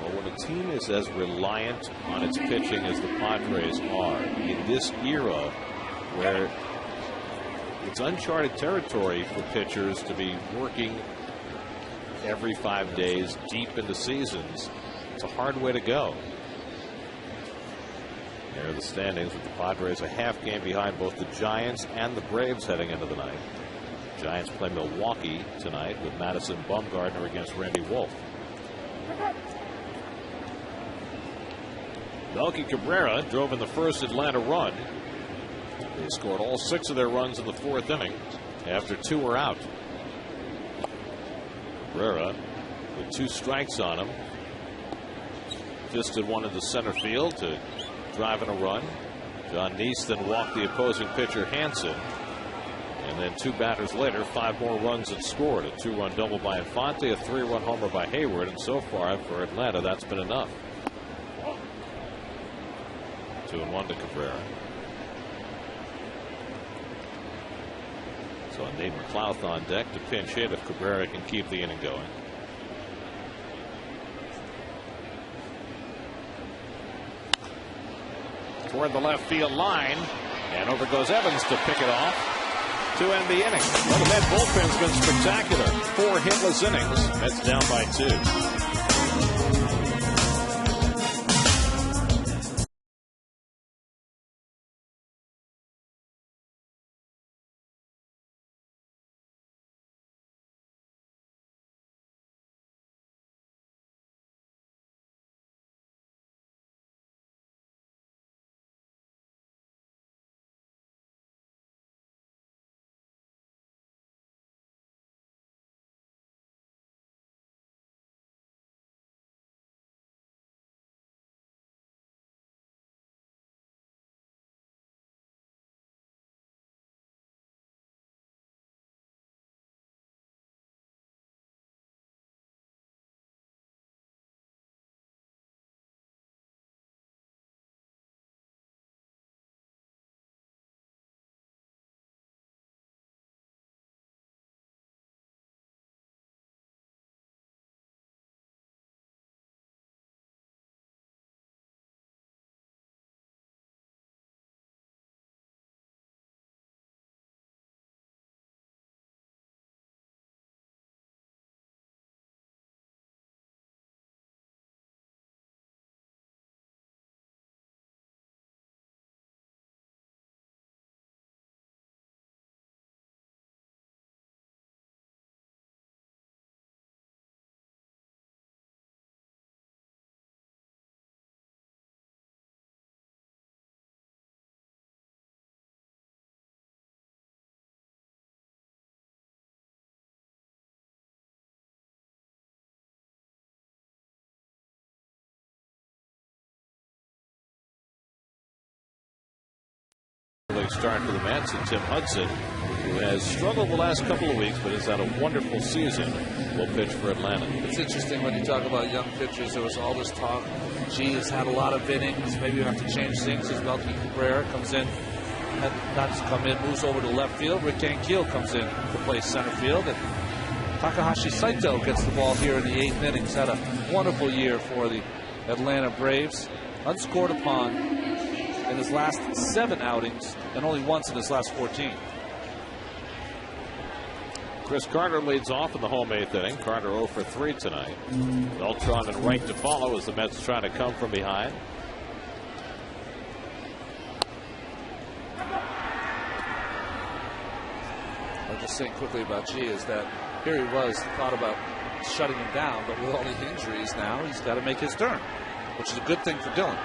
Well, when a team is as reliant on its pitching as the Padres are in this era, where it's uncharted territory for pitchers to be working every 5 days deep into seasons, it's a hard way to go. There are the standings with the Padres a half game behind both the Giants and the Braves heading into the night. Giants play Milwaukee tonight with Madison Bumgarner against Randy Wolf. Melky Cabrera drove in the first Atlanta run. They scored all 6 of their runs in the 4th inning after 2 were out. Cabrera with 2 strikes on him. Fisted one into center field to drive in a run. John Neese then walked the opposing pitcher Hansen. And then 2 batters later, 5 more runs and scored. A 2-run double by Infante, a 3-run homer by Hayward, and so far for Atlanta, that's been enough. 2-1 to Cabrera. So Nate McLouth on deck to pinch hit if Cabrera can keep the inning going. Toward the left field line, and over goes Evans to pick it off to end the inning. Well, the Met bullpen's been spectacular. 4 hitless innings. Mets down by 2. Start for the Mets, and Tim Hudson, who has struggled the last couple of weeks but has had a wonderful season, will pitch for Atlanta. It's interesting when you talk about young pitchers. There was all this talk. G has had a lot of innings. Maybe you have to change things as Melky Cabrera comes in. Not to come in, moves over to left field. Rick Ankiel comes in to play center field. And Takahashi Saito gets the ball here in the 8th inning. He's had a wonderful year for the Atlanta Braves. Unscored upon in his last 7 outings, and only once in his last 14. Chris Carter leads off in the home 8th inning. Carter 0 for 3 tonight. Beltran and right to follow as the Mets try to come from behind. I'll just saying quickly about G is that here he was, thought about shutting him down, but with all the injuries now, he's got to make his turn, which is a good thing for Dylan.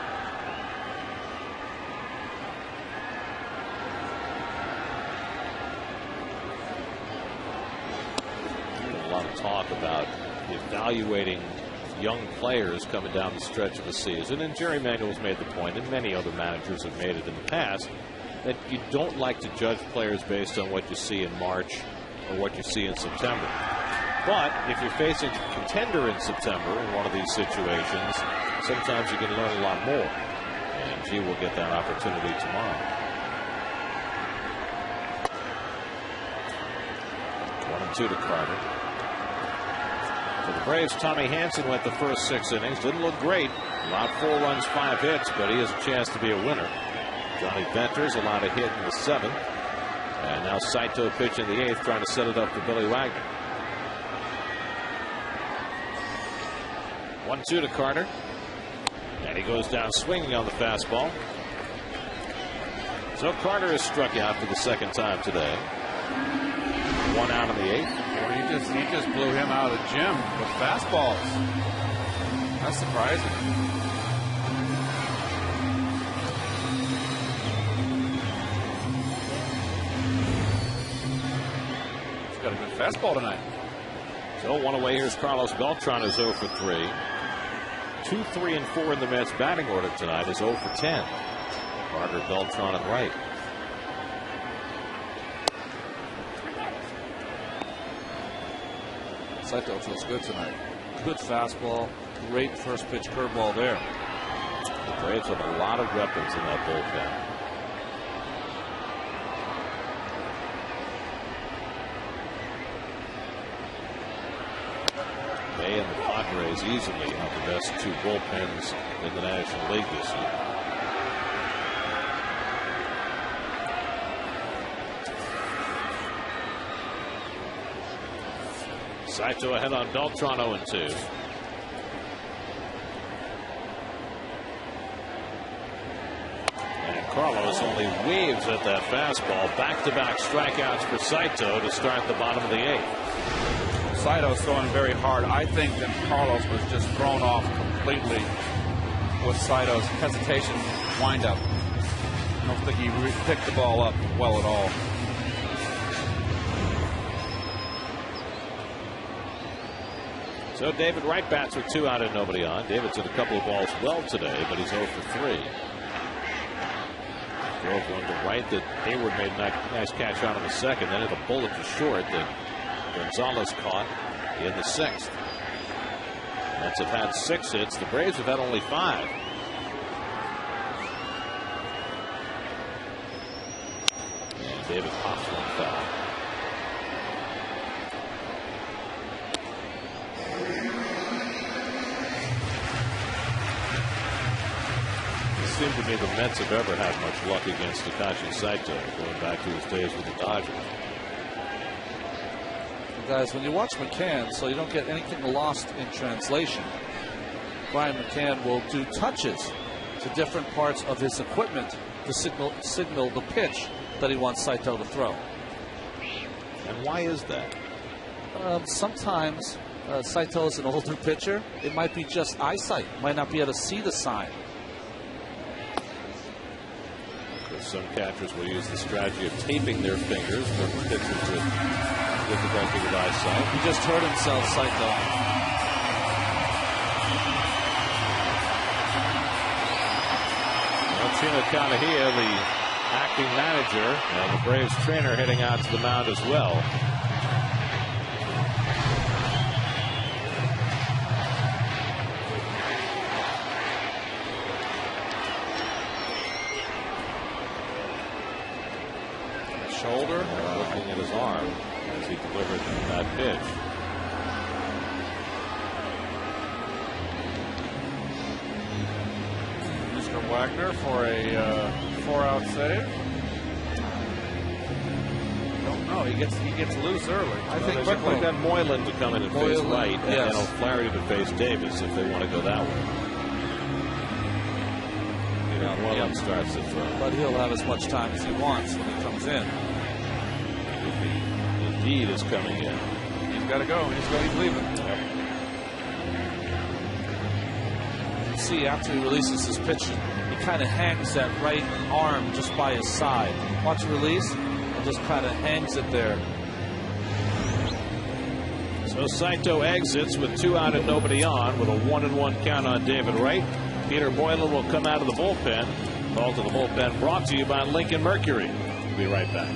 Talk about evaluating young players coming down the stretch of the season, and Jerry Manuel's made the point, and many other managers have made it in the past, that you don't like to judge players based on what you see in March or what you see in September. But if you're facing a contender in September in one of these situations, sometimes you can learn a lot more, and G will get that opportunity tomorrow. 1-2 to Carter. For the Braves, Tommy Hanson went the first 6 innings. Didn't look great. Allowed 4 runs, 5 hits, but he has a chance to be a winner. Johnny Venters allowed a hit in the 7th. And now Saito pitch in the 8th, trying to set it up for Billy Wagner. 1-2 to Carter. And he goes down swinging on the fastball. So Carter has struck out for the 2nd time today. 1 out in the 8th. He just blew him out of the gym with fastballs. That's surprising. He's got a good fastball tonight. So 1 away. Here's Carlos Beltran, is 0 for 3. 2, 3, and 4 in the Mets batting order tonight is 0 for 10. Carter, Beltran, and Wright. Saito feels good tonight. Good fastball, great first pitch curveball there. The Braves have a lot of weapons in that bullpen. They and the Padres easily have the best two bullpens in the National League this year. Saito ahead on Beltran 0-2. And Carlos only waves at that fastball. Back-to-back strikeouts for Saito to start the bottom of the 8th. Saito's throwing very hard. I think that Carlos was just thrown off completely with Saito's hesitation windup. I don't think he picked the ball up well at all. So David Wright bats with 2 out and nobody on. David's hit a couple of balls well today, but he's 0 for 3. Drove one to right that Hayward made a nice catch on in the second. Then hit a bullet to short that Gonzalez caught in the 6th. Mets have had 6 hits. The Braves have had only 5. And David pops one foul. It seemed to me the Mets have ever had much luck against Takashi Saito, going back to his days with the Dodgers. Guys, when you watch McCann, so you don't get anything lost in translation, Brian McCann will do touches to different parts of his equipment to signal the pitch that he wants Saito to throw. And why is that? Sometimes Saito is an older pitcher. It might be just eyesight. Might not be able to see the sign. Some catchers will use the strategy of taping their fingers when pitchers with difficulty with eyesight. He just hurt himself, Saito. Chino Kanahia, the acting manager, and the Braves trainer heading out to the mound as well. Shoulder, looking at his arm as he delivered that pitch. Mr. Wagner for a 4-out save. Don't know. He gets loose early. I think quickly got Moylan to come in and face right, and then O'Flaherty to face Davis if they want to go that way. Moylan starts the throw. But he'll have as much time as he wants when he comes in. If he indeed is coming in. He's got to go. He's leaving. Yep. You see, after he releases his pitch, he kind of hangs that right arm just by his side. Watch release, and just kind of hangs it there. So Saito exits with 2 out and nobody on with a 1-1 count on David Wright. Peter Moylan will come out of the bullpen. Call to the bullpen brought to you by Lincoln Mercury. We'll be right back.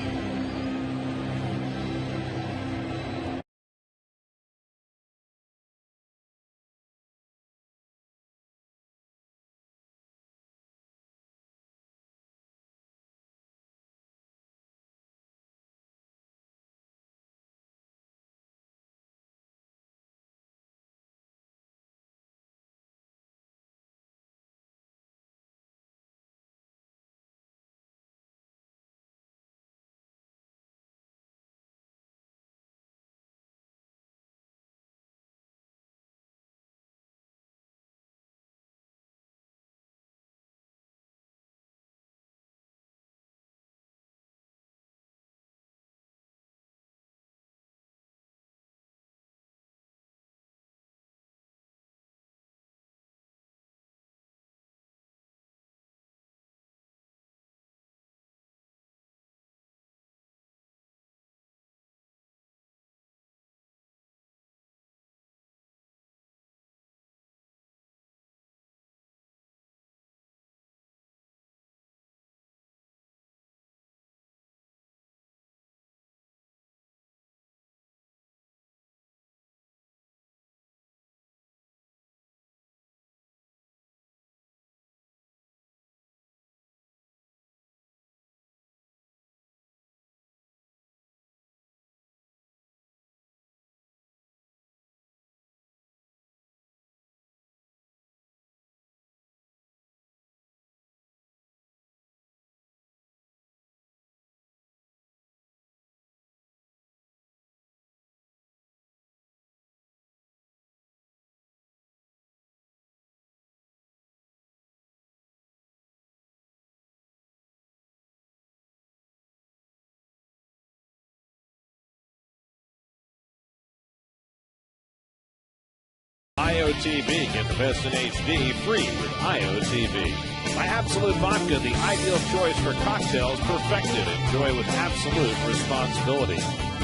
IOTV. Get the best in HD free with IOTV. By Absolute Vodka, the ideal choice for cocktails perfected. Enjoy with absolute responsibility.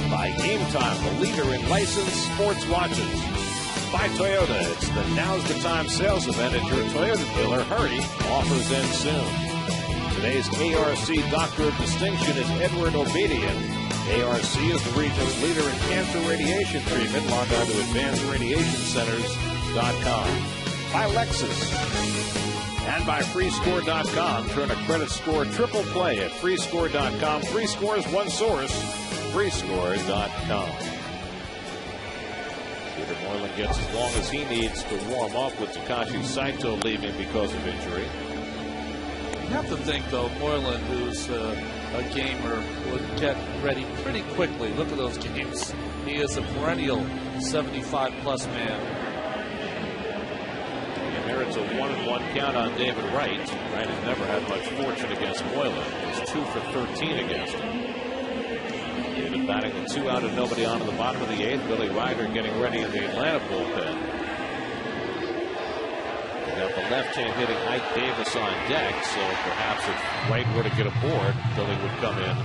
By Game Time, the leader in licensed sports watches. By Toyota, it's the Now's the Time sales event at your Toyota dealer. Hurry, offers end soon. Today's ARC Doctor of Distinction is Edward Obedian. ARC is the region's leader in cancer radiation treatment. Log on to advancedradiationcenters.com. By Lexus. And by freescore.com. Turn a credit score triple play at freescore.com. Free scores, one source. freescore.com. Peter Moylan gets as long as he needs to warm up with Takashi Saito leaving because of injury. You have to think, though, Moylan, who's a gamer, would get ready pretty quickly. Look at those games. He is a perennial 75-plus man. He inherits a 1-1 count on David Wright. Wright has never had much fortune against Moylan. He's 2 for 13 against him. David batting with 2 out and nobody on in the bottom of the 8th. Billy Ryder getting ready in the Atlanta bullpen. We got the left-hand hitting Ike Davis on deck, so perhaps if Wright were to get aboard, Billy would come in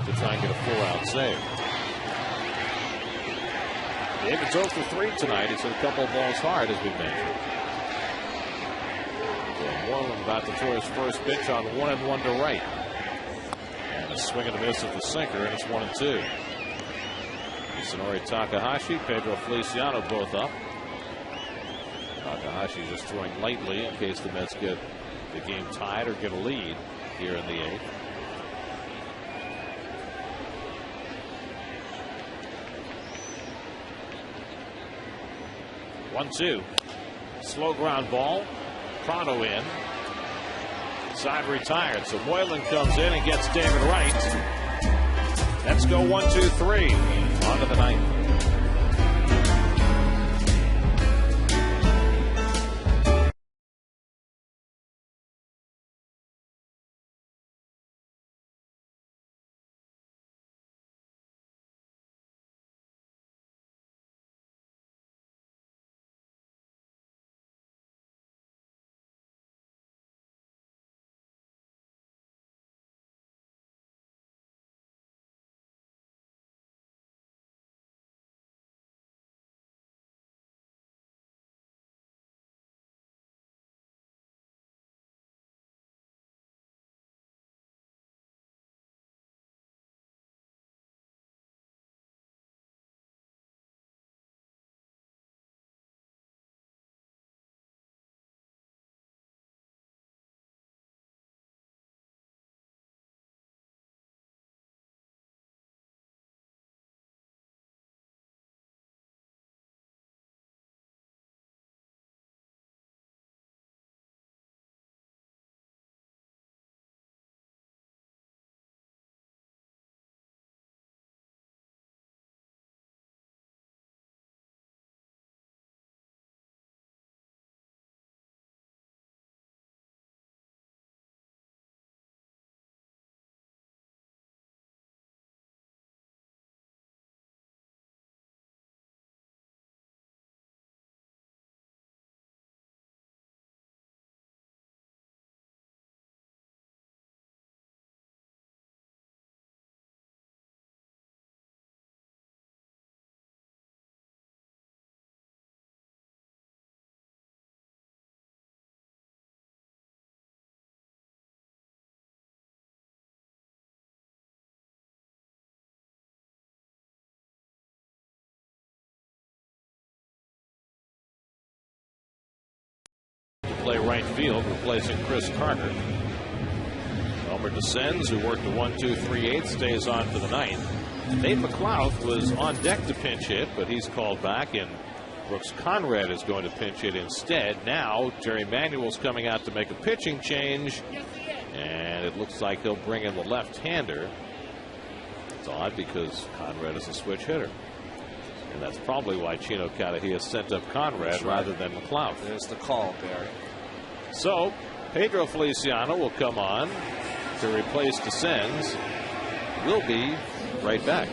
to try and get a 4-out save. David's 0 for 3 tonight. He's hit a couple of balls hard, as we mentioned. So Moylan about to throw his first pitch on 1-1 to Wright. And a swing and a miss at the sinker, and it's 1-2. Isanori Takahashi, Pedro Feliciano both up. Takahashi just throwing lightly in case the Mets get the game tied or get a lead here in the 8th. One-two. Slow ground ball. Prado in. Side retired. So Moylan comes in and gets David Wright. Let's go 1-2-3. On to the 9th. Play right field, replacing Chris Carter. Elmer descends, who worked a 1-2-3-8, stays on for the 9th. Nate McLouth was on deck to pinch hit, but he's called back, and Brooks Conrad is going to pinch hit instead. Now Jerry Manuel's coming out to make a pitching change, and it looks like he'll bring in the left-hander. It's odd because Conrad is a switch hitter. And that's probably why Chino Cadahia sent up Conrad rather than McLouth. There's the call, Barry. So Pedro Feliciano will come on to replace Descends. We'll be right back.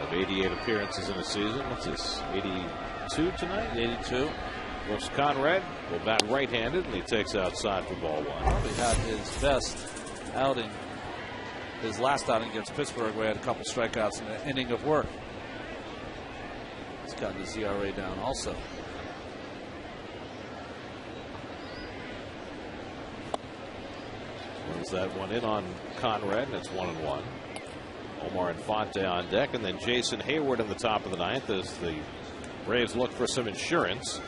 of 88 appearances in a season. What's this, 82 tonight? 82. Brooks Conrad will bat right-handed, and he takes outside for ball one. Probably had his best outing, his last outing against Pittsburgh, where he had a couple strikeouts in an inning of work. He's gotten his ERA down also. Runs that one in on Conrad, and it's 1-1. Omar Infante on deck, and then Jason Hayward in the top of the ninth as the Braves look for some insurance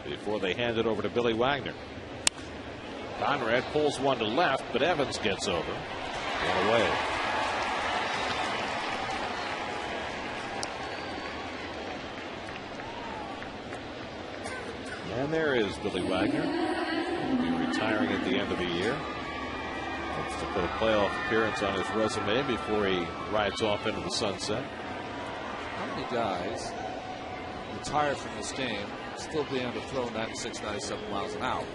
before they hand it over to Billy Wagner. Conrad pulls one to left, but Evans gets over. One away. And there is Billy Wagner. He'll be retiring at the end of the year. Hopes to put a playoff appearance on his resume before he rides off into the sunset. How many guys retired from this game still being able to throw 96, 97 miles an hour?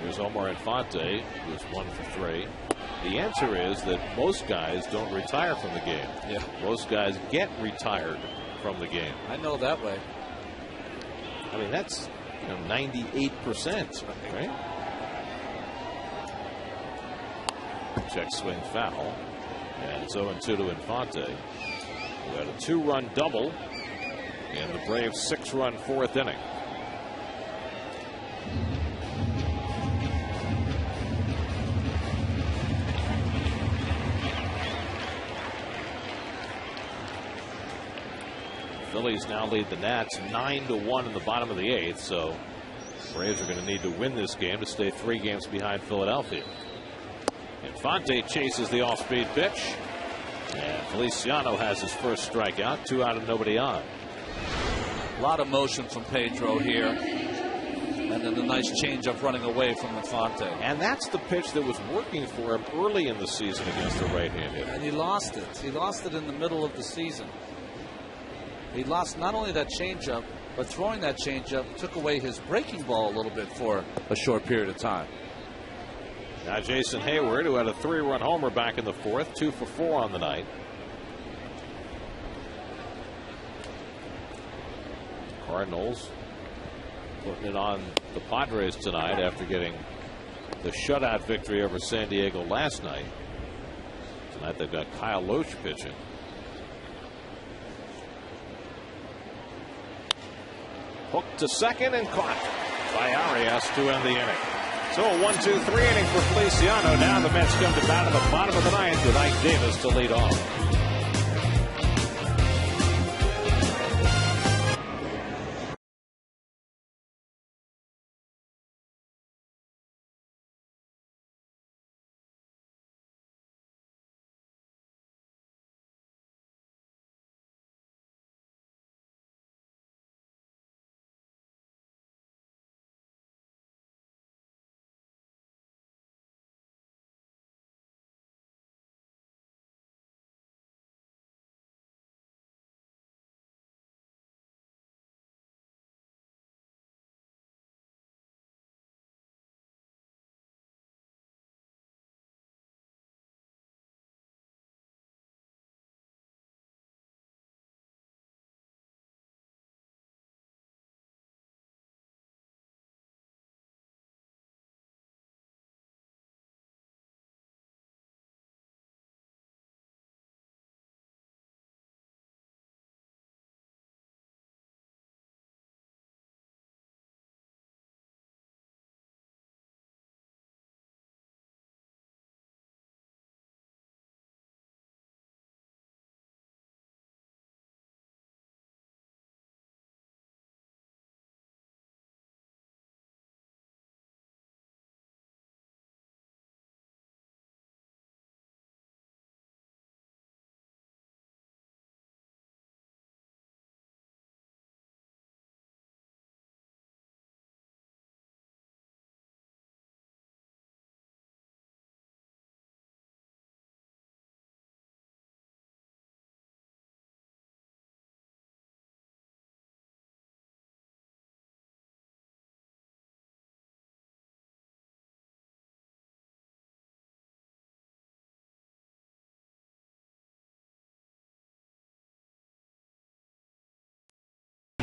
Here's Omar Infante, who's 1 for 3. The answer is that most guys don't retire from the game. Yeah. Most guys get retired from the game. I know that way. I mean, that's 98%, right? Check swing foul. And it's 0-2 to Infante, who had a 2-run double in the Braves' 6-run fourth inning. Phillies now lead the Nats 9-1 in the bottom of the 8th, so Braves are going to need to win this game to stay 3 games behind Philadelphia. Infante chases the off-speed pitch, and Feliciano has his first strikeout. 2 out and nobody on. A lot of motion from Pedro here, and then the nice changeup running away from Infante. And that's the pitch that was working for him early in the season against the right-hand hitter. And he lost it. He lost it in the middle of the season. He lost not only that changeup, but throwing that changeup took away his breaking ball a little bit for a short period of time. Now Jason Hayward, who had a 3-run homer back in the 4th, 2 for 4 on the night. Cardinals putting it on the Padres tonight after getting the shutout victory over San Diego last night. Tonight they've got Kyle Loesch pitching. Hooked to second and caught by Arias to end the inning. So a 1-2-3 inning for Feliciano. Now the Mets come to bat in the bottom of the 9th with Ike Davis to lead off.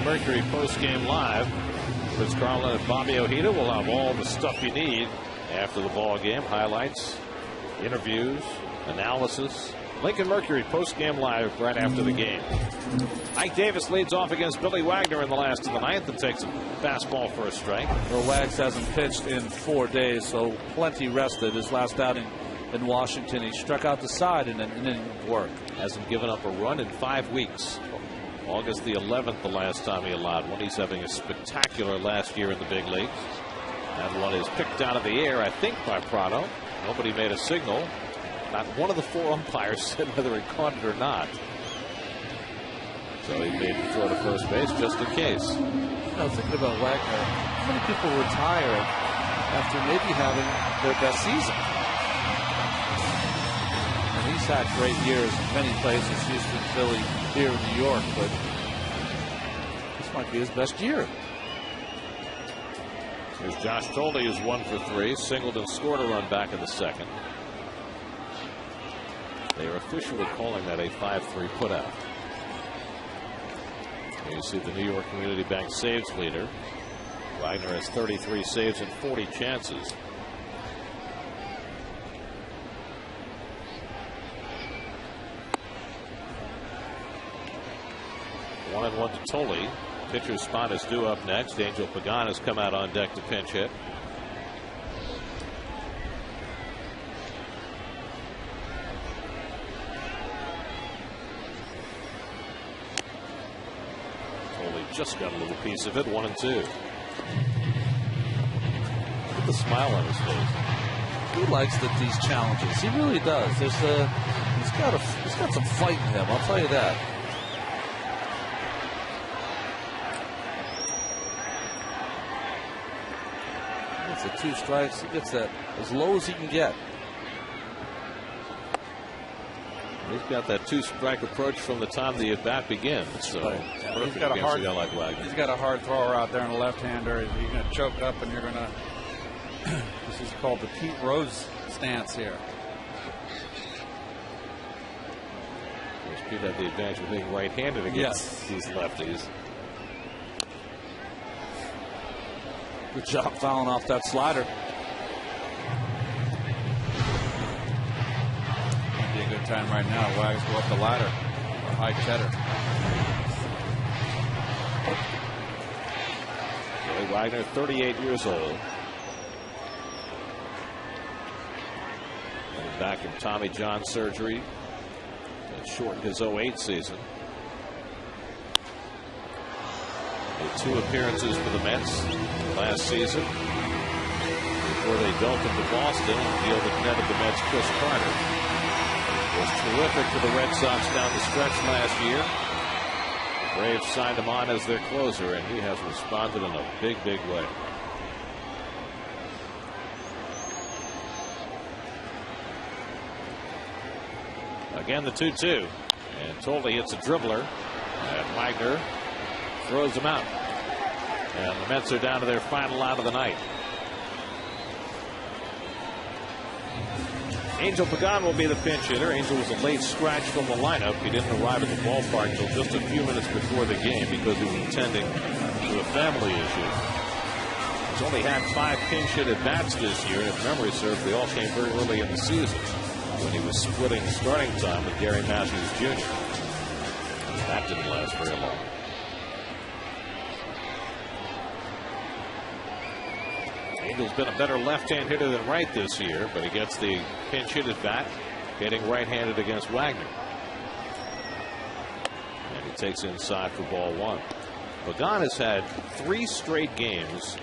Mercury post-game live. Fritz Carlin and Bobby Ojeda will have all the stuff you need after the ball game. Highlights, interviews, analysis. Lincoln Mercury post-game live right after the game. Ike Davis leads off against Billy Wagner in the last of the ninth and takes a fastball for a strike. Well, Wags hasn't pitched in 4 days, so plenty rested. His last outing in Washington, he struck out the side and didn't work. Hasn't given up a run in 5 weeks. August the 11th, the last time he allowed one. He's having a spectacular last year in the big leagues. That one is picked out of the air, I think, by Prado. Nobody made a signal. Not one of the 4 umpires said whether he caught it or not. So he made the throw to first base just in case. I was thinking about Wagner. How many people retire after maybe having their best season? And he's had great years in many places, Houston, Philly, here in New York, but this might be his best year. Here's Josh Tolle, who's 1 for 3, singled and scored a run back in the second. They are officially calling that a 5-3 putout. Here you see the New York Community Bank saves leader. Wagner has 33 saves and 40 chances. One and one to Tolle. Pitcher's spot is due up next. Angel Pagan has come out on deck to pinch hit. Just got a little piece of it. 1 and 2. Look at the smile on his face. He likes these challenges. He really does. He's got some fight in him. I'll tell you that. He gets the 2 strikes. He gets that as low as he can get. He's got that 2-strike approach from the time the at-bat begins. So he's got a hard guy like Wagner. He's got a hard thrower out there and a left-hander. You're going to choke up and you're going to. This is called the Pete Rose stance here. Pete had the advantage of being right-handed against these lefties. Good job fouling off that slider. Time right now. Wags go up the ladder. A high cheddar. Billy Wagner, 38 years old. Coming back from Tommy John surgery. That shortened his 08 season. Made 2 appearances for the Mets last season before they dumped him to Boston and the deal that netted the Mets Chris Carter. Was terrific for the Red Sox down the stretch last year. The Braves signed him on as their closer, and he has responded in a big, big way. Again, the 2-2. And Tolle hits a dribbler. And Wagner throws him out. And the Mets are down to their final out of the night. Angel Pagan will be the pinch hitter. Angel was a late scratch from the lineup. He didn't arrive at the ballpark until just a few minutes before the game because he was attending to a family issue. He's only had 5 pinch hit at bats this year, and if memory serves, they all came very early in the season when he was splitting starting time with Gary Matthews Jr. That didn't last very long. Angel's been a better left-hand hitter than right this year, but he gets the pinch hit at bat, hitting right-handed against Wagner. And he takes inside for ball 1. Pagan has had 3 straight games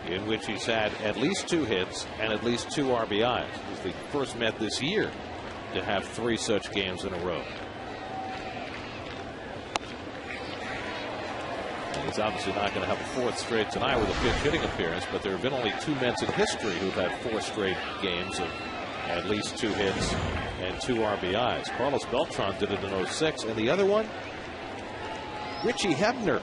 in which he's had at least 2 hits and at least 2 RBIs. He's the first Met this year to have 3 such games in a row. He's obviously not going to have a 4th straight tonight with a pinch hitting appearance, but there have been only 2 Mets in history who've had 4 straight games of at least 2 hits and 2 RBIs. Carlos Beltran did it in 06, and the other one, Richie Hebner.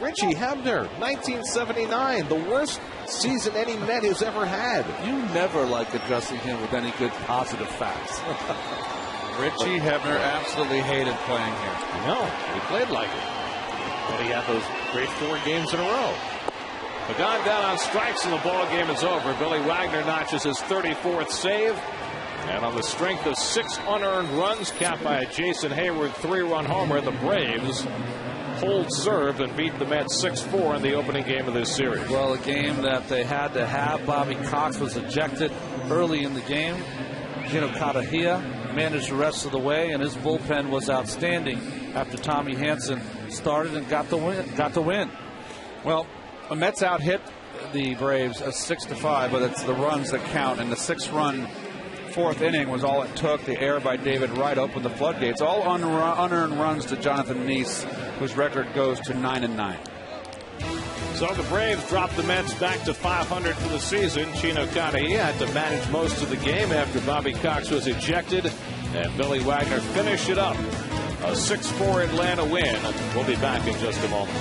Richie Hebner, 1979, the worst season any Met has ever had. You never like addressing him with any good positive facts. Richie Hebner absolutely hated playing here. No, he played like it. But he had those great 4 games in a row. Pagan down on strikes and the ball game is over. Billy Wagner notches his 34th save. And on the strength of 6 unearned runs, capped by a Jason Hayward 3-run homer, the Braves hold serve and beat the Mets 6-4 in the opening game of this series. Well, a game that they had to have. Bobby Cox was ejected early in the game. Gino Katahia managed the rest of the way, and his bullpen was outstanding after Tommy Hanson started and got the win. Well, the Mets out hit the Braves 6-5, but it's the runs that count, and the 6-run 4th inning was all it took. The error by David Wright opened the floodgates. All unearned runs to Jonathan Neese, whose record goes to 9-9. So the Braves dropped the Mets back to 500 for the season. Chino Katahia had to manage most of the game after Bobby Cox was ejected, and Billy Wagner finished it up. A 6-4 Atlanta win. We'll be back in just a moment.